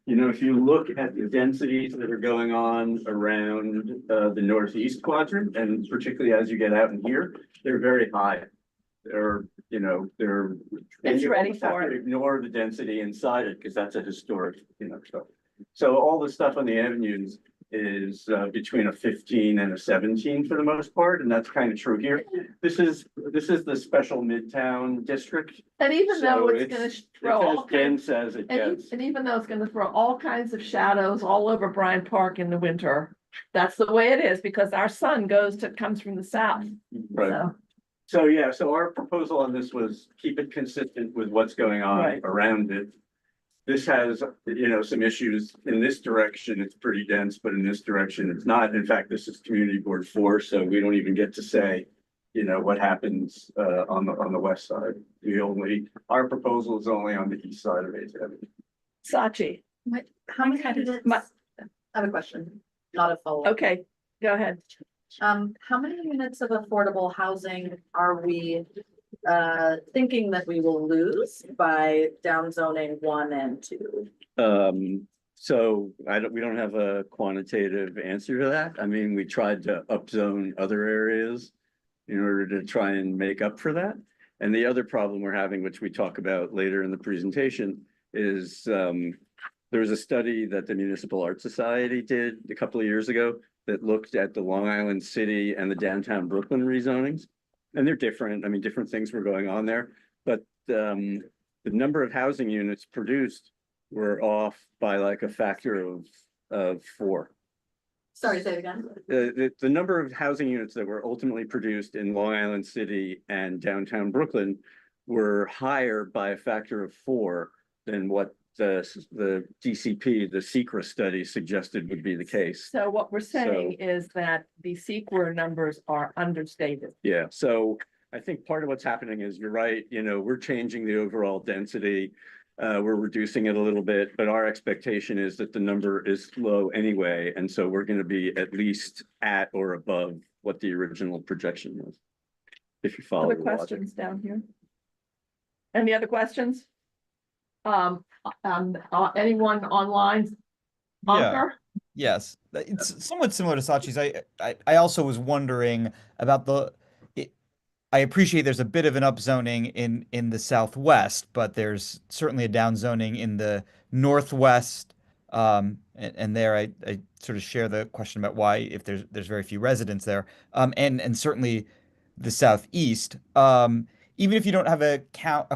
if you look at the densities that are going on around the northeast quadrant, and particularly as you get out in here, they're very high. They're. It's you ready almost have for to it. Ignore the density inside it, because that's a historic, stuff. So all the stuff on the avenues is between a 15 and a 17 for the most part, and that's kind of true here. This is the special Midtown district. And even though So it's gonna throw it's all as kinds, dense as it gets. and even though it's gonna throw all kinds of shadows all over Bryant Park in the winter, that's the way it is, because our sun comes from the south. Right. So, So our proposal on this was keep it consistent with what's going on Right. around it. This has, some issues in this direction. It's pretty dense, but in this direction, it's not. In fact, this is community board 4, so we don't even get to say, what happens on the west side. Our proposal is only on the east side of 8th Avenue. Sachi, How many units? I have a question, not a follow-up. okay, go ahead. How many units of affordable housing are we thinking that we will lose by downzoning 1 and 2? So we don't have a quantitative answer to that. I mean, we tried to upzone other areas in order to try and make up for that. And the other problem we're having, which we talk about later in the presentation, is there was a study that the Municipal Art Society did a couple of years ago that looked at the Long Island City and the downtown Brooklyn rezonings. And they're different. I mean, different things were going on there, but the number of housing units produced were off by like a factor of 4. Sorry, say it again. The number of housing units that were ultimately produced in Long Island City and downtown Brooklyn were higher by a factor of 4 than what the DCP, the SECRA study suggested would be the case. So what we're saying is that the CEQA numbers are understated. Yeah, so I think part of what's happening is you're right, we're changing the overall density. We're reducing it a little bit, but our expectation is that the number is low anyway, and so we're going to be at least at or above what the original projection was. If you follow Other the logic. questions down here? Any other questions? Anyone online? Bunker? Yes, it's somewhat similar to Sachi's. I also was wondering about I appreciate there's a bit of an upzoning in the southwest, but there's certainly a downzoning in the northwest. And there I sort of share the question about why, if there's very few residents there. And certainly the southeast. Even if you don't have a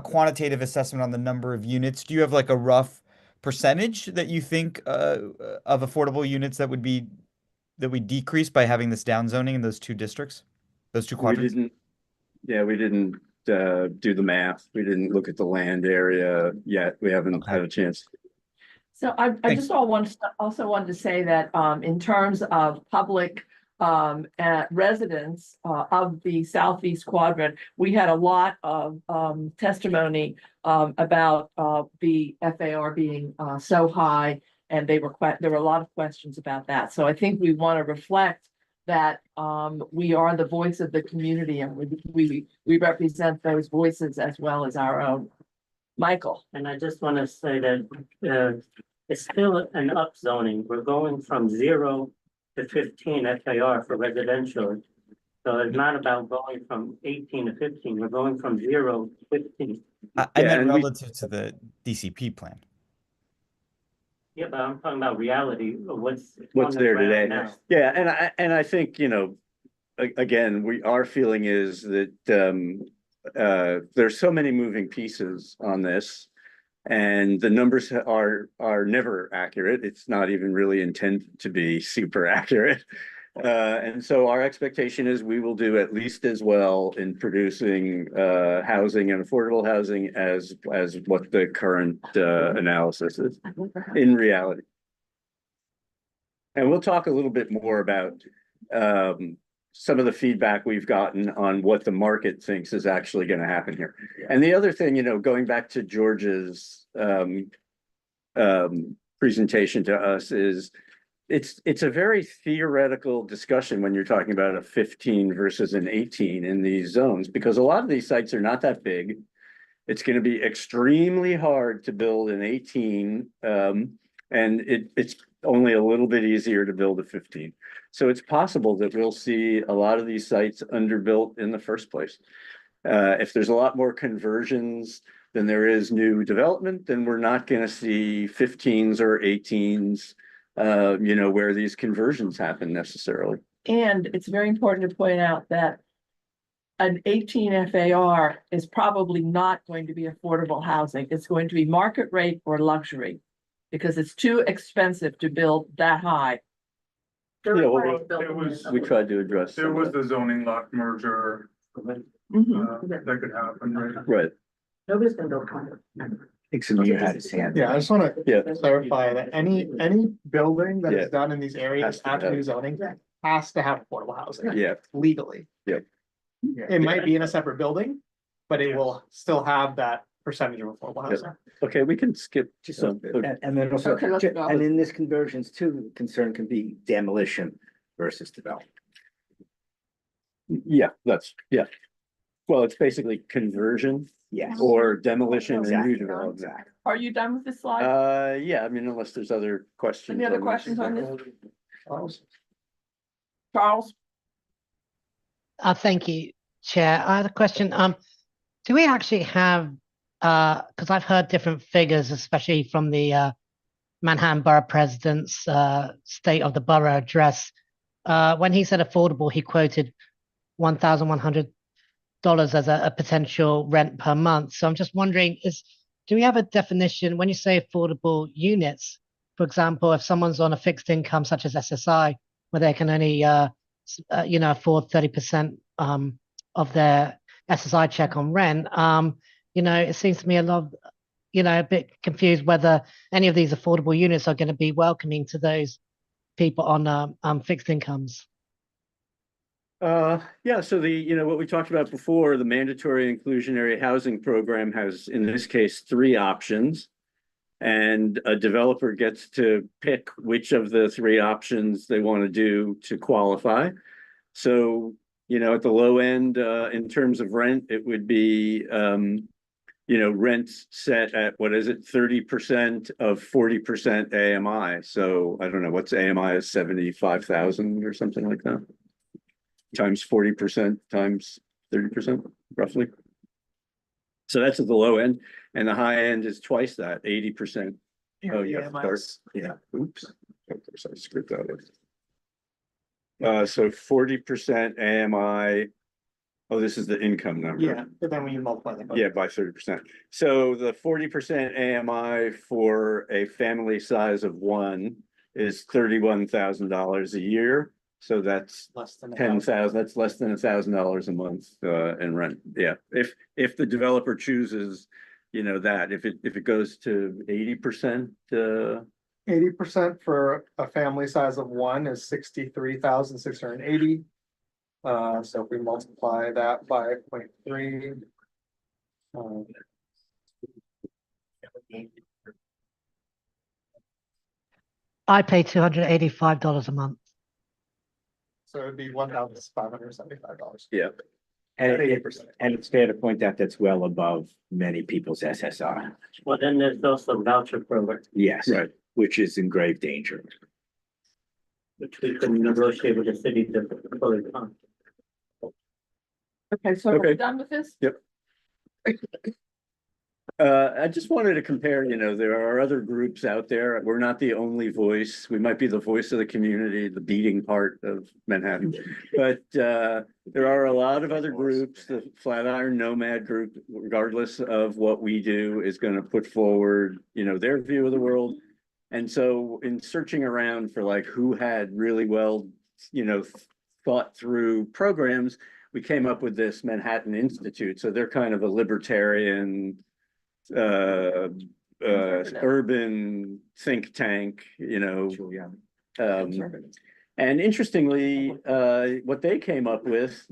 quantitative assessment on the number of units, do you have like a rough percentage that you think of affordable units that would decrease by having this downzoning in those two districts, those two quadrants? We didn't do the math. We didn't look at the land area yet. We haven't had a chance. So I just also wanted to say that in terms of public residents of the southeast quadrant, we had a lot of testimony about the FAR being so high, and there were a lot of questions about that. So I think we want to reflect that we are the voice of the community, and we represent those voices as well as our own. Michael. And I just want to say that it's still an upzoning. We're going from 0 to 15 FAR for residential. So it's not about going from 18 to 15. We're going from 0 to 15. I meant relative to the DCP plan. Yeah, but I'm talking about reality of what's there today. now. Yeah, and I think, again, our feeling is that there's so many moving pieces on this, and the numbers are never accurate. It's not even really intended to be super accurate. And so our expectation is we will do at least as well in producing housing and affordable housing as what the current analysis is in reality. And we'll talk a little bit more about some of the feedback we've gotten on what the market thinks is actually going to happen here. And the other thing, going back to George's presentation to us, is it's a very theoretical discussion when you're talking about a 15 versus an 18 in these zones, because a lot of these sites are not that big. It's going to be extremely hard to build an 18, and it's only a little bit easier to build a 15. So it's possible that we'll see a lot of these sites underbuilt in the first place. If there's a lot more conversions than there is new development, then we're not going to see 15s or 18s, where these conversions happen necessarily. And it's very important to point out that an 18 FAR is probably not going to be affordable housing. It's going to be market rate or luxury, because it's too expensive to build that high. We tried to address. There was the zoning lot merger that could happen, right? Right. Nobody's gonna build condo. Yeah, I just want to clarify that any building that is done in these areas after new zoning has to have affordable housing. Yeah. Legally. Yeah. It might be in a separate building, but it will still have that percentage of affordable housing. Okay, we can skip. And then also, Okay, let's go. and in this conversions too, the concern can be demolition versus development. Yeah, well, it's basically conversion. Yes. Or demolition and Exactly. new development. Are you done with this slide? Yeah, I mean, unless there's other questions. Any other on this. questions on this? Charles? Thank you, Chair. I had a question. Do we actually have, because I've heard different figures, especially from the Manhattan Borough President's State of the Borough address. When he said affordable, he quoted $1,100 as a potential rent per month. So I'm just wondering, do we have a definition when you say affordable units? For example, if someone's on a fixed income such as SSI, where they can only afford 30% of their SSI check on rent, it seems to me a bit confused whether any of these affordable units are going to be welcoming to those people on fixed incomes. Yeah, so what we talked about before, the mandatory inclusionary housing program has, in this case, 3 options. And a developer gets to pick which of the 3 options they want to do to qualify. So, at the low end, in terms of rent, it would be, rents set at, what is it, 30% of 40% AMI. So I don't know, what's AMI is 75,000 or something like that. Times 40% times 30%, roughly. So that's at the low end, and the high end is twice that, 80%. Oh, yeah, yeah, oops. Of course, I screwed that up. So 40% AMI. Oh, this is the income number. Yeah, but then when you multiply them. Yeah, by 30%. So the 40% AMI for a family size of 1 is $31,000 a year. So that's Less than 10,000. That's less than $1,000 a month in rent. Yeah, if the developer chooses, that if it goes to 80%. 80% for a family size of 1 is 63,680. So if we multiply that by 0.3. I pay $285 a month. So it'd be $1,575. Yeah. And it's fair to point out that's well above many people's SSR. Well, then there's also voucher program, Yes, right, which is in grave danger. which we could negotiate with the city to fully fund. Okay, so are we Okay. done with this? Yep. I just wanted to compare, there are other groups out there. We're not the only voice. We might be the voice of the community, the beating heart of Manhattan. But there are a lot of other groups. The Flatiron Nomad group, regardless of what we do, is going to put forward, their view of the world. And so in searching around for like who had really well, thought through programs, we came up with this Manhattan Institute. So they're kind of a libertarian, urban think tank, and interestingly, what they came up with,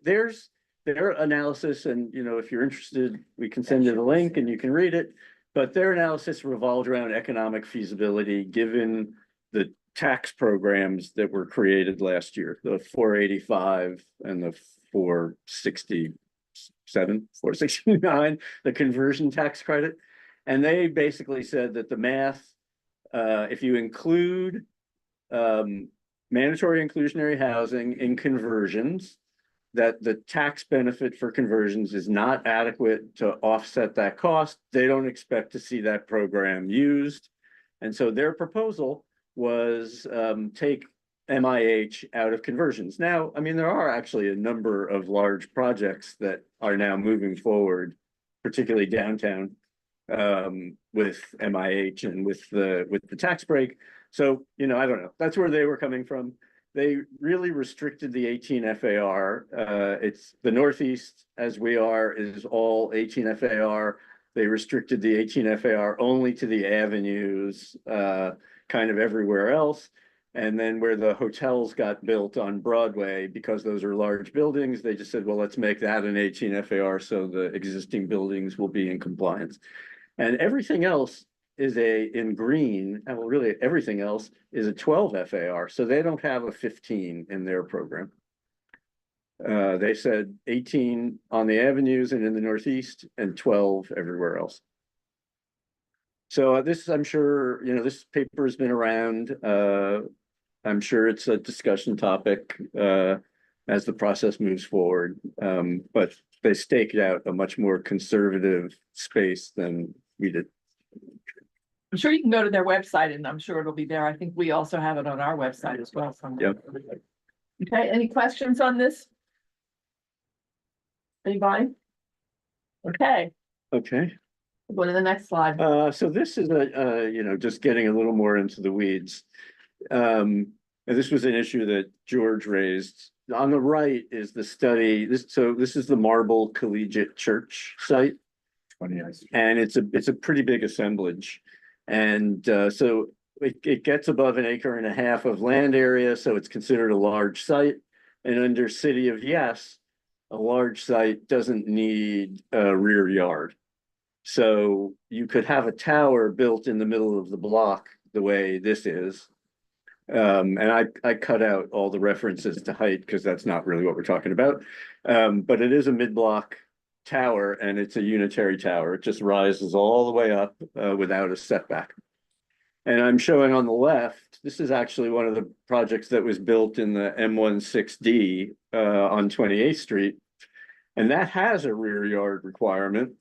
there's their analysis, and if you're interested, we can send you the link and you can read it. But their analysis revolved around economic feasibility, given the tax programs that were created last year, the 485 and the 469, the conversion tax credit. And they basically said that the math, if you include mandatory inclusionary housing in conversions, that the tax benefit for conversions is not adequate to offset that cost. They don't expect to see that program used. And so their proposal was take MIH out of conversions. Now, I mean, there are actually a number of large projects that are now moving forward, particularly downtown, with MIH and with the tax break. So, I don't know. That's where they were coming from. They really restricted the 18 FAR. It's the Northeast, as we are, is all 18 FAR. They restricted the 18 FAR only to the avenues, kind of everywhere else. And then where the hotels got built on Broadway, because those are large buildings, they just said, well, let's make that an 18 FAR so the existing buildings will be in compliance. And everything else is in green, and really everything else is a 12 FAR. So they don't have a 15 in their program. They said 18 on the avenues and in the Northeast and 12 everywhere else. So this, I'm sure, this paper has been around. I'm sure it's a discussion topic as the process moves forward. But they staked out a much more conservative space than we did. I'm sure you can go to their website and I'm sure it'll be there. I think we also have it on our website as well. Yep. Okay, any questions on this? Anybody? Okay. Okay. Go to the next slide. So this is just getting a little more into the weeds. And this was an issue that George raised. On the right is the study. This is the Marble Collegiate Church site. And it's a pretty big assemblage. And so it gets above 1.5 acres of land area, so it's considered a large site. And under city of yes, a large site doesn't need a rear yard. So you could have a tower built in the middle of the block the way this is. And I cut out all the references to height because that's not really what we're talking about. But it is a mid-block tower and it's a unitary tower. It just rises all the way up without a setback. And I'm showing on the left, this is actually one of the projects that was built in the M16D on 28th Street. And that has a rear yard requirement.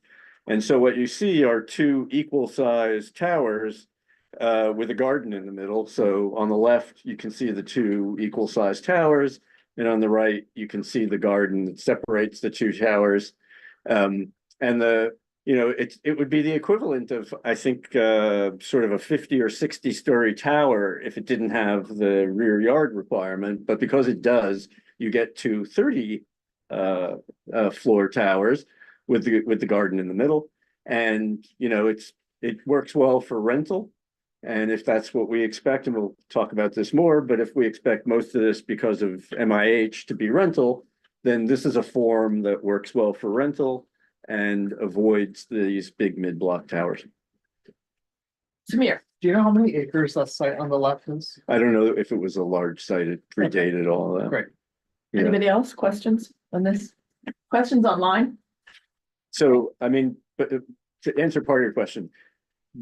And so what you see are two equal sized towers with a garden in the middle. So on the left, you can see the two equal sized towers. And on the right, you can see the garden that separates the two towers. And it would be the equivalent of, I think, sort of a 50 or 60 story tower if it didn't have the rear yard requirement. But because it does, you get to 30 floor towers with the garden in the middle. And, it works well for rental. And if that's what we expect, and we'll talk about this more, but if we expect most of this because of MIH to be rental, then this is a form that works well for rental and avoids these big mid-block towers. Samir, Do you know how many acres that site on the left is? I don't know if it was a large site, it predated all that. Great. Yeah. anybody else questions on this? Questions online? So, I mean, but to answer part of your question,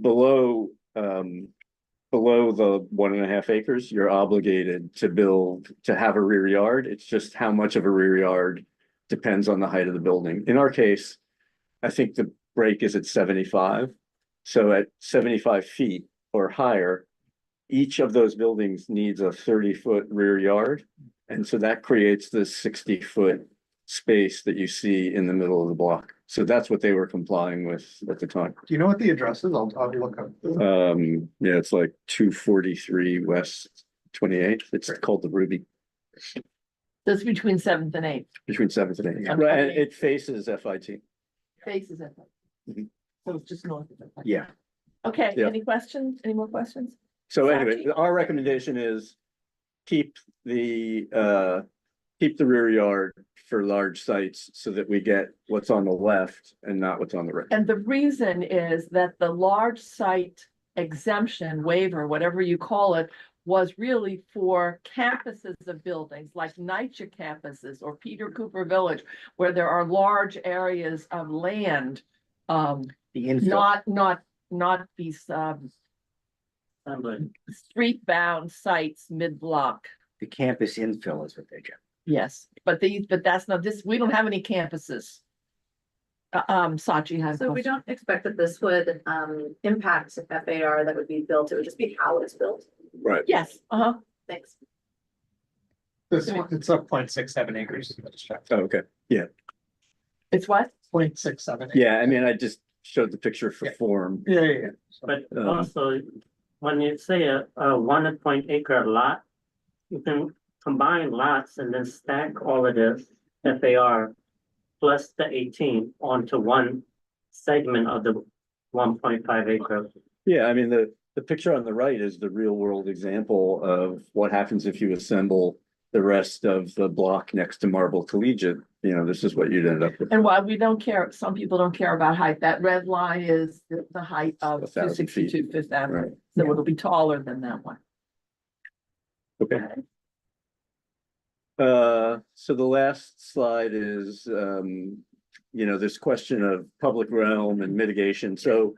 below the 1.5 acres, you're obligated to have a rear yard. It's just how much of a rear yard depends on the height of the building. In our case, I think the break is at 75. So at 75 feet or higher, each of those buildings needs a 30-foot rear yard. And so that creates this 60-foot space that you see in the middle of the block. So that's what they were complying with at the time. Do you know what the address is? I'll look up. Yeah, it's like 243 West 28th. It's called the Ruby. That's between 7th and 8th. Between 7th and 8th. On Right, 28th. it faces FIT. Faces it. Mhm. So it's just north of it. Yeah. Okay, Yeah. any questions? Any more questions? So anyway, our recommendation is keep the rear yard for large sites so that we get what's on the left and not what's on the right. And the reason is that the large site exemption waiver, whatever you call it, was really for campuses of buildings like NYCHA campuses or Peter Cooper Village, where there are large areas of land. The infill. Not these street bound sites mid-block. The campus infill is what they do. Yes, but that's not this, we don't have any campuses. Sachi has. a So we question. don't expect that this would impact FAR that would be built. It would just be how it's built. Right. Yes, Thanks. This one, it's up 0.67 acres. Oh, okay. Yeah. It's what? 0.67. Yeah. I mean, I just showed the picture for Yeah. form. Yeah. But also, when you say a 1 acre lot, you can combine lots and then stack all of this FAR plus the 18 onto one segment of the 1.5 acre. Yeah, I mean, the picture on the right is the real world example of what happens if you assemble the rest of the block next to Marble Collegiate. This is what you'd end up with. And while we don't care, some people don't care about height, that red line is the height of 1,000 feet. 262 Fifth Avenue. Right. So it'll be taller than that one. Okay. So the last slide is, this question of public realm and mitigation. So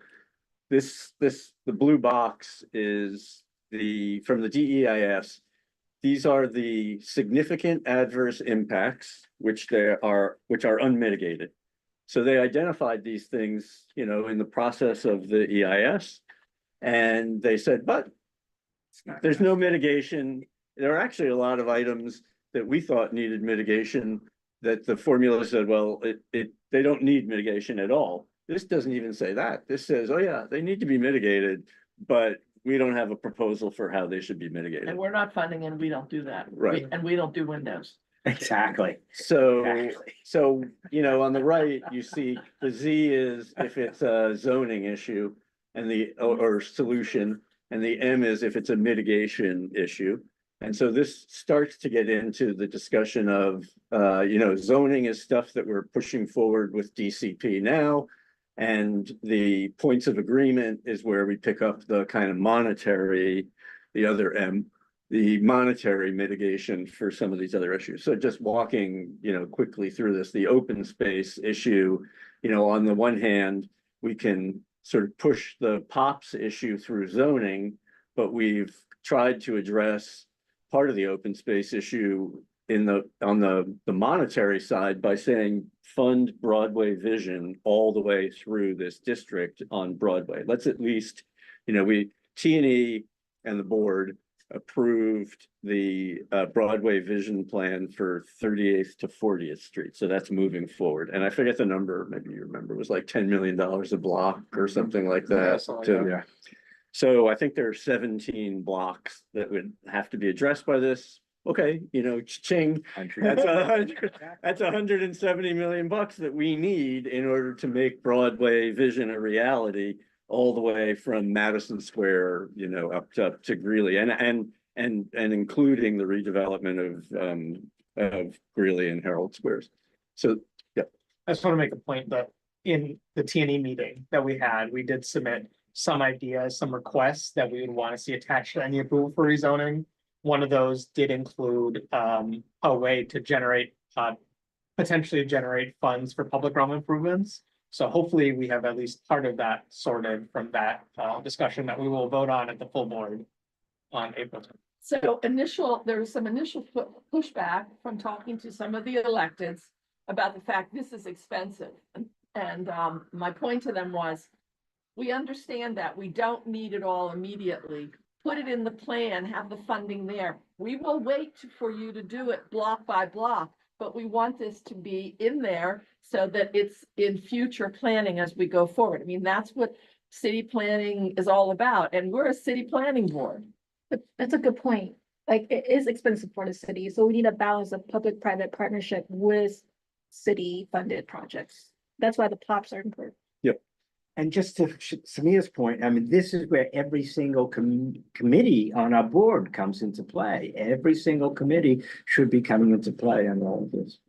the blue box is from the DEIS. These are the significant adverse impacts, which are unmitigated. So they identified these things, in the process of the EIS. And they said, but there's no mitigation. There are actually a lot of items that we thought needed mitigation that the formula said, well, they don't need mitigation at all. This doesn't even say that. This says, oh yeah, they need to be mitigated, but we don't have a proposal for how they should be mitigated. And we're not funding and we don't do that. Right. And we don't do windows. Exactly. So, on the right, you see the Z is if it's a zoning issue and or solution, and the M is if it's a mitigation issue. And so this starts to get into the discussion of, zoning is stuff that we're pushing forward with DCP now. And the points of agreement is where we pick up the kind of monetary, the other M, the monetary mitigation for some of these other issues. So just walking, quickly through this, the open space issue, on the one hand, we can sort of push the POPs issue through zoning, but we've tried to address part of the open space issue on the monetary side by saying fund Broadway vision all the way through this district on Broadway. Let's at least, T&E and the board approved the Broadway vision plan for 38th to 40th Street. So that's moving forward. And I forget the number, maybe you remember, it was like $10 million a block or something like that. So I think there are 17 blocks that would have to be addressed by this. Okay, ching, that's $170 million that we need in order to make Broadway vision a reality, all the way from Madison Square, up to Greeley, and including the redevelopment of Greeley and Herald Squares. So yeah, I just want to make a point that in the T&E meeting that we had, we did submit some ideas, some requests that we would want to see attached to any approval for rezoning. One of those did include a way to potentially generate funds for public realm improvements. So hopefully we have at least part of that sorted from that discussion that we will vote on at the full board on April 10th. So there was some initial pushback from talking to some of the electeds about the fact this is expensive. And my point to them was, we understand that we don't need it all immediately. Put it in the plan, have the funding there. We will wait for you to do it block by block, but we want this to be in there so that it's in future planning as we go forward. I mean, that's what city planning is all about, and we're a city planning board. But that's a good point. Like, it is expensive for the city, so we need a balance of public-private partnership with city-funded projects. That's why the POPs are important. Yep. And just to Samia's point, I mean, this is where every single committee on our board comes into play. Every single committee should be coming into play on all of this.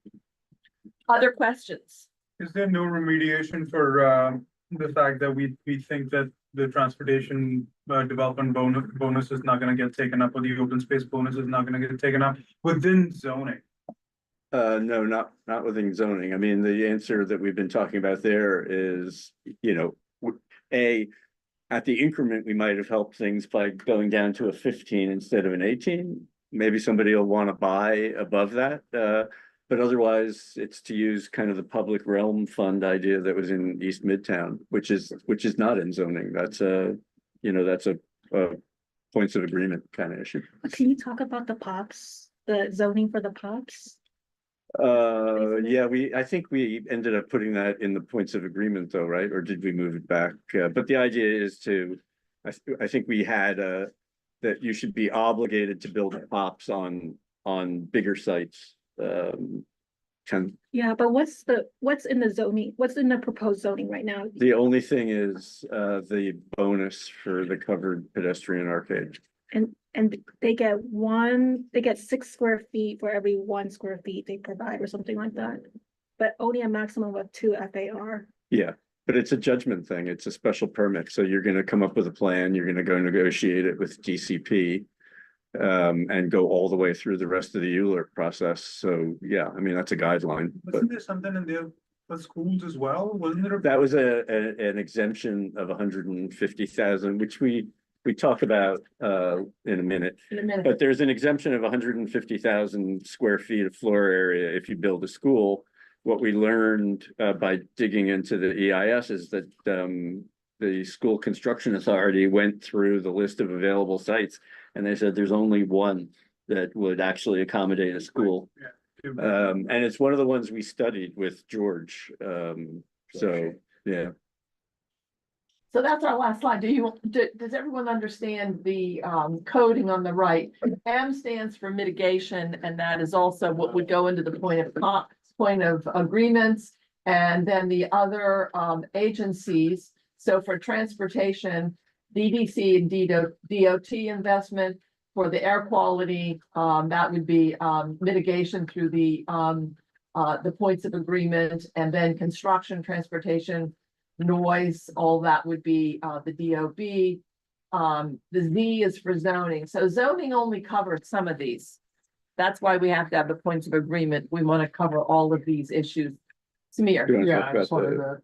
Other questions? Is there no remediation for the fact that we think that the transportation development bonus is not going to get taken up, or the open space bonus is not going to get taken up within zoning? No, not within zoning. I mean, the answer that we've been talking about there is, at the increment, we might have helped things by going down to a 15 instead of an 18. Maybe somebody will want to buy above that. But otherwise, it's to use kind of the public realm fund idea that was in East Midtown, which is not in zoning. That's a points of agreement kind of issue. Can you talk about the POPs, the zoning for the POPs? Yeah, I think we ended up putting that in the points of agreement though, right? Or did we move it back? But the idea is I think we had that you should be obligated to build POPs on bigger sites. Yeah, but what's in the zoning? What's in the proposed zoning right now? The only thing is the bonus for the covered pedestrian arcade. And they get 6 square feet for every 1 square feet they provide or something like that. But only a maximum of 2 FAR. Yeah, but it's a judgment thing. It's a special permit. So you're going to come up with a plan. You're going to go negotiate it with DCP and go all the way through the rest of the ULURP process. So yeah, I mean, that's a guideline. Wasn't there something in there for schools as well? Wasn't there? That was an exemption of 150,000, which we talk about in a minute. But there's an exemption of 150,000 square feet of floor area if you build a school. What we learned by digging into the EIS is that the School Construction Authority went through the list of available sites, and they said there's only one that would actually accommodate a school. And it's one of the ones we studied with George. So yeah. So that's our last slide. Does everyone understand the coding on the right? M stands for mitigation, and that is also what would go into the point of agreements, and then the other agencies. So for transportation, DDC and DOT investment, for the air quality, that would be, mitigation through the points of agreement, and then construction, transportation, noise, all that would be, the DOB. The Z is for zoning, so zoning only covered some of these. That's why we have to have the points of agreement. We want to cover all of these issues. Samir. Do you want to Yeah, talk I just about wanted the to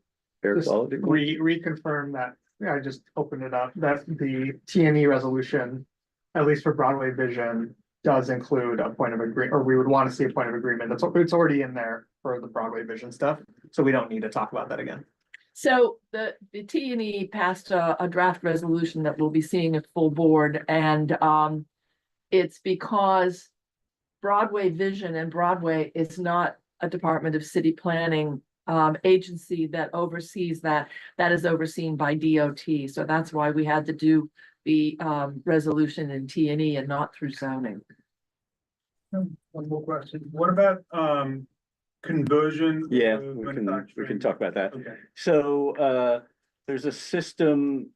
air just quality? reconfirm that, yeah, I just opened it up, that the T&E resolution, at least for Broadway Vision, does include a point of agree, or we would want to see a point of agreement. It's already in there for the Broadway Vision stuff, so we don't need to talk about that again. So the T&E passed a draft resolution that we'll be seeing at full board, and it's because Broadway Vision and Broadway is not a Department of City Planning agency that oversees that. That is overseen by DOT. So that's why we had to do the resolution in T&E and not through zoning. One more question. What about conversion? Yeah, of we can manufacturing? talk about that. Okay. So there's a system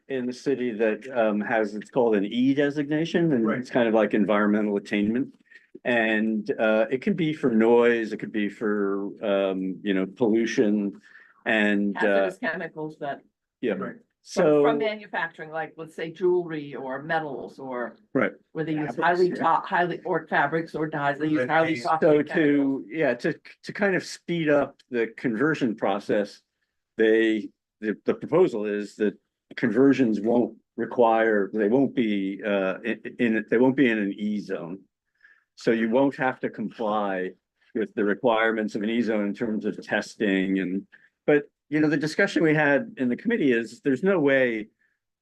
in the city that has, it's called an E designation, and Right. it's kind of like environmental attainment. And it can be for noise, it could be for pollution, and Hazardous chemicals that yeah. Right. So from manufacturing, like let's say jewelry or metals, or right. where they use Fabrics, highly or fabrics or dyes, they use Lead highly paint. So toxic chemicals. to kind of speed up the conversion process, the proposal is that conversions won't require, they won't be in an E zone. So you won't have to comply with the requirements of an E zone in terms of testing but the discussion we had in the committee is there's no way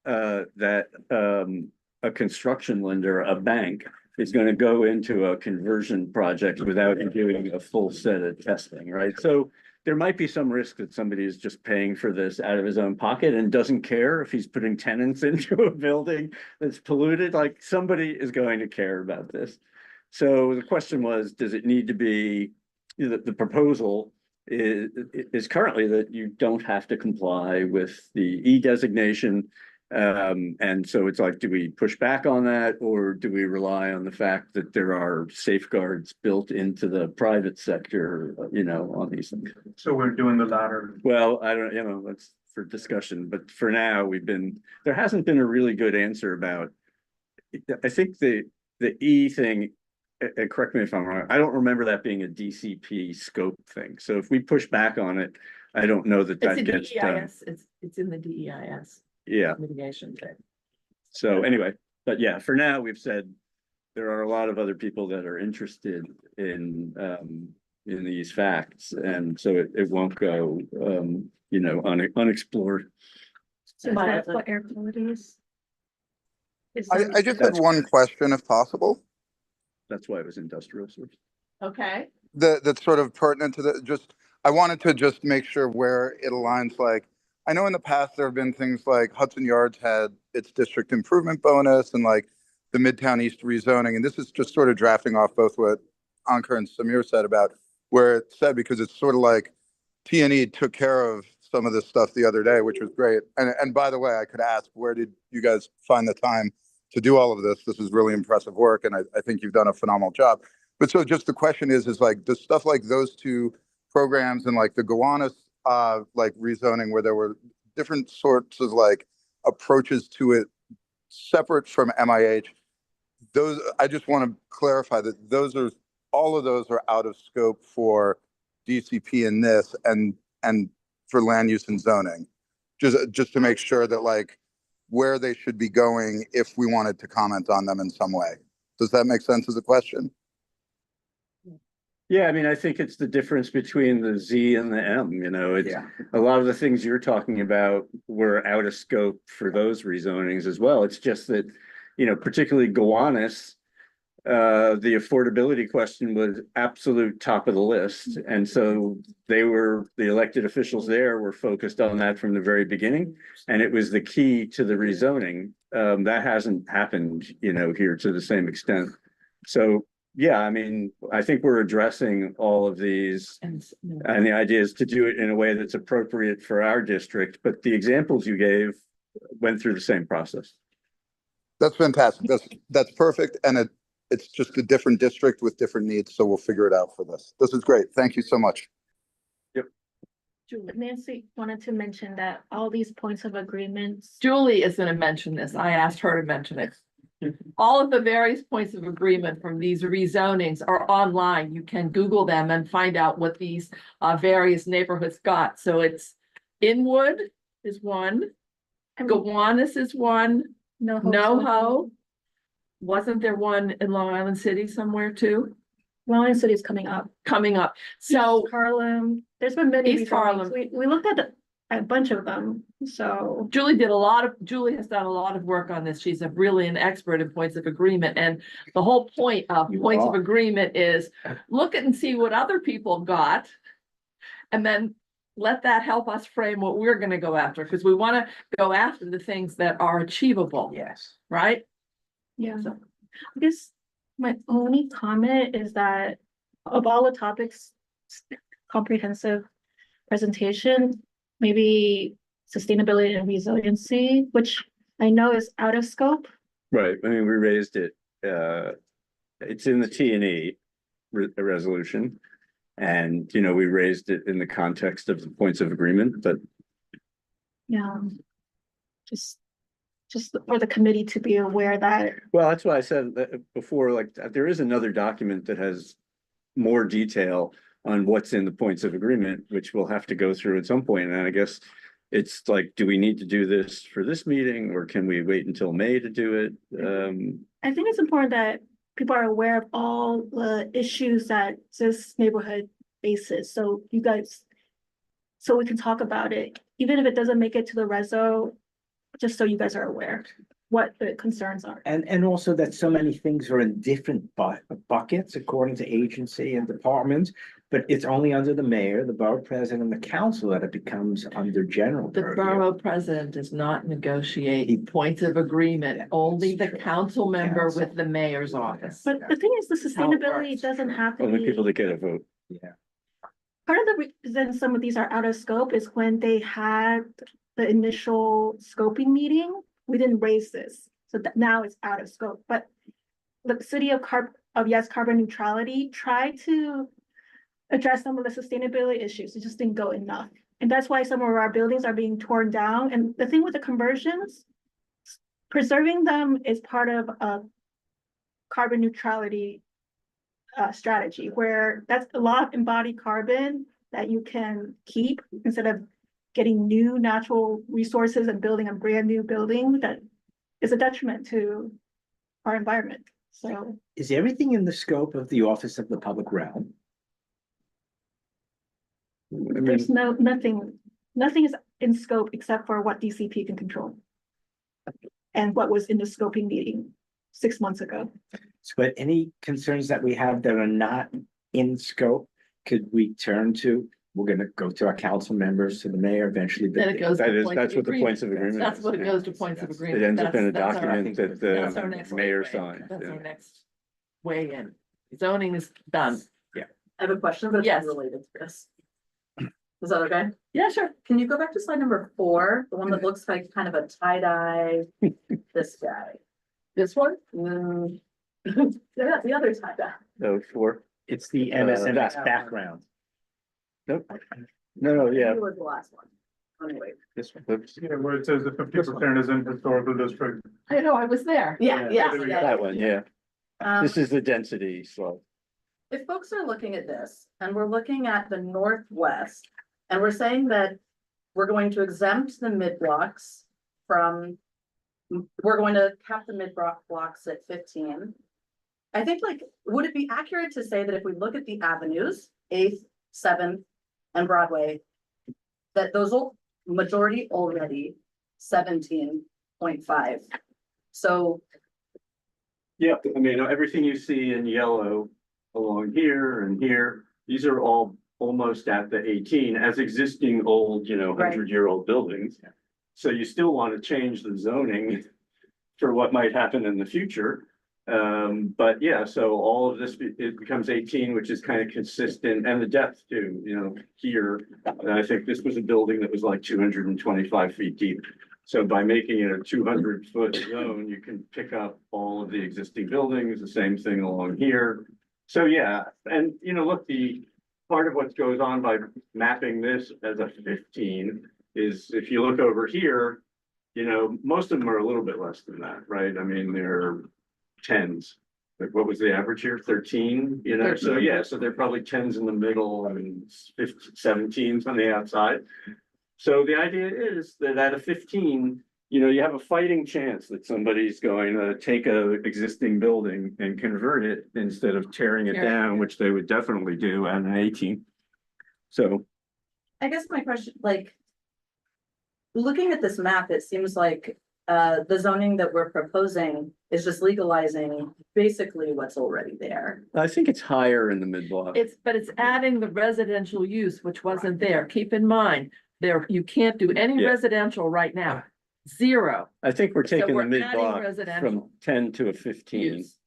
that a construction lender, a bank, is going to go into a conversion project without doing a full set of testing, right? So there might be some risk that somebody is just paying for this out of his own pocket and doesn't care if he's putting tenants into a building that's polluted. Like, somebody is going to care about this. So the question was, does it need to be, the proposal is currently that you don't have to comply with the E designation. And so it's like, do we push back on that, or do we rely on the fact that there are safeguards built into the private sector, on these things? So we're doing the latter. Well, I don't, that's for discussion, but for now there hasn't been a really good answer about, I think the E thing, and correct me if I'm wrong, I don't remember that being a DCP scope thing. So if we push back on it, I don't know that It's that a gets done. DEIS, it's in the DEIS Yeah. mitigation thing. So anyway, but yeah, for now, we've said there are a lot of other people that are interested in these facts, and so it won't go unexplored. So is that what air quality is? I just had one question, if possible. That's why it was industrial source. Okay. That's sort of pertinent to I wanted to just make sure where it aligns. Like, I know in the past there have been things like Hudson Yards had its district improvement bonus, and like the Midtown East rezoning. And this is just sort of drafting off both what Ankur and Samir said about where it said, because it's sort of like T&E took care of some of this stuff the other day, which was great. And by the way, I could ask, where did you guys find the time to do all of this? This is really impressive work, and I think you've done a phenomenal job. But so just the question is like, does stuff like those two programs and like the Gowanus like rezoning, where there were different sorts of like approaches to it separate from MIH, those, I just want to clarify that all of those are out of scope for DCP in this and for land use and zoning, just to make sure that like where they should be going if we wanted to comment on them in some way. Does that make sense as a question? Yeah, I mean, I think it's the difference between the Z and the M, it's a lot of the things you're talking about were out of scope for those rezonings as well. It's just that, particularly Gowanus, the affordability question was absolute top of the list. And so the elected officials there were focused on that from the very beginning. And it was the key to the rezoning. That hasn't happened, here to the same extent. So yeah, I mean, I think we're addressing all of these, and the idea is to do it in a way that's appropriate for our district. But the examples you gave went through the same process. That's fantastic. That's perfect. And it's just a different district with different needs. So we'll figure it out for this. This is great. Thank you so much. Julie, Nancy wanted to mention that all these points of agreements. Julie is gonna mention this. I asked her to mention it. All of the various points of agreement from these rezonings are online. You can Google them and find out what these various neighborhoods got. So it's Inwood is one, Gowanus is one, NoHo. Wasn't there one in Long Island City somewhere too? Long Island City is coming up. So East Harlem, there's been many. East Harlem. We looked at a bunch of them, so. Julie has done a lot of work on this. She's really an expert in points of agreement. And the whole point of points of agreement is look at and see what other people got. And then let that help us frame what we're gonna go after, because we wanna go after the things that are achievable. Yes. Right? Yeah, I guess my only comment is that of all the topics, comprehensive presentation, maybe sustainability and resiliency, which I know is out of scope. Right, I mean, we raised it, it's in the T&E resolution. And, you know, we raised it in the context of the points of agreement, but. Yeah. Just for the committee to be aware that. Well, that's why I said that before, like, there is another document that has more detail on what's in the points of agreement, which we'll have to go through at some point. And I guess it's like, do we need to do this for this meeting, or can we wait until May to do it? I think it's important that people are aware of all the issues that this neighborhood faces. So we can talk about it, even if it doesn't make it to the reso, just so you guys are aware what the concerns are. And also that so many things are in different buckets according to agency and departments, but it's only under the mayor, the borough president, and the council that it becomes under general The purview. borough president does not negotiate points of agreement, only the council member with the mayor's office. But the thing is, the sustainability doesn't have to Only be. people that get a vote. Yeah. Part of the reason some of these are out of scope is when they had the initial scoping meeting, we didn't raise this. So that now it's out of scope, but the city of carbon neutrality tried to address some of the sustainability issues. It just didn't go enough. And that's why some of our buildings are being torn down. And the thing with the conversions, preserving them is part of a carbon neutrality strategy, where that's a lot of embodied carbon that you can keep instead of getting new natural resources and building a brand new building that is a detriment to our environment. So Is everything in the scope of the Office of the Public Realm? there's nothing is in scope except for what DCP can control. And what was in the scoping meeting 6 months ago. But any concerns that we have that are not in scope, could we turn to? We're gonna go to our council members, to the mayor eventually. Then it goes. That's what the points of agreement. That's is. what it goes to points of agreement. It ends up in a That's our- document that that's our the next mayor way. signs. That's yeah. our next way in. Zoning is done. I have a question, but it's Yes. unrelated to this. Is that okay? Yeah, sure. Can you go back to slide number 4, the one that looks like kind of a tie-dye, this guy? This one? Yeah, the other tie-dye. No, sure. It's the MSMS background. Nope. No, yeah. He was the last one. Anyway. This one. Yeah, where it says the 50% is in historical district. I know, I was there. Yeah. That one, yeah. Um, This is the density slide. If folks are looking at this and we're looking at the northwest and we're saying that we're going to exempt the mid blocks from, we're going to cap the mid blocks at 15. I think, like, would it be accurate to say that if we look at the avenues, 8th, 7th, and Broadway, that those majority already 17.5. So. Yeah, I mean, everything you see in yellow along here and here, these are all almost at the 18 as existing old, you know, 100-year-old buildings. So you still want to change the zoning for what might happen in the future. But yeah, so all of this, it becomes 18, which is kind of consistent, and the depth too, you know, here. And I think this was a building that was like 225 feet deep. So by making it a 200-foot zone, you can pick up all of the existing buildings, the same thing along here. So yeah, and look, the part of what goes on by mapping this as a 15 is if you look over here, most of them are a little bit less than that, right? I mean, they're tens. Like what was the average here? 13, so yeah, so they're probably tens in the middle and 15, 17s on the outside. So the idea is that at a 15, you have a fighting chance that somebody's going to take a existing building and convert it instead of tearing it down, which they would definitely do at an 18. So I guess my question, like, looking at this map, it seems like the zoning that we're proposing is just legalizing basically what's already there. I think it's higher in the mid-block. But it's adding the residential use, which wasn't there. Keep in mind, you can't do any Yeah. residential right now. 0. I think we're So taking we're the adding mid-block residential from 10 to a 15. use.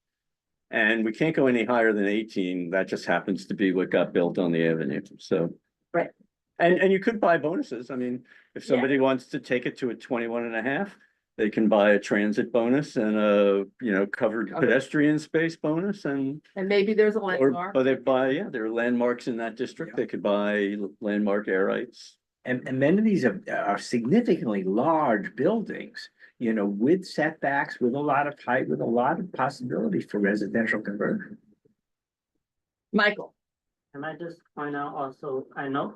And we can't go any higher than 18. That just happens to be what got built on the avenue. So. Right. And you could buy bonuses. I mean, if somebody wants to take it to a 21.5, they can buy a transit bonus and a, covered pedestrian space bonus and. And maybe there's a landmark. Or they buy, there are landmarks in that district. They could buy landmark air rights. And many of these are significantly large buildings, with setbacks, with a lot of height, with a lot of possibilities for residential conversion. Michael. Can I just point out also, I know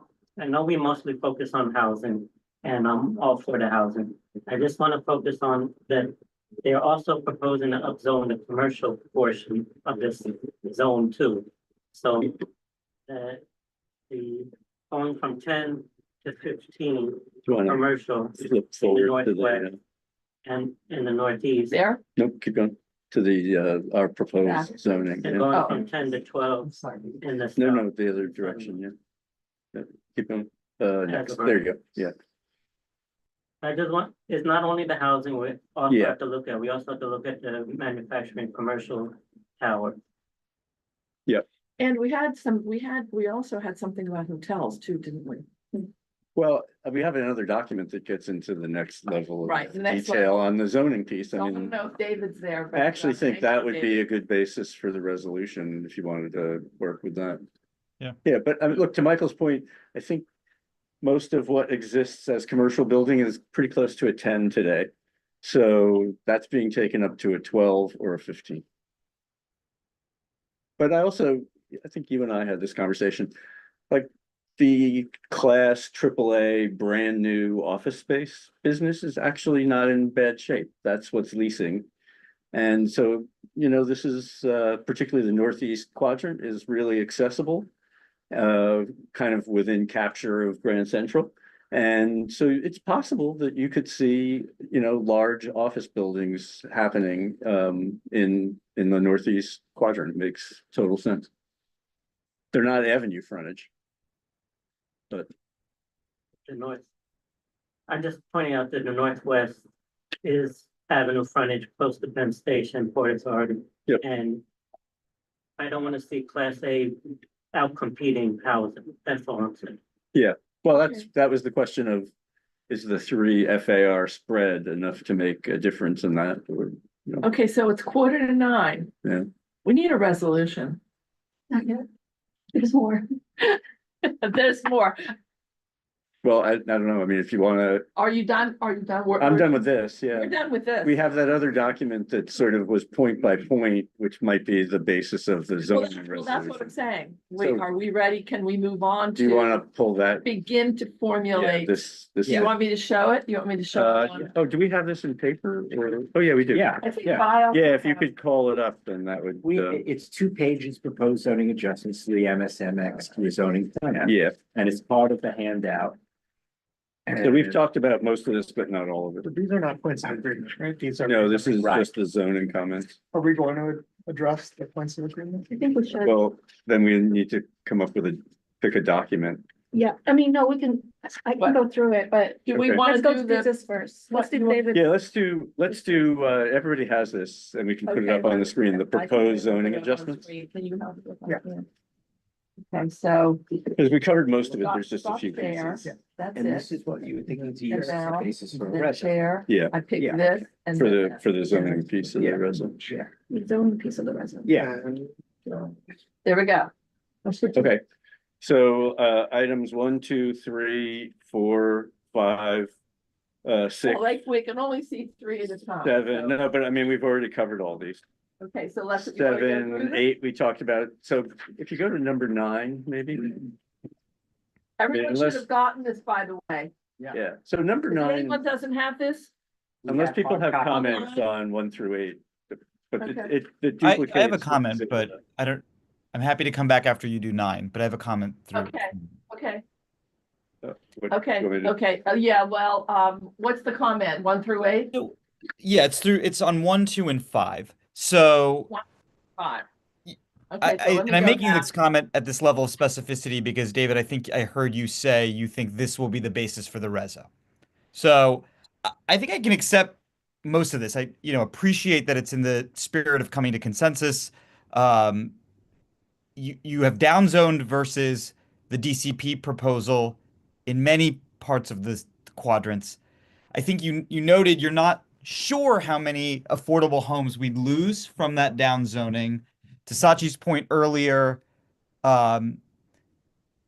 we mostly focus on housing and I'm all for the housing. I just want to focus on that they're also proposing to upzone the commercial portion of this zone too. So the going from 10 to 15 commercial Flip in the forward to northwest and in the northeast. There? Nope, keep going to the, our proposed zoning. And yeah. going from 10 to 12 in the. No, the other direction, yeah. Keep going, next, there you go, yeah. I just want, it's not only the housing we also Yeah. have to look at, we also have to look at the manufacturing commercial tower. And we also had something about hotels too, didn't we? Well, we have another document that gets into the next level Right, of the next detail level. on the zoning piece. I I don't mean, know if David's there. I but, actually think thank you, that would be David. a good basis for the resolution if you wanted to work with that. Yeah. Yeah, but I mean, look, to Michael's point, I think most of what exists as commercial building is pretty close to a 10 today. So that's being taken up to a 12 or a 15. But I think you and I had this conversation, like the class AAA brand new office space business is actually not in bad shape. That's what's leasing. And so, this is particularly the Northeast quadrant is really accessible, kind of within capture of Grand Central. And so it's possible that you could see, large office buildings happening in the Northeast quadrant. It makes total sense. They're not avenue frontage. But The north. I'm just pointing out that the northwest is avenue frontage close to Penn Station, Port Authority. Yep. And I don't want to see Class A out competing housing. That's all I'm saying. yeah, well, that was the question of, is the 3 FAR spread enough to make a difference in that? Or, Okay, so it's 8:45. Yeah. We need a resolution. Not yet. There's more. There's more. Well, I don't know. I mean, if you want to, Are you done? Are you done? I'm done with this. Yeah. We're done with this. We have that other document that sort of was point by point, which might be the basis of the Well, zoning that's what resolution. I'm saying. So- Are we ready? Can we move on Do you want to pull that? begin to Yeah, formulate? this. Do you want me to show it? You want me to show it? on- Oh, do we have this in paper? Or, oh, yeah, we do. Yeah, I think yeah. file. Yeah, if you could call it up, then that would, It's 2 pages proposed zoning adjustments to the MSMX rezoning plan. yeah. And it's part of the handout. So we've talked about most of this, but not all of it. But these are not points of agreement, right? These are. No, this is Right. just the zoning comments. Are we going to address the points of agreement? I think we should. Well, then we need to come up with pick a document. Yeah, I mean, no, I can go through it, but Do we Okay. want let's to go do through this? this first. Let's do What- David. Yeah, let's do, everybody has this and we can put it Okay, up on the screen, the I can proposed put it zoning on the adjustments. screen. Can you help with that? Yeah. Okay, so Because we covered most of it, there's just a stop few there. pieces. That's And it. this is what you would think to And use as a now basis for a the resident. chair, Yeah, I picked Yeah. this and for the zoning piece of the resident. Yeah. The zoning piece of the resident. Yeah. there we go. Okay, so items 1, 2, 3, 4, 5, 6, Like, we can only see 3 at a time. 7. so- No, but I mean, we've already covered all these. Okay, so let's. you wanna go through 7, them? 8, we talked about. So if you go to number 9, maybe. Everyone should unless- have gotten this, by the way. Yeah, so number If 9, anyone doesn't have this, unless people have hard copy. comments on 1 through 8. But Okay. it I have a duplicates comment, what's but in I don't, I'm happy to come back after you do 9, but I have a comment through. Okay. okay, what- okay, you want me to- okay. Oh, yeah, well, what's the comment? 1 through 8? Yeah, it's on 1, 2, and 5. So 5. Y- Okay, so let me and I'm go making back. this comment at this level of specificity because David, I think I heard you say you think this will be the basis for the reso. So I think I can accept most of this. I, appreciate that it's in the spirit of coming to consensus. You have downzoned versus the DCP proposal in many parts of the quadrants. I think you noted you're not sure how many affordable homes we'd lose from that downzoning. To Sachi's point earlier,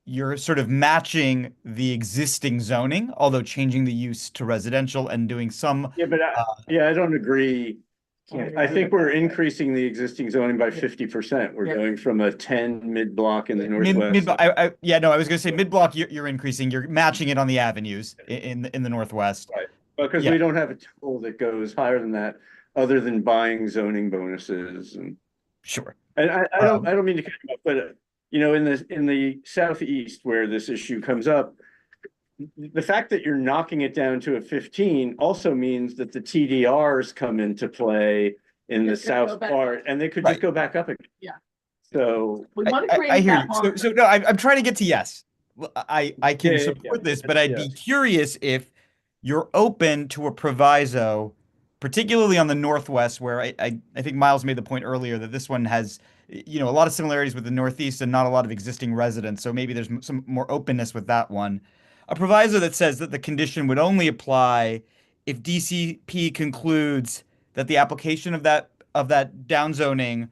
you're sort of matching the existing zoning, although changing the use to residential and doing some. Yeah, but I don't agree. I think we're increasing the existing zoning by 50%. We're going from a 10 mid-block in the northwest. I was going to say mid-block. You're increasing. You're matching it on the avenues in the northwest. Right, because we don't have a tool that goes higher than that, other than buying zoning bonuses and. Sure. And I don't mean to cut you off, but in the southeast where this issue comes up, the fact that you're knocking it down to a 15 also means that the TDRs come into play in the It's gonna go south back part, up. and they could just go back up again. Yeah. So We want to I create hear that you. marker. So no, I'm trying to get to yes. I can Yeah, support this, but I'd be yes. curious if you're open to a proviso, particularly on the northwest, where I think Miles made the point earlier that this one has a lot of similarities with the northeast and not a lot of existing residents. So maybe there's some more openness with that one. A proviso that says that the condition would only apply if DCP concludes that the application of that downzoning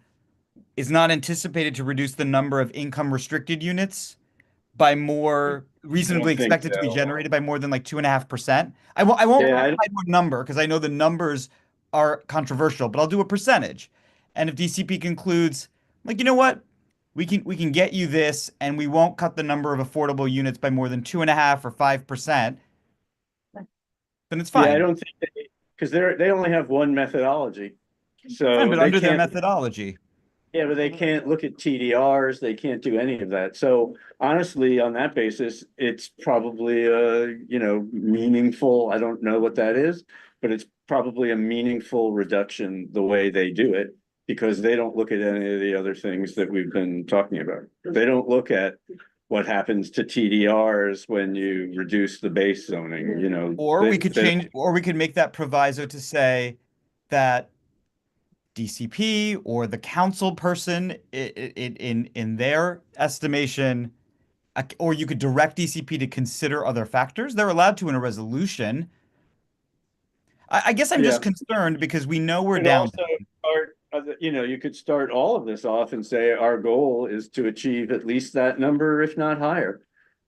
is not anticipated to reduce the number of income restricted units by more reasonably think expected to be so. generated by more than like 2.5%. I won't Yeah, provide a number because I know the numbers are controversial, but I'll do a percentage. And if DCP concludes, like, you know what, we can get you this, and we won't cut the number of affordable units by more than 2.5 or 5%, then it's fine. Yeah, I don't think because they only have one methodology. So Fine, but they under their can't. methodology. Yeah, but they can't look at TDRs, they can't do any of that. So honestly, on that basis, it's probably meaningful, I don't know what that is, but it's probably a meaningful reduction the way they do it, because they don't look at any of the other things that we've been talking about. They don't look at what happens to TDRs when you reduce the base zoning, Or we could make that proviso to say that DCP or the council person in their estimation, or you could direct DCP to consider other factors. They're allowed to in a resolution. I guess I'm just concerned because we know we're down. Also you could start all of this off and say our goal is to achieve at least that number, if not higher.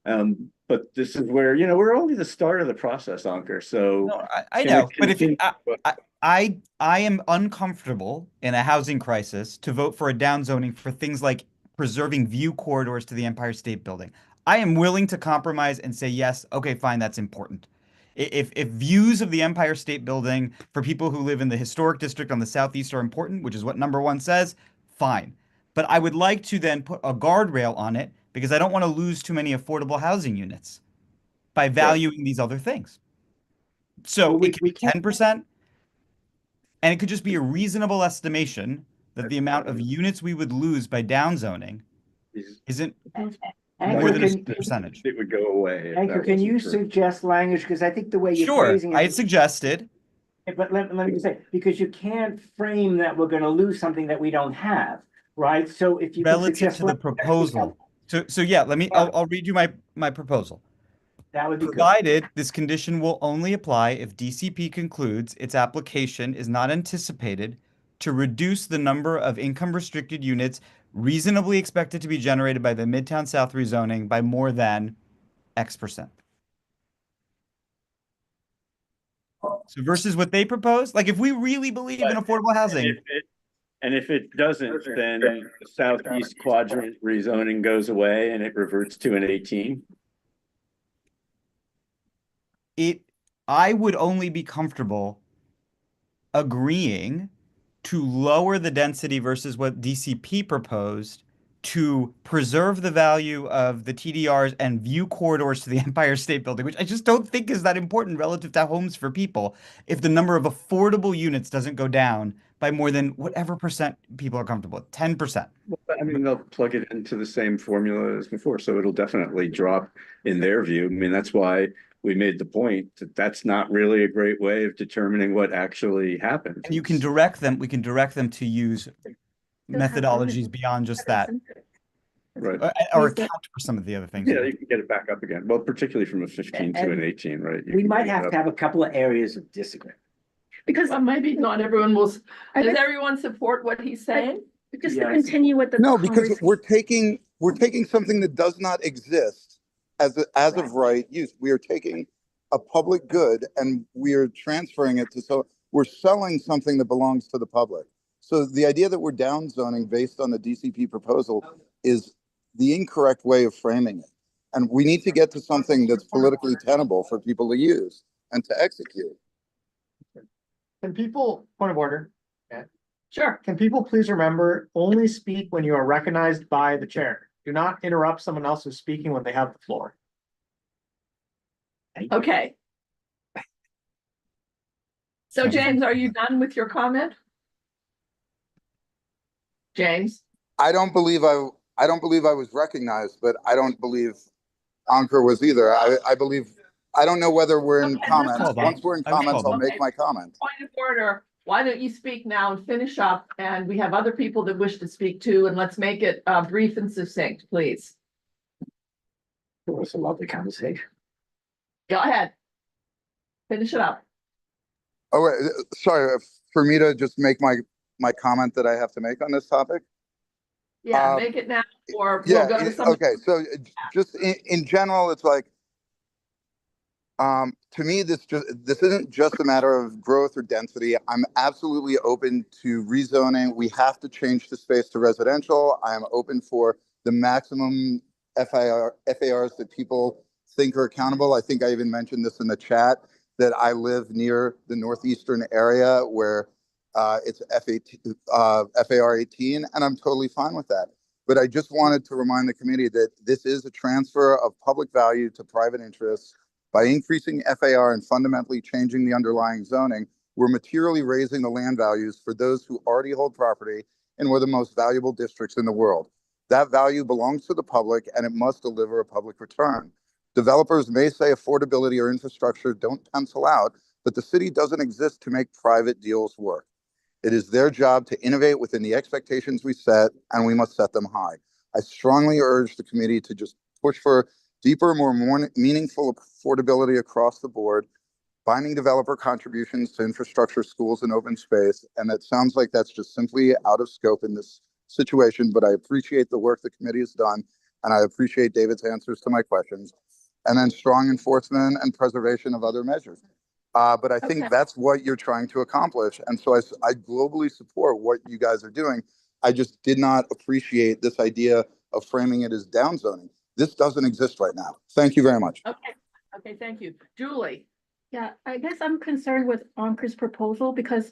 But this is where, we're only the start of the process, Ankur. So No, I know, but if I am uncomfortable in a housing crisis to vote for a downzoning for things like preserving view corridors to the Empire State Building. I am willing to compromise and say, yes, okay, fine, that's important. If views of the Empire State Building for people who live in the historic district on the southeast are important, which is what number 1 says, fine. But I would like to then put a guardrail on it because I don't want to lose too many affordable housing units by valuing these other things. So it could be 10%, and it could just be a reasonable estimation that the amount of units we would lose by downzoning isn't more than a percentage. It would go away. Anchor, can you suggest language? Because I think the way you're Sure, phrasing it. I had suggested. But let me just say, because you can't frame that we're going to lose something that we don't have, right? So if you can Relative suggest to the proposal. So yeah, I'll read you my proposal. That would be good. Provided this condition will only apply if DCP concludes its application is not anticipated to reduce the number of income restricted units reasonably expected to be generated by the Midtown South rezoning by more than X%. So versus what they propose, like if we really believe in affordable housing, And if it doesn't, then the southeast quadrant rezoning goes away and it reverts to an 18. I would only be comfortable agreeing to lower the density versus what DCP proposed to preserve the value of the TDRs and view corridors to the Empire State Building, which I just don't think is that important relative to homes for people, if the number of affordable units doesn't go down by more than whatever percent people are comfortable with, 10%. Well, I mean, they'll plug it into the same formula as before, so it'll definitely drop in their view. I mean, that's why we made the point that that's not really a great way of determining what actually happens. And we can direct them to use methodologies beyond just that. Right. Or account for some of the other things. Yeah, you can get it back up again. Well, particularly from a 15 to an 18, right? We might have to have a couple of areas of disagreement. Because maybe not everyone will, does everyone support what he's saying? Just to continue with the. No, because we're taking something that does not exist as of right use. We are taking a public good and we are transferring it to, so we're selling something that belongs to the public. So the idea that we're down zoning based on the DCP proposal is the incorrect way of framing it. And we need to get to something that's politically tenable for people to use and to execute. Can people, point of order? Sure. Can people please remember, only speak when you are recognized by the chair. Do not interrupt someone else who's speaking when they have the floor. Okay. So James, are you done with your comment? James? I don't believe I was recognized, but I don't believe Ankur was either. I believe, I don't know whether we're in comments. Once we're in comments, I'll make my comment. Point of order. Why don't you speak now and finish up? And we have other people that wish to speak too, and let's make it brief and succinct, please. It was a lovely conversation. Go ahead. Finish it up. Oh, wait, sorry, for me to just make my comment that I have to make on this topic? Yeah, make it now, or yeah, we'll go to something. Okay, so just in general, it's like, to me, this isn't just a matter of growth or density. I'm absolutely open to rezoning. We have to change the space to residential. I am open for the maximum FARs that people think are accountable. I think I even mentioned this in the chat, that I live near the northeastern area where it's FAR 18, and I'm totally fine with that. But I just wanted to remind the committee that this is a transfer of public value to private interests. By increasing FAR and fundamentally changing the underlying zoning, we're materially raising the land values for those who already hold property in one of the most valuable districts in the world. That value belongs to the public and it must deliver a public return. Developers may say affordability or infrastructure don't pencil out, but the city doesn't exist to make private deals work. It is their job to innovate within the expectations we set, and we must set them high. I strongly urge the committee to just push for deeper, more meaningful affordability across the board, binding developer contributions to infrastructure, schools, and open space. And it sounds like that's just simply out of scope in this situation, but I appreciate the work the committee has done, and I appreciate David's answers to my questions. And then strong enforcement and preservation of other measures. But I think that's what you're trying to accomplish. And so I globally support what you guys are doing. I just did not appreciate this idea of framing it as down zoning. This doesn't exist right now. Thank you very much. Okay, thank you. Julie? Yeah, I guess I'm concerned with Ankur's proposal because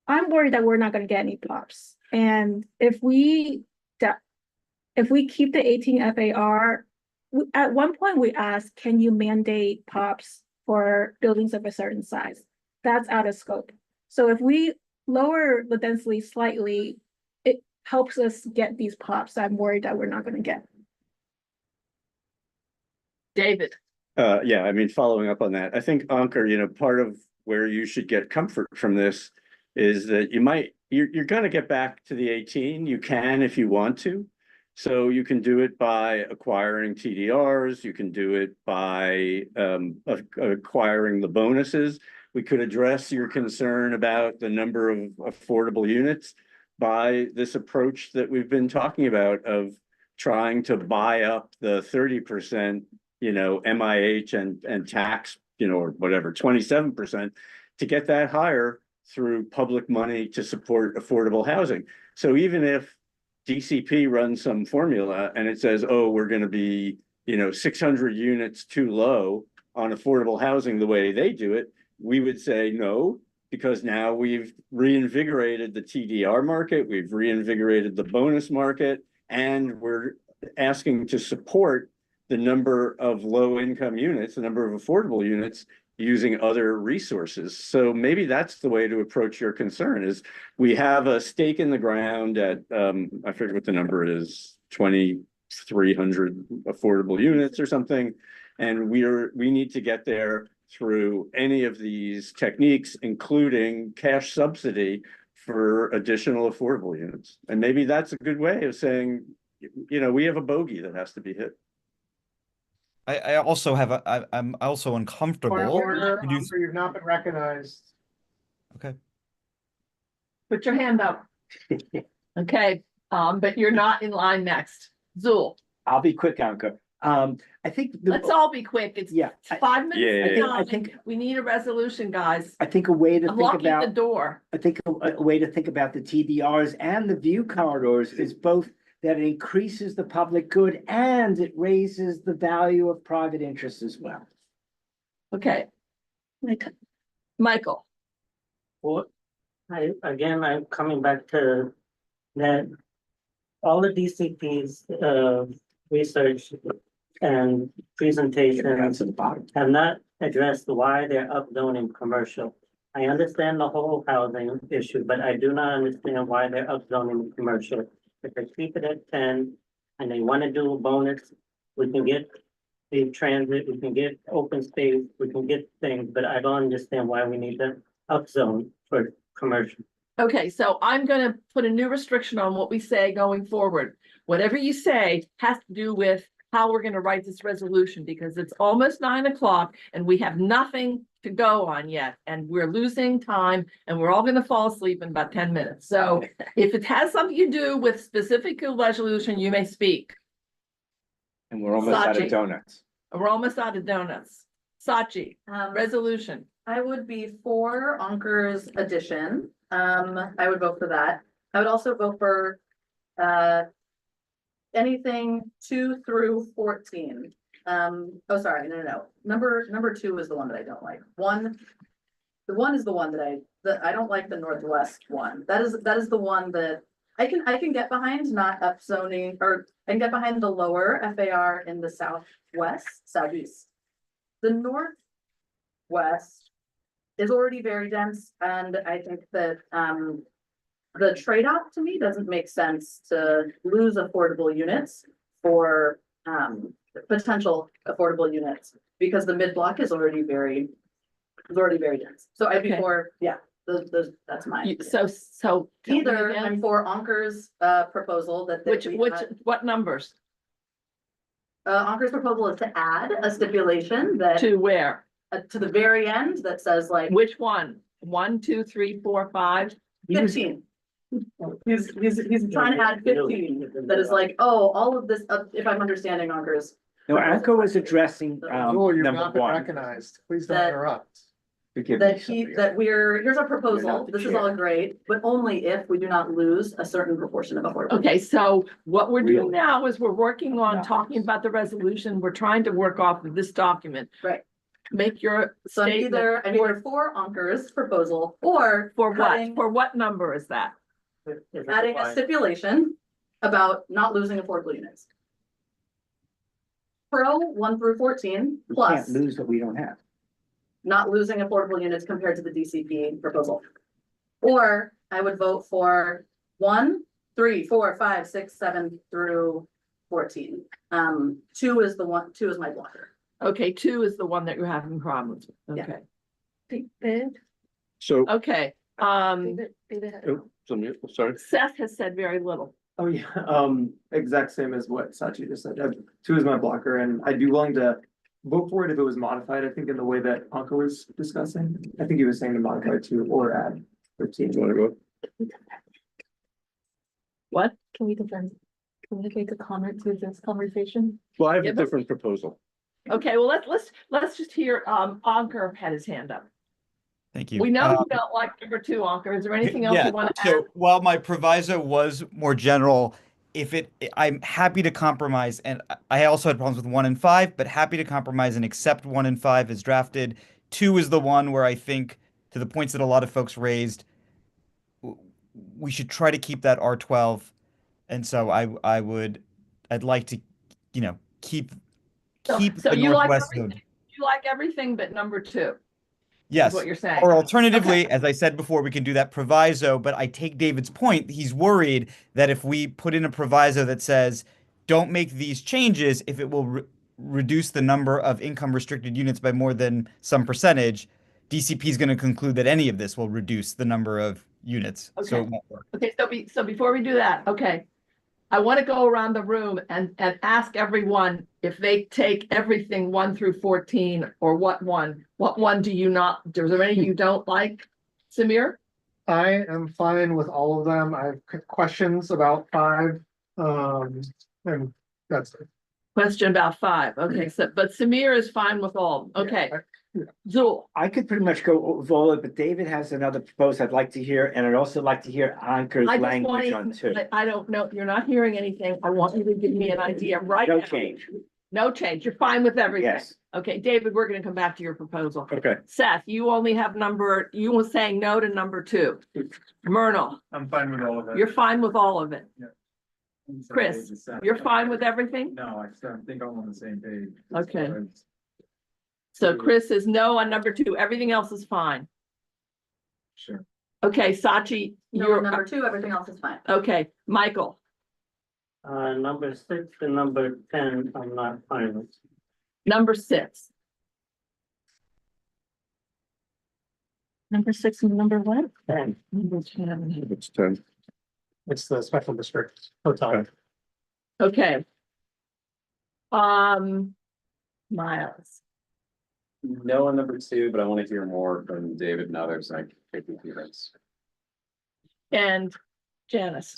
I'm worried that we're not going to get any pops. And if we keep the 18 FAR, at one point we asked, can you mandate pops for buildings of a certain size? That's out of scope. So if we lower the density slightly, it helps us get these pops. I'm worried that we're not going to get. David. Yeah, I mean, following up on that, I think Ankur, part of where you should get comfort from this is that you're going to get back to the 18. You can if you want to, So you can do it by acquiring TDRs, you can do it by acquiring the bonuses. We could address your concern about the number of affordable units by this approach that we've been talking about of trying to buy up the 30%, MIH and tax, or whatever, 27%, to get that higher through public money to support affordable housing. So even if DCP runs some formula and it says, oh, we're going to be, 600 units too low on affordable housing the way they do it, we would say no, because now we've reinvigorated the TDR market, we've reinvigorated the bonus market, and we're asking to support the number of low-income units, the number of affordable units, using other resources. So maybe that's the way to approach your concern is we have a stake in the ground at, I forget what the number is, 2,300 affordable units or something. And we need to get there through any of these techniques, including cash subsidy for additional affordable units. And maybe that's a good way of saying, we have a bogey that has to be hit. I also have I'm also uncomfortable. Order, you've not been recognized. Okay. Put your hand up. Okay, but you're not in line next. Zool. I'll be quick, Anka. I think Let's all be quick. It's 5 minutes. Yeah. I think we need a resolution, guys. I think a way to I'm think locking about the door. I think a way to think about the TDRs and the view corridors is both that it increases the public good and it raises the value of private interests as well. Okay. Michael. Well, I'm coming back to that all the DCP's research and presentations have not addressed why they're upzoning commercial. I understand the whole housing issue, but I do not understand why they're upzoning commercial. If they keep it at 10 and they want to do a bonus, we can get the transit, we can get open space, we can get things, but I don't understand why we need to upzone for commercial. Okay, so I'm gonna put a new restriction on what we say going forward. Whatever you say has to do with how we're gonna write this resolution, because it's almost 9 o'clock and we have nothing to go on yet. And we're losing time and we're all gonna fall asleep in about 10 minutes. So if it has something to do with specific resolution, you may speak. And we're almost out of donuts. We're almost out of donuts. Sachi, resolution. I would be for Anker's addition. I would vote for that. I would also vote for anything 2 through 14. Oh, sorry, no. Number 2 is the one that I don't like. The one is the one that I don't like, the Northwest one. That is the one that I can get behind, not upzoning, or I can get behind the lower FAR in the southeast. The Northwest is already very dense, and I think that the trade-off to me doesn't make sense to lose affordable units for potential affordable units, because the mid-block is already very dense. So I'd be for, that's mine. So Either I'm for Anker's proposal that. What numbers? Anker's proposal is to add a stipulation that. To where? To the very end that says like. Which one? 1, 2, 3, 4, 5? 15. He's trying to add 15. That is like, oh, all of this, if I'm understanding Anker's. No, Anker was addressing You've number not been 1. recognized. Please don't interrupt. Here's our proposal. This is all great, but only if we do not lose a certain proportion of affordable. Okay, so what we're doing now is we're working on talking about the resolution. We're trying to work off of this document. Right. Make your So I'm statement. either for Anker's proposal or for what? For what number is that? Adding a stipulation about not losing affordable units. Pro 1 through 14 We plus can't lose what we don't have. not losing affordable units compared to the DCP proposal. Or I would vote for 1, 3, 4, 5, 6, 7 through 14. 2 is my blocker. Okay, 2 is the one that you're having problems with. Okay. David? So. Okay, Sorry. Seth has said very little. Oh, yeah, exact same as what Sachi just said. 2 is my blocker, and I'd be willing to vote for it if it was modified, I think, in the way that Anka was discussing. I think he was saying to modify 2 or add 15. You wanna go? What? Can we communicate a comment to this conversation? Well, I have Yeah, a but- different proposal. Okay, well, let's just hear, Ankur had his hand up. Thank you. We know you don't like number 2, Ankur. Is there anything else Yeah, you want to add? so while my proviso was more general, I'm happy to compromise, and I also had problems with 1 and 5, but happy to compromise and accept 1 and 5 as drafted. 2 is the one where I think, to the points that a lot of folks raised, we should try to keep that R12. And so I'd like to, keep So the you like Northwest everything, zone. you like everything but number 2, Yes. is what you're saying. Or alternatively, as I said before, we can do that proviso, but I take David's point. He's worried that if we put in a proviso that says, don't make these changes if it will reduce the number of income restricted units by more than some percentage, DCP is going to conclude that any of this will reduce the number of units. So Okay. it won't work. Okay, so before we do that, okay. I want to go around the room and ask everyone if they take everything 1 through 14, or what one do you not, is there any you don't like? Samir? I am fine with all of them. I have questions about 5. And that's it. Question about 5, okay, so, but Samir is fine with all, okay. Zool, I could pretty much go with all of it, but David has another proposal I'd like to hear, and I'd also like to hear Ankur's I just language on want 2. I don't know, you're not hearing anything, I want you to give me an idea right now. No change. No change, you're fine with everything? Yes. Okay, David, we're gonna come back to your proposal. Okay. Seth, you only have you were saying no to number 2. Myrtle, I'm fine with all of it. you're fine with all of it. Yeah. Chris, you're fine with everything? No, I think I'm on the same page. Okay. So Chris is no on number 2, everything else is fine. Sure. Okay, Sachi, No, you're, number 2, everything else is fine. okay, Michael, Number 6 and number 10, I'm not fine with. number 6. Number 6 and number what? Number 10. It's 10. It's the special district hotel. Okay. Miles, No on number 2, but I want to hear more from David and others. I take the appearance. and Janice.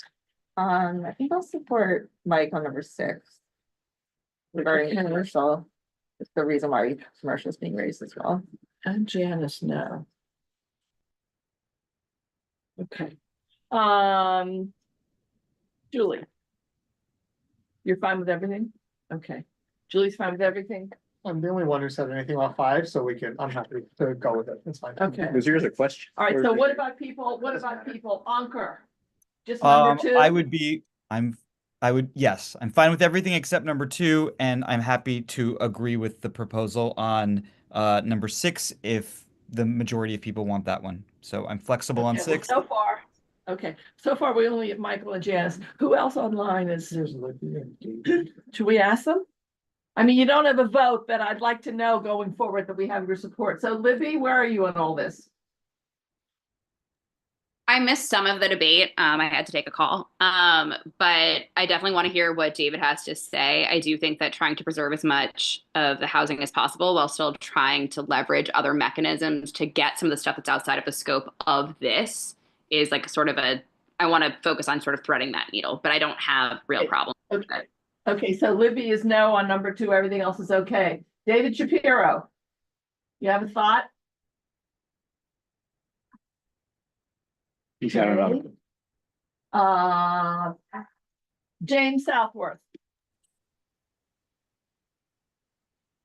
I think I'll support Mike on number 6. Regarding Okay. commercial, it's the reason why commercial is being raised as well. And Janice, no. Okay. Julie. You're fine with everything? Okay. Julie's fine with everything? I'm the only one who said anything about 5, so I'm happy to go with it. It's fine. Okay. Was yours a question? All right, Or so is what it- about people, Ankur? Just number 2? Yes, I'm fine with everything except number 2, and I'm happy to agree with the proposal on number 6 if the majority of people want that one. So I'm flexible on Okay, well, 6. So far we only have Michael and Janice. Who else online is? Should we ask them? I mean, you don't have a vote, but I'd like to know going forward that we have your support. So Libby, where are you on all this? I missed some of the debate. I had to take a call. But I definitely want to hear what David has to say. I do think that trying to preserve as much of the housing as possible while still trying to leverage other mechanisms to get some of the stuff that's outside of the scope of this is like sort of I want to focus on sort of threading that needle, but I don't have real problems. Okay. Okay, so Libby is no on number 2. Everything else is okay. David Shapiro. You have a thought? He's had enough. James Southworth.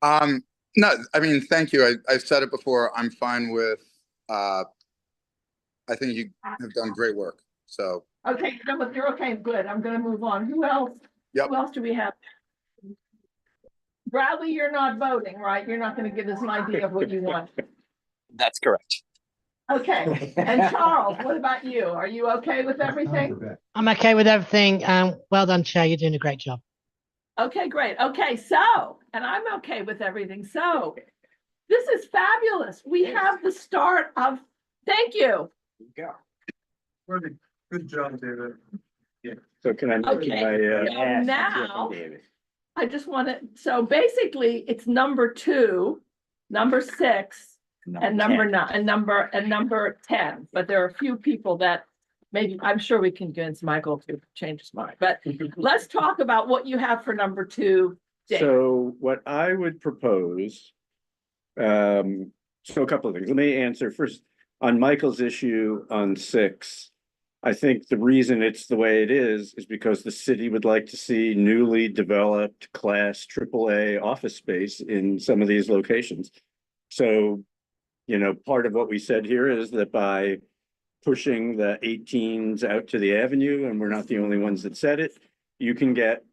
No, I mean, thank you. I've said it before. I'm fine with, I think you have done great work. So, Okay, you know what, you're okay, good. I'm gonna move on. Who else? Yep. Who else do we have? Bradley, you're not voting, right? You're not gonna give us an idea of what you want. That's correct. Okay, and Charles, what about you? Are you okay with everything? I'm okay with everything. Well done, Chair. You're doing a great job. Okay, great. Okay, so, and I'm okay with everything. So this is fabulous. We have the start of, thank you. Good job, David. Yeah. So can I? Now, I just want to, so basically, it's number 2, number 6, and number 9, and number 10. But there are a few people that maybe, I'm sure we can convince Michael to change his mind. But let's talk about what you have for number 2. Dave. So what I would propose, so a couple of things. Let me answer first on Michael's issue on 6. I think the reason it's the way it is because the city would like to see newly developed class AAA office space in some of these locations. So, part of what we said here is that by pushing the 18s out to the avenue, and we're not the only ones that said it, you can get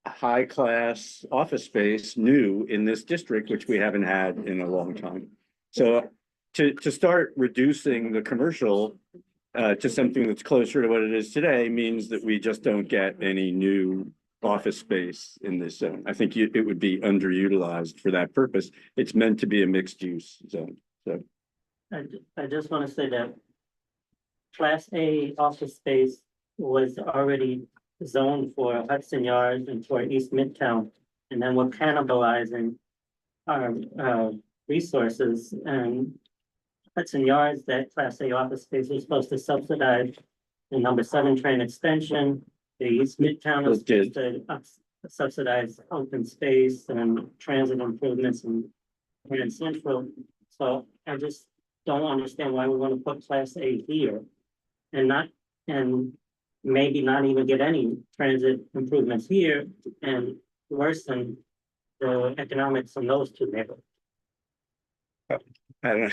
high class office space new in this district, which we haven't had in a long time. So to start reducing the commercial to something that's closer to what it is today means that we just don't get any new office space in this zone. I think it would be underutilized for that purpose. It's meant to be a mixed use zone. So I just want to say that Class A office space was already zoned for Hudson Yards and for East Midtown. And then we're cannibalizing our resources, and Hudson Yards, that Class A office space is supposed to subsidize the number 7 train extension. The East Midtown is supposed to subsidize open space and transit improvements in Grand Central. So I just don't understand why we want to put Class A here and maybe not even get any transit improvements here and worsen the economics in those 2 neighborhoods. I don't know.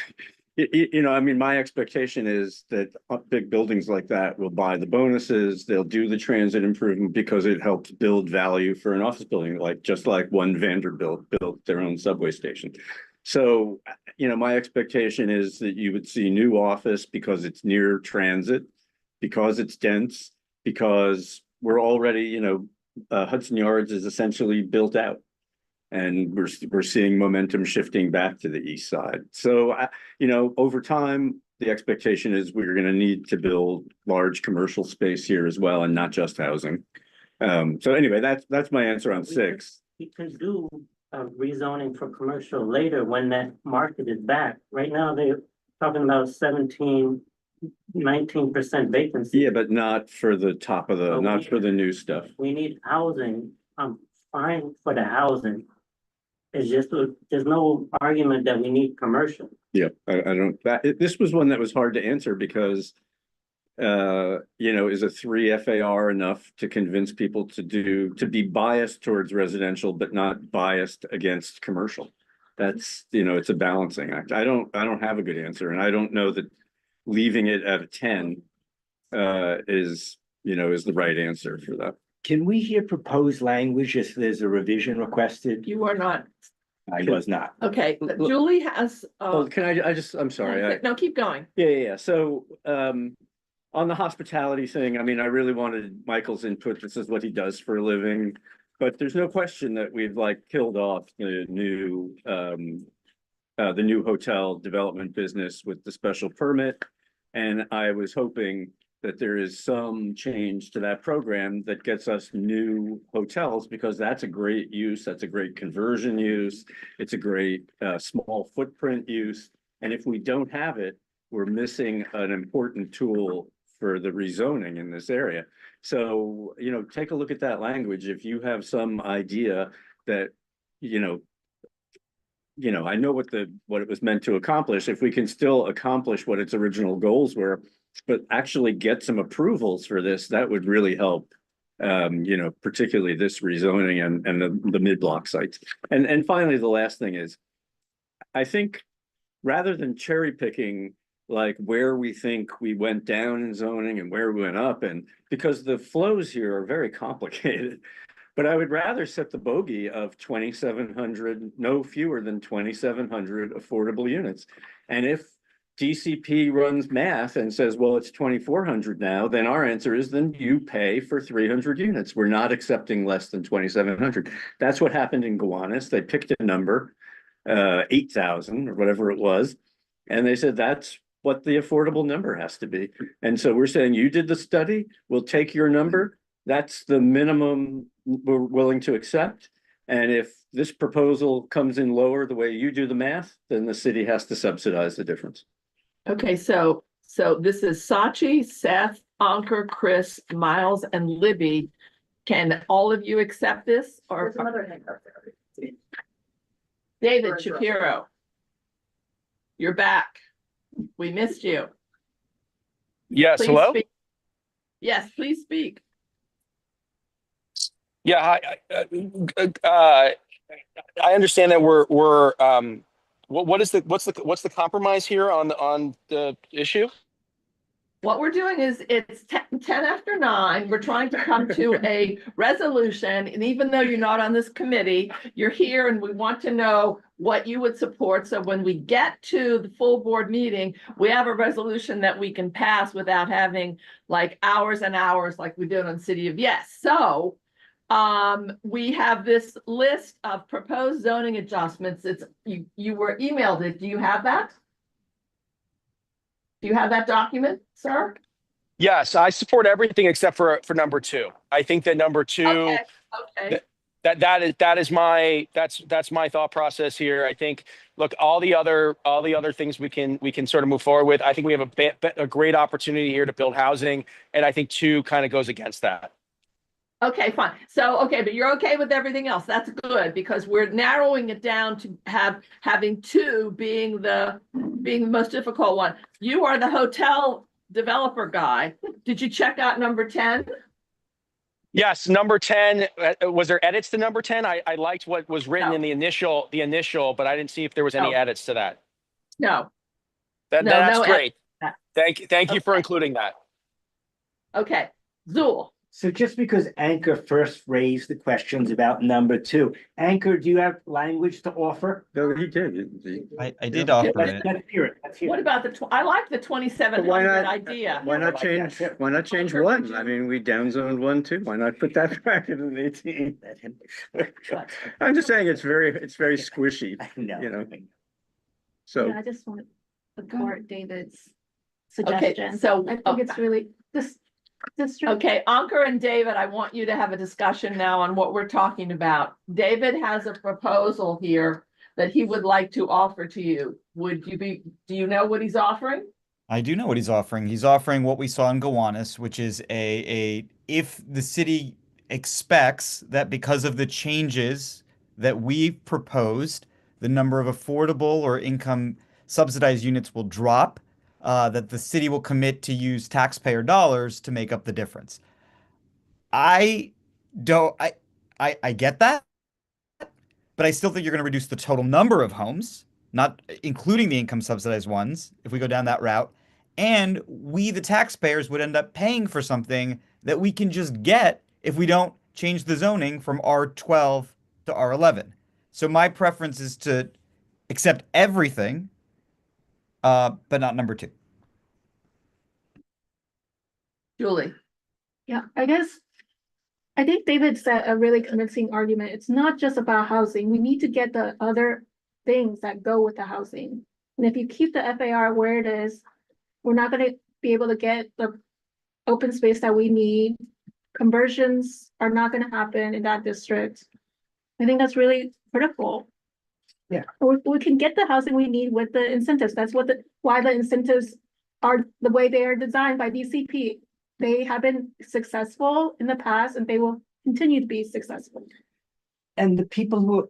I mean, my expectation is that big buildings like that will buy the bonuses, they'll do the transit improvement because it helps build value for an office building, just like One Vanderbilt built their own subway station. So, my expectation is that you would see new office because it's near transit, because it's dense, because we're already, Hudson Yards is essentially built out. And we're seeing momentum shifting back to the east side. So, over time, the expectation is we're going to need to build large commercial space here as well, and not just housing. So anyway, that's my answer on 6. We can do rezoning for commercial later when that market is back. Right now, they're talking about 19% vacancy. Yeah, but not for the top of not for the new stuff. We need housing. I'm fine for the housing. It's just, there's no argument that we need commercial. Yeah, I don't, this was one that was hard to answer because, is a 3 FAR enough to convince people to be biased towards residential, but not biased against commercial? That's, it's a balancing act. I don't have a good answer. And I don't know that leaving it at a 10 is the right answer for that. Can we hear proposed language if there's a revision requested? You are not. I was not. Okay, Julie has. Can I'm sorry. No, keep going. Yeah. So, on the hospitality thing, I mean, I really wanted Michael's input. This is what he does for a living, but there's no question that we've killed off the new hotel development business with the special permit. And I was hoping that there is some change to that program that gets us new hotels, because that's a great use. That's a great conversion use. It's a great small footprint use. And if we don't have it, we're missing an important tool for the rezoning in this area. So, take a look at that language. If you have some idea that, I know what it was meant to accomplish. If we can still accomplish what its original goals were, but actually get some approvals for this, that would really help. Particularly this rezoning and the mid-block sites. And finally, the last thing is, I think rather than cherry picking where we think we went down in zoning and where we went up, and because the flows here are very complicated. But I would rather set the bogey of 2,700, no fewer than 2,700 affordable units. And if DCP runs math and says, well, it's 2,400 now, then our answer is, then you pay for 300 units. We're not accepting less than 2,700. That's what happened in Gowanus. They picked a number, 8,000 or whatever it was. And they said, that's what the affordable number has to be. And so we're saying, you did the study, we'll take your number, that's the minimum we're willing to accept. And if this proposal comes in lower the way you do the math, then the city has to subsidize the difference. Okay, so this is Sachi, Seth, Ankur, Chris, Miles, and Libby. Can all of you accept this or? There's another hand up there. David Shapiro. You're back. We missed you. Yes, Please hello? speak. Yes, please speak. Yeah, I understand that we're what's the compromise here on the issue? What we're doing is it's 10 after 9. We're trying to come to a resolution. And even though you're not on this committee, you're here and we want to know what you would support. So when we get to the full board meeting, we have a resolution that we can pass without having like hours and hours like we did on City of Yes. So we have this list of proposed zoning adjustments. It's you were emailed it. Do you have that? Do you have that document, sir? Yes, I support everything except for number 2. I think that number 2 Okay. that is my that's my thought process here. I think look, all the other things we can sort of move forward with. I think we have a great opportunity here to build housing, and I think 2 kind of goes against that. Okay, fine. So, okay, but you're okay with everything else. That's good because we're narrowing it down to having 2 being the most difficult one. You are the hotel developer guy. Did you check out number 10? Yes, number 10. Was there edits to number 10? I liked what was written in the initial, but I didn't see if there was any edits to that. No. That's no great. Thank you for including that. Okay, Zool. So just because Anchor first raised the questions about number 2, Anchor, do you have language to offer? No, he did. I did offer Let's it. hear it. Let's hear What it. about I like the 2700 idea. Why not change? Why not change one? I mean, we downzoned 1 too. Why not put that back in an 18? I'm just saying it's very squishy. No. You know. So Yeah, I just want to support David's suggestion. so I think it's really this. Okay, Ankur and David, I want you to have a discussion now on what we're talking about. David has a proposal here that he would like to offer to you. Do you know what he's offering? I do know what he's offering. He's offering what we saw in Gowanus, which is if the city expects that because of the changes that we've proposed, the number of affordable or income subsidized units will drop, that the city will commit to use taxpayer dollars to make up the difference. I get that, but I still think you're going to reduce the total number of homes, not including the income subsidized ones, if we go down that route. And we, the taxpayers, would end up paying for something that we can just get if we don't change the zoning from R12 to R11. So my preference is to accept everything, but not number 2. Julie. Yeah, I think David said a really convincing argument. It's not just about housing. We need to get the other things that go with the housing. And if you keep the FAR where it is, we're not going to be able to get the open space that we need. Conversions are not going to happen in that district. I think that's really critical. Yeah. We can get the housing we need with the incentives. That's why the incentives are the way they are designed by DCP. They have been successful in the past and they will continue to be successful. And the people who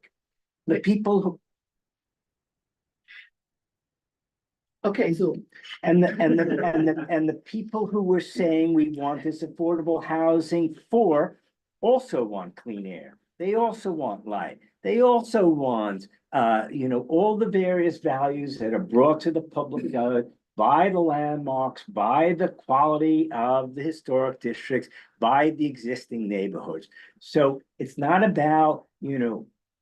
Okay, Zoom. and the people who were saying we want this affordable housing for also want clean air. They also want light. They also want all the various values that are brought to the public by the landmarks, by the quality of the historic districts, by the existing neighborhoods. So it's not about,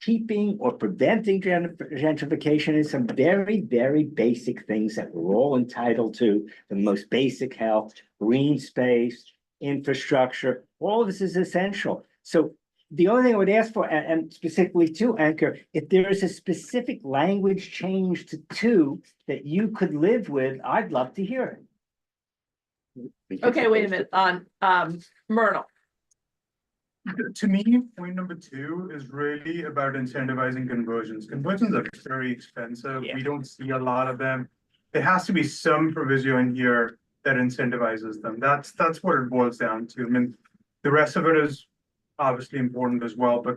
keeping or preventing gentrification. It's some very, very basic things that we're all entitled to. The most basic health, green space, infrastructure, all of this is essential. So the only thing I would ask for, and specifically to Anchor, if there is a specific language change to 2 that you could live with, I'd love to hear it. Okay, wait a minute, on Myrtle. To me, point number 2 is really about incentivizing conversions. Conversions are very expensive. Yeah. We don't see a lot of them. There has to be some provision in here that incentivizes them. That's what it boils down to. I mean, the rest of it is obviously important as well, but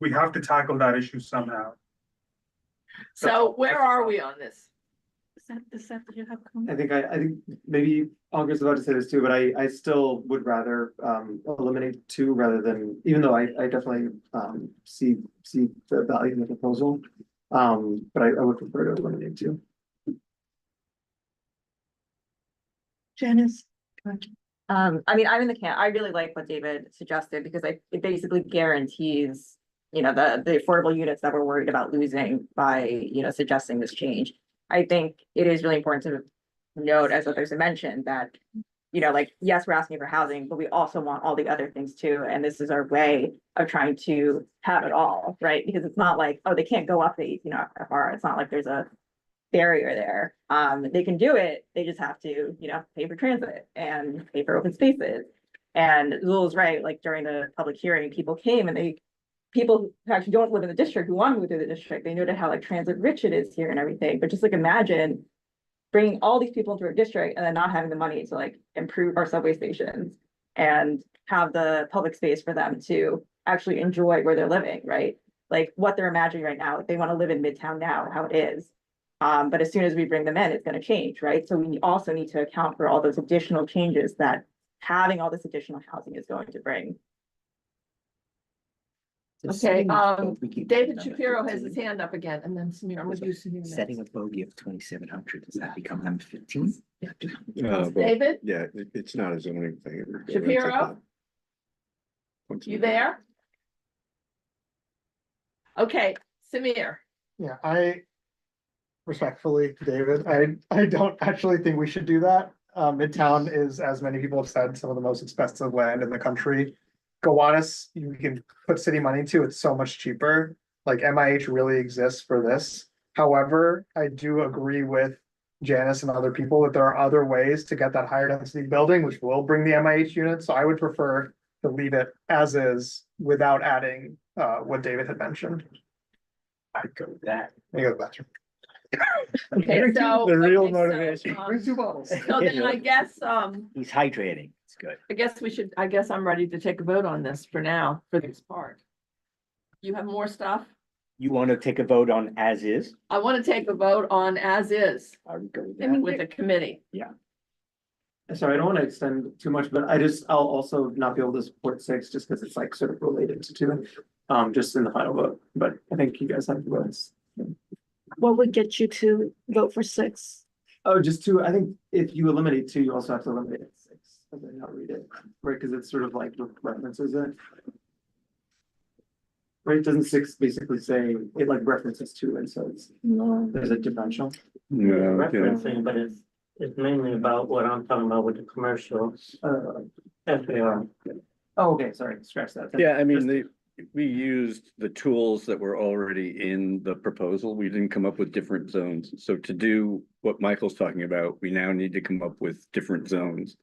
we have to tackle that issue somehow. So where are we on this? Did you have a I comment? think I think maybe Ankur's about to say this too, but I still would rather eliminate 2 rather than, even though I definitely see the value in the proposal. But I would prefer to eliminate 2. Janice? I mean, I'm in the camp. I really like what David suggested because it basically guarantees, the affordable units that we're worried about losing by, suggesting this change. I think it is really important to note, as others have mentioned, that, yes, we're asking for housing, but we also want all the other things too. And this is our way of trying to have it all, right? Because it's not like, oh, they can't go up the, FR. It's not like there's a barrier there. They can do it. They just have to, pay for transit and pay for open spaces. And Zul is right, like during the public hearing, people came and people who actually don't live in the district who want to move to the district, they noted how like transit rich it is here and everything. But just like imagine bringing all these people into our district and then not having the money to like improve our subway stations and have the public space for them to actually enjoy where they're living, right? Like what they're imagining right now, like they want to live in Midtown now, how it is. But as soon as we bring them in, it's going to change, right? So we also need to account for all those additional changes that having all this additional housing is going to bring. Okay, David Shapiro has his hand up again, and then Samir, I'm with you, Samir. Setting a bogey of 2,700, does that become number 15? David? Yeah, it's not a zoning thing. Shapiro? You there? Okay, Samir. Yeah, I respectfully, David, I don't actually think we should do that. Midtown is, as many people have said, some of the most expensive land in the country. Gowanus, you can put city money into, it's so much cheaper. Like MIH really exists for this. However, I do agree with Janice and other people that there are other ways to get that higher density building, which will bring the MIH units. So I would prefer to leave it as is without adding what David had mentioned. I'd go with that. There you go, bathroom. Okay, so. The real okay, so, motivation. Bring 2 bottles. So then I guess, He's hydrating, it's good. I guess I'm ready to take a vote on this for now, for this part. You have more stuff? You want to take a vote on as is? I want to take a vote on as is I would go with I mean, that. with the committee. Sorry, I don't want to extend too much, but I'll also not be able to support 6 just because it's like sort of related to 2, just in the final vote, but I think you guys have the votes. What would get you to vote for 6? Oh, just 2, I think if you eliminate 2, you also have to eliminate 6, and then I'll read it, right, because it's sort of like references it. Right, doesn't 6 basically say, it like references 2, and so it's, No. there's a differential. Referencing, but it's mainly about what I'm talking about with the commercial, FAR. Oh, okay, sorry, scratch that. Yeah, I mean, we used the tools that were already in the proposal. We didn't come up with different zones. So to do what Michael's talking about, we now need to come up with different zones.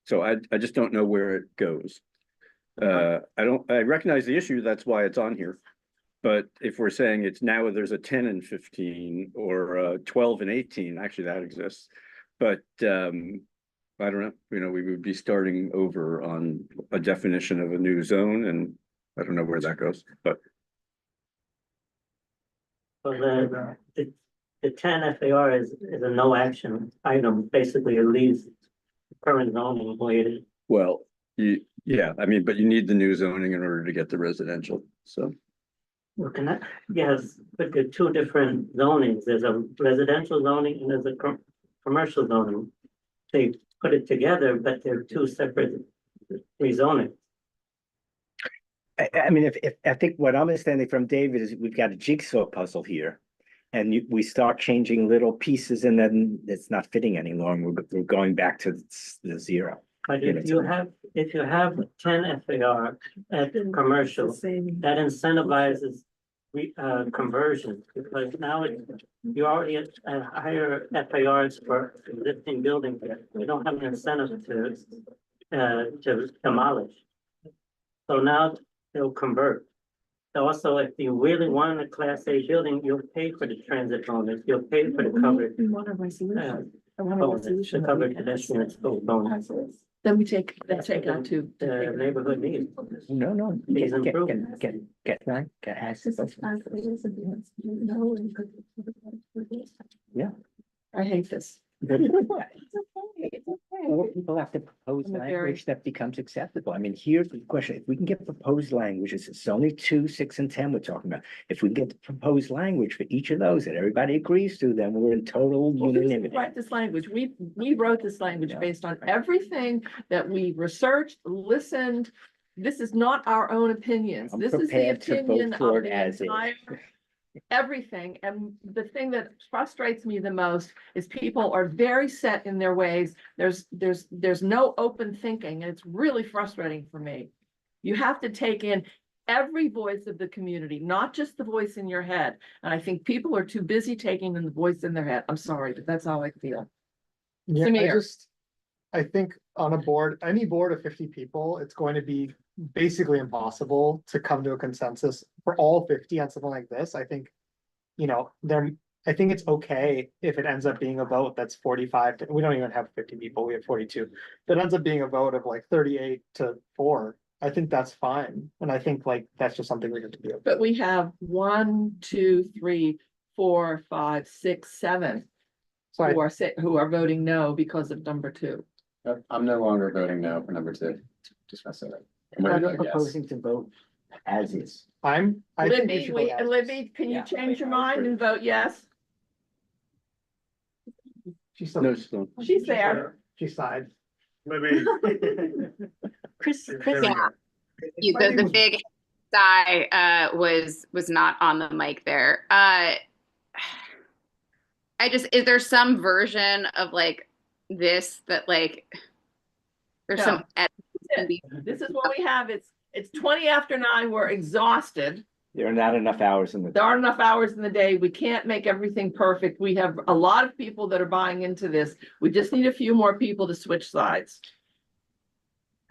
So I just don't know where it goes. I recognize the issue, that's why it's on here. But if we're saying it's now there's a 10 and 15 or 12 and 18, actually that exists. But I don't know, we would be starting over on a definition of a new zone, and I don't know where that goes, but. So the 10 FAR is a no action item, basically it leaves current zoning the way it is. Well, yeah, I mean, but you need the new zoning in order to get the residential, so. Yes, but there are 2 different zonings. There's a residential zoning and there's a commercial zoning. They put it together, but they're 2 separate rezonings. I mean, if I think what I'm understanding from David is we've got a jigsaw puzzle here. And we start changing little pieces and then it's not fitting any longer. We're going back to the 0. But if you have 10 FAR at commercial, that incentivizes conversion, because now you already at higher FARs for existing buildings. You don't have an incentive to demolish. So now they'll convert. Also, if you really want a class A building, you'll pay for the transit bonus, you'll pay for the covered. We want a resolution. I want a bonus, resolution. The that we covered can pedestrian school bonus. Then we take out to. The neighborhood needs. No, These get improvements. ask. Yeah. I hate this. Or people have to propose I'm a very- language that becomes acceptable. I mean, here's the question. If we can get proposed languages, it's only 2, 6, and 10 we're talking about. If we can get the proposed language for each of those that everybody agrees to, then we're in total Well, who unanimity. write this language? We wrote this language based on everything that we researched, listened. This is not our own opinions. I'm This is the prepared to vote opinion for of it the as is. entire, everything. And the thing that frustrates me the most is people are very set in their ways. There's no open thinking, and it's really frustrating for me. You have to take in every voice of the community, not just the voice in your head. And I think people are too busy taking in the voice in their head. I'm sorry, but that's how I feel. Yeah, Samir. I think on a board, any board of 50 people, it's going to be basically impossible to come to a consensus for all 50 on something like this. I think, I think it's okay if it ends up being a vote that's 45 we don't even have 50 people, we have 42. That ends up being a vote of like 38-4. I think that's fine. And I think like that's just something we have to do. But we have 1, 2, 3, 4, 5, 6, 7 So I, who are voting no because of number 2. I'm no longer voting no for number 2. Just want to say that. I'm I'm voting yes. proposing to vote as is. I think we Libby, should vote as is. Libby, can you Yeah. change your mind and vote yes? She's still, No, still. She's there. she sighed. Maybe. Chris, Yeah. The big sigh was not on the mic there. Is there some version of like this that like there's No. some This is what we have. It's 20 after 9. We're exhausted. There are not enough hours in the. There aren't enough hours in the day. We can't make everything perfect. We have a lot of people that are buying into this. We just need a few more people to switch sides.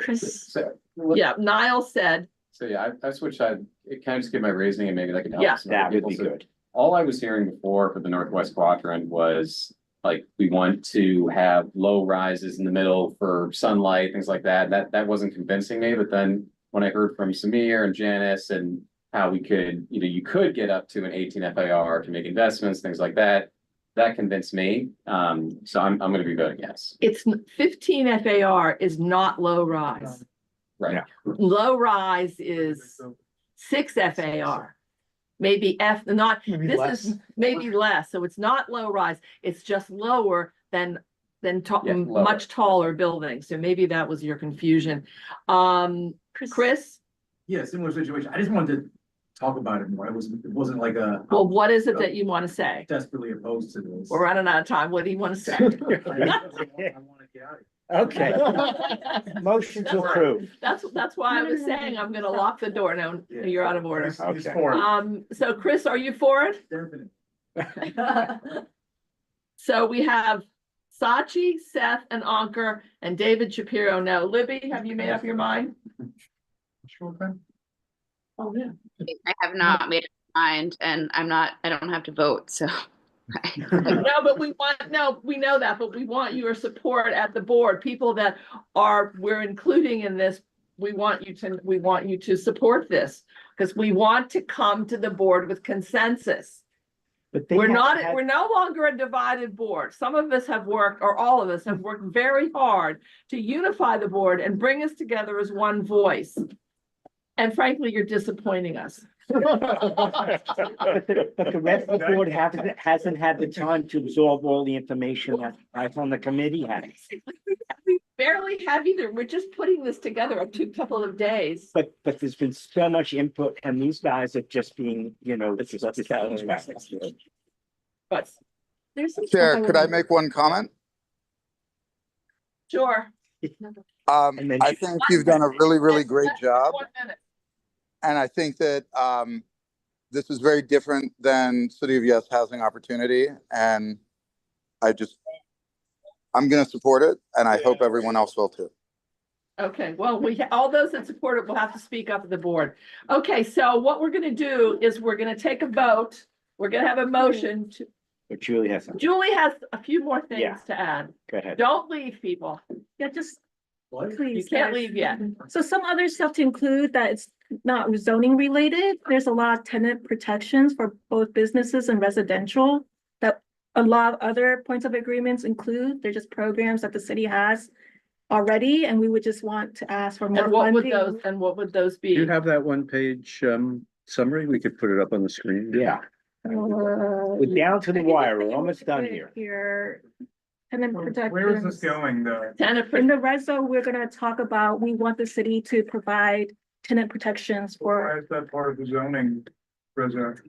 Chris, So, yeah, Niall said, so yeah, I switched side. It kind of just give my reasoning and maybe that can help. Yeah. some other That would people. be So good. all I was hearing before for the Northwest Quadrant was like, we want to have low rises in the middle for sunlight, things like that. That wasn't convincing me, but then when I heard from Samir and Janice and how we could, you could get up to an 18 FAR to make investments, things like that. That convinced me. So I'm gonna be voting yes. it's 15 FAR is not low rise. Right. Yeah. Low rise is 6 FAR. Maybe Maybe this less. is maybe less. So it's not low rise. It's just lower than Yeah, lower. much taller buildings. So maybe that was your confusion. Chris, Yeah, similar situation. I just wanted to talk about it more. It wasn't like a. well, what is it that you want to say? Desperately opposed to this. We're running out of time. What do you want to say? I want to get out of here. Okay, motion to approve. That's why I was saying I'm gonna lock the door. No, you're out of order. He's Okay. for it. So Chris, are you for it? Definitely. So we have Sachi, Seth, and Ankur, and David Shapiro. No, Libby, have you made up your mind? Sure thing. Oh, yeah. I have not made up my mind, and I don't have to vote, so. No, but we know that, but we want your support at the board, people that we're including in this. We want you to support this, because we want to come to the board with consensus. But they We're have had- no longer a divided board. Some of us have worked, or all of us have worked very hard to unify the board and bring us together as one voice. And frankly, you're disappointing us. But the rest of the board hasn't had the time to absorb all the information that I on the committee has. We barely have either. We're just putting this together a couple of days. But there's been so much input and these guys are just being, But there's some. Chair, stuff could I wanna- make one comment? Sure. And then I think you've done a really, really great job. 1 minute. And I think that this is very different than City of Yes Housing Opportunity. And I'm going to support it. And I hope everyone else will too. Okay, well, all those that support it will have to speak up at the board. Okay, so what we're gonna do is we're gonna take a vote. We're gonna have a motion to, But Julie has something. Julie has a few more Yeah. things to add. Go ahead. Don't leave, people. Yeah, just You please. can't guys. leave yet. So some other stuff to include that it's not zoning related. There's a lot of tenant protections for both businesses and residential that a lot of other points of agreements include. They're just programs that the city has already, and we would just want to ask for more And what would funding. those Do you be? have that one page summary? We could put it up on the screen. Yeah, we're down to the wire. We're almost done here. Here. Tenant Where is this protections. going though? In the reso, we're gonna talk about, we want the city to provide tenant protections Why for, is that part of the zoning reserve?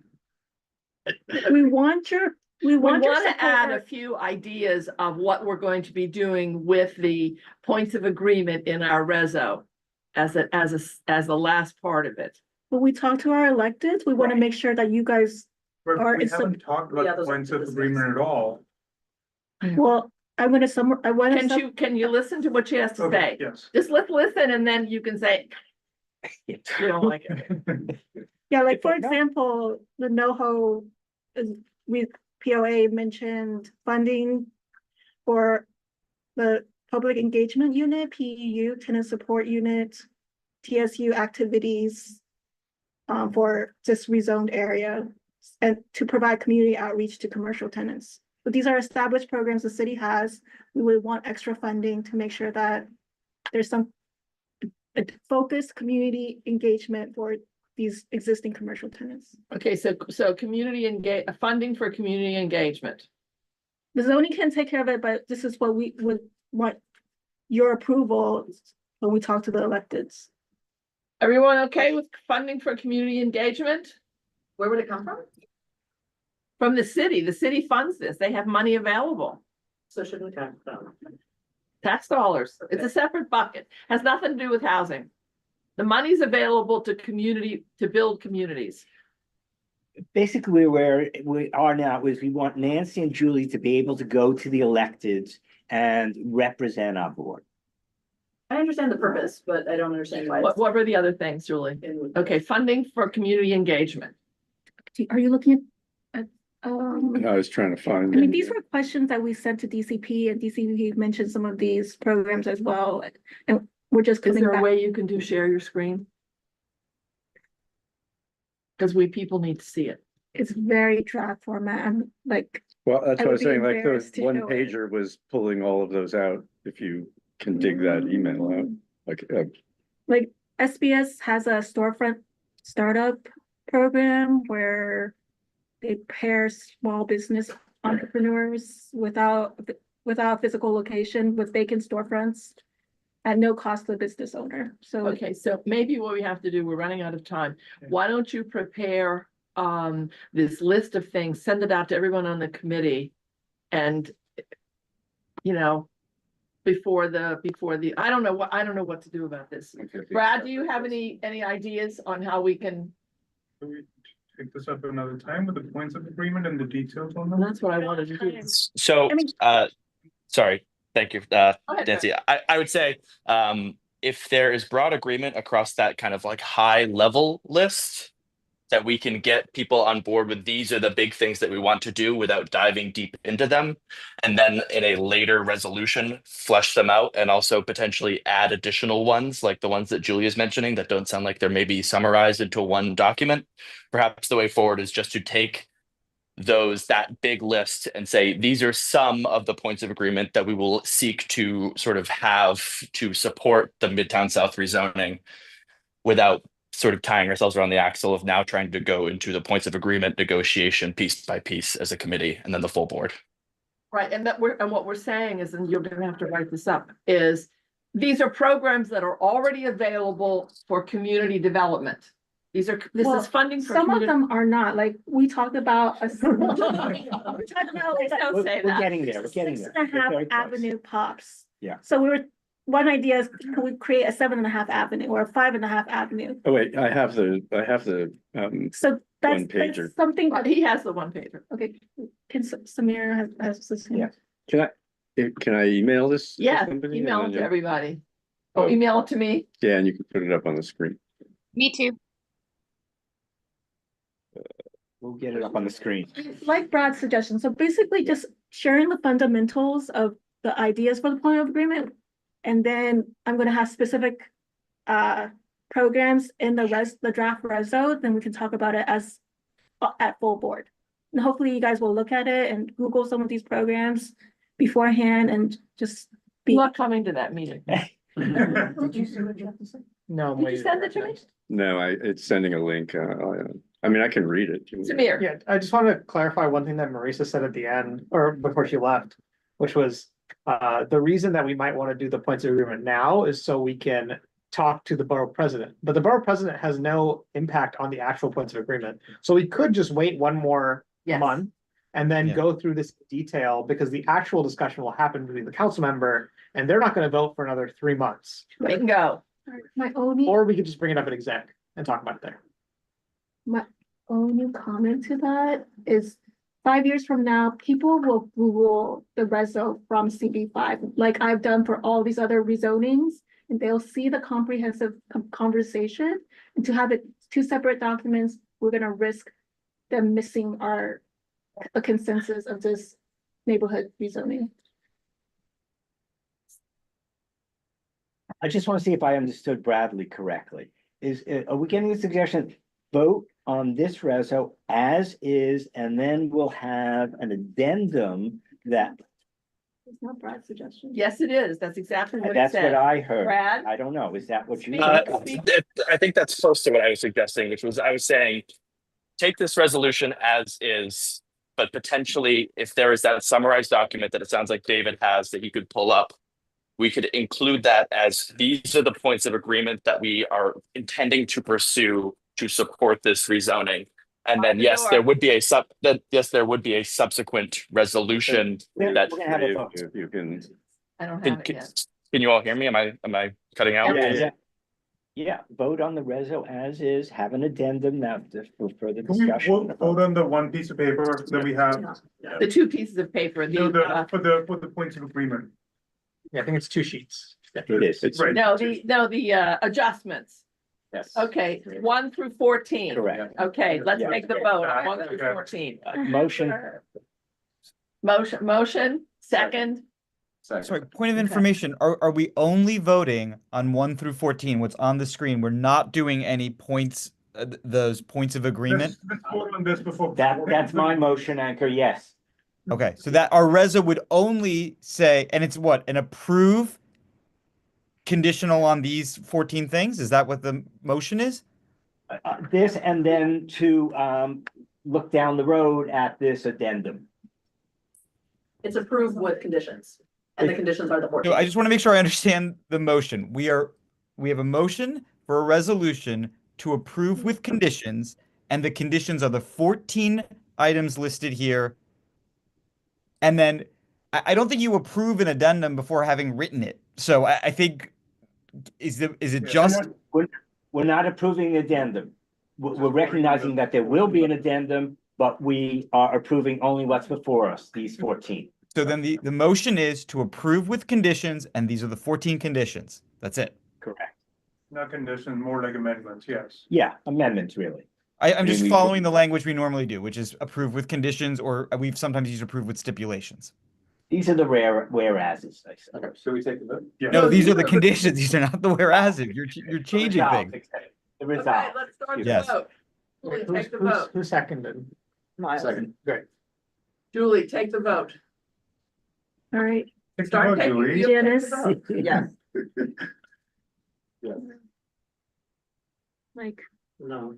we want your, we We want your want to add a support. few ideas of what we're going to be doing with the points of agreement in our reso as the last part of it. When we talk to our electeds, we want to make sure that you guys But are, we haven't talked about the points of agreement at all. well, I'm gonna I want to. Can you listen to what she has to Okay, say? yes. Just listen and then you can say. You don't like it. Yeah, like for example, the NoHo, we POA mentioned funding for the public engagement unit, PEU, tenant support unit, TSU activities for this rezoned area and to provide community outreach to commercial tenants. But these are established programs the city has. We would want extra funding to make sure that there's some focused community engagement for these existing commercial tenants. Okay, so community funding for community engagement. The zoning can take care of it, but this is what we would want your approval when we talk to the electeds. Everyone okay with funding for community engagement? Where would it come from? From the city funds this, they have money available. So shouldn't we tax them? Tax dollars, it's a separate bucket, has nothing to do with housing. The money's available to build communities. Basically, where we are now is we want Nancy and Julie to be able to go to the electeds and represent our board. I understand the purpose, but I don't understand why. What were the other things, Julie? Okay, funding for community engagement. Are you looking at, I was trying to find. I mean, these were questions that we sent to DCP and DCP mentioned some of these programs as well. And we're just Is coming there a back. way you can share your screen? Because people need to see it. It's very draft format. I'm like, Well, that's I what I would was be saying, like the embarrassed to one show it. pager was pulling all of those out, if you can dig that email out. Like, SBS has a storefront startup program where they pair small business entrepreneurs without physical location with vacant storefronts at no cost to the business owner. So Okay, so maybe what we have to do, we're running out of time. Why don't you prepare this list of things, send it out to everyone on the committee and before the, I don't know what to do about this. Brad, do you have any ideas on how we can? Do we take this up another time with the points of agreement and the details on them? That's what I wanted to do. So, sorry, thank you, ahead, Nancy. I would say, if there is broad agreement across that kind of like high level list, that we can get people on board with these are the big things that we want to do without diving deep into them. And then in a later resolution, flesh them out and also potentially add additional ones like the ones that Julia's mentioning that don't sound like they're maybe summarized into one document. Perhaps the way forward is just to take that big list and say, these are some of the points of agreement that we will seek to sort of have to support the Midtown South rezoning without sort of tying ourselves around the axle of now trying to go into the points of agreement negotiation piece by piece as a committee and then the full board. Right, and what we're saying is, and you're gonna have to write this up, is these are programs that are already available for community development. This is funding for some of community. them are not, like, we talked about. We talked about like Don't say We're that. getting there, we're getting there. 6.5 We're very close. avenue pops. Yeah. So one idea is, can we create a 7.5 avenue or a 5.5 avenue? oh wait, I have the So that's one pager. something. He has the one pager. Okay, can Samir has this? Yeah. Can I email this? to Yeah, somebody? email And it to then everybody. Oh, email it to me. Yeah, and you can put it up on the screen. Me too. We'll get it up on the screen. Like Brad's suggestion, so basically just sharing the fundamentals of the ideas for the point of agreement. And then I'm gonna have specific programs in the draft reso, then we can talk about it as at full board. And hopefully you guys will look at it and Google some of these programs beforehand and just I'm not coming to that meeting. Did you see what you have to say? No. Did you send it to me? No, it's sending a link. I mean, I can read it. Samir. Yeah, I just want to clarify one thing that Marisa said at the end, or before she left, which was the reason that we might want to do the points of agreement now is so we can talk to the borough president. But the borough president has no impact on the actual points of agreement. So we could just wait one more month and then go through this in detail, because the actual discussion will happen between the council member and they're not going to vote for another 3 months. We can go. my only Or we could just bring it up at exec and talk about it there. My only comment to that is 5 years from now, people will Google the reso from CB5, like I've done for all these other rezonings, and they'll see the comprehensive conversation. And to have it 2 separate documents, we're gonna risk them missing a consensus of this neighborhood rezoning. I just want to see if I understood Bradley correctly. Are we getting the suggestion, vote on this reso as is, and then we'll have an addendum that. It's not Brad's suggestion. Yes, it is. That's exactly what it That's said. what I heard. Brad? I don't know. Is that what you? I think that's close to what I was suggesting, which was I was saying, take this resolution as is, but potentially if there is that summarized document that it sounds like David has that he could pull up, we could include that as these are the points of agreement that we are intending to pursue to support this rezoning. And then yes, there would be a subsequent resolution that We're gonna have a vote. You can. I don't can, have it yet. can you all hear me? Am I cutting out? Yeah, vote on the reso as is, have an addendum now for further Can we discussion. vote on the one piece of paper that we have? The 2 pieces of paper, No, for the points of agreement. Yeah, I think it's 2 sheets. It is. It's Right. the adjustments. Yes. Okay, 1 through 14. Correct. Okay, let's Yeah. take the vote on 1 through 14. Motion. Motion, second. Sorry, point of information. Are we only voting on 1 through 14? What's on the screen? We're not doing any points, those points of agreement? Let's vote on this before. That's my motion, Anchor, yes. Okay, so that our reso would only say, and it's what, an approve conditional on these 14 things? Is that what the motion is? This, and then to look down the road at this addendum. It's approved with conditions, and the conditions are the 14. So I just want to make sure I understand the motion. We have a motion for a resolution to approve with conditions, and the conditions are the 14 items listed here. And then I don't think you approve an addendum before having written it. So I think, is it just? We're not approving the addendum. We're recognizing that there will be an addendum, but we are approving only what's before us, these 14. So then the motion is to approve with conditions, and these are the 14 conditions. That's it. Correct. Not condition, more like amendments, yes. Yeah, amendments, really. I'm just following the language we normally do, which is approve with conditions, or we've sometimes used approve with stipulations. These are the whereases, I said. Okay, should we take the vote? Yeah. No, these are the conditions. These are not the whereases. You're changing Resolve, things. The Okay, resolve. let's start the Yes. vote. Julie, take the vote. Who seconded? Second. Great. Julie, take the vote. All right, Take the Start vote, taking. Julie. you take the Janice. vote. Yes. Yes. Mike, No.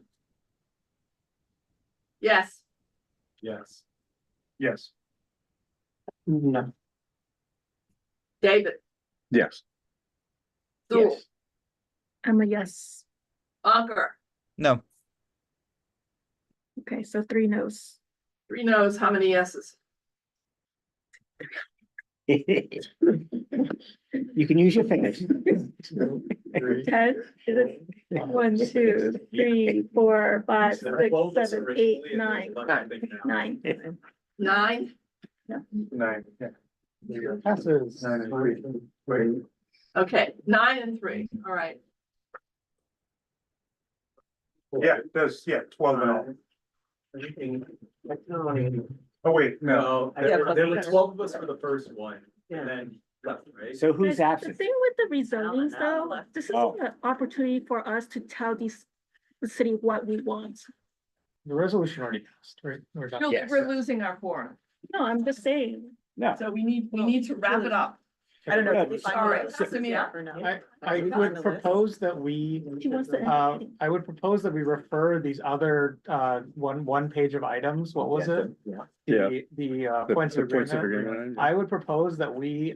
Yes. Yes. Yes. No. David. Yes. Sewell. I'm a yes. Ankur. No. Okay, so 3 no's. 3 no's, how many yeses? You can use your fingers. Ted, is it 1, 2, 3, 4, 5, 6, 7, 8, 9, 9. 9? Nine, yeah. Passes. Nine and three. Wait. Okay, 9 and 3, all right. Yeah, there's, 12 and all. Oh, wait, no. There were 12 of us for the first one, and then left, right? So who's The absent? thing with the rezonings though, this is Oh. an opportunity for us to tell the city what we want. The resolution already passed, right? We're done. No, Yes. we're losing our quorum, No, I'm just saying. No. so we need to wrap it up. I don't know. Yeah, All right, So- Samir. I would propose that we, She wants to. I would propose that we refer these other, one page of items, what was it? Yeah. The points of agreement. agreement. I would propose that we,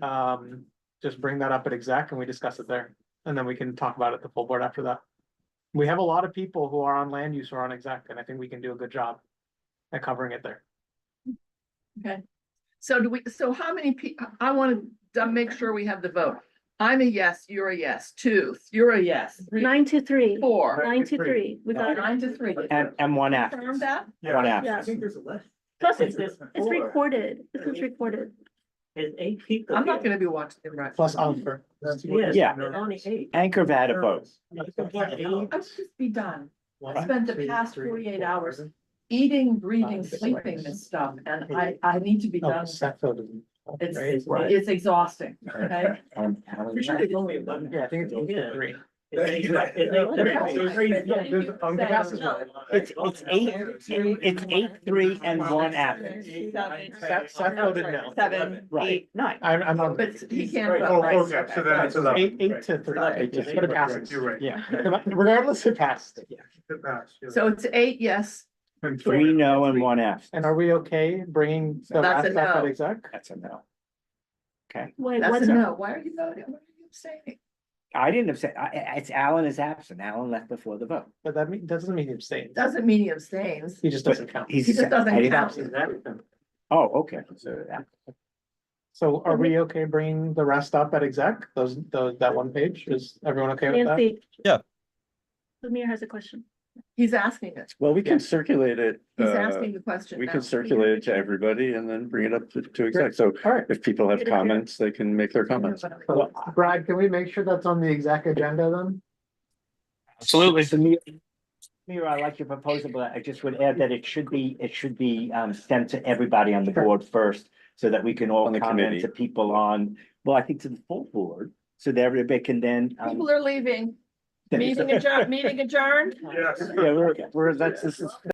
just bring that up at exec and we discuss it there, and then we can talk about it at the full board after that. We have a lot of people who are on land use or on exec, and I think we can do a good job at covering it there. Okay, so so how many I want to make sure we have the vote. I'm a yes, you're a yes, 2, you're a yes. 9 to 3. 4. 9 to 3. We got 9 to 3. And one Confirm absent. that? One Yeah. absent. I think there's a list. Plus it's recorded. This is recorded. There's 8 people. I'm not gonna be watching it right. Plus Oliver. Yes, Yeah. there's only 8. Anchor have had a vote. Let's just be done. I spent the past 48 hours eating, breathing, sleeping this stuff, and I need to be done. It's exhausting, okay? Yeah, I think it's 3. It's 8-3 and one absent. Seth voted no. 7, Right. 8, 9. I'm on. But he can't Oh, vote, right? okay, so then it's 11. 8 to 3. But it passes. You're right. Yeah, regardless, it passed. It passed, yeah. So it's 8 yes. And 3 no and one absent. And are we okay bringing the That's a last up at no. exec? That's a no. Okay. Wait, That's what's a up? no. Why are you voting? What are you saying? I didn't abstain. It's Alan is absent. Alan left before the vote. But that doesn't mean he abstained. Doesn't mean he abstains. He just doesn't count. He's He just doesn't I didn't count. abstain. Oh, okay. So that, So are we okay bringing the rest up at exec? That one page? Is everyone okay with that? Nancy. Yeah. Samir has a question. He's asking it. Well, we can circulate it. He's asking the question We now. can circulate it to everybody and then bring it up to exec. So All right. if people have comments, they can make their comments. So, Brad, can we make sure that's on the exec agenda then? Absolutely. Samir, I like your proposal, but I just would add that it should be sent to everybody on the board first, so that we can all On the comment committee. to people on, well, I think to the full board, so that everybody can then. People are leaving. Meeting adjourned. Yes. Yeah, we're, that's, this is.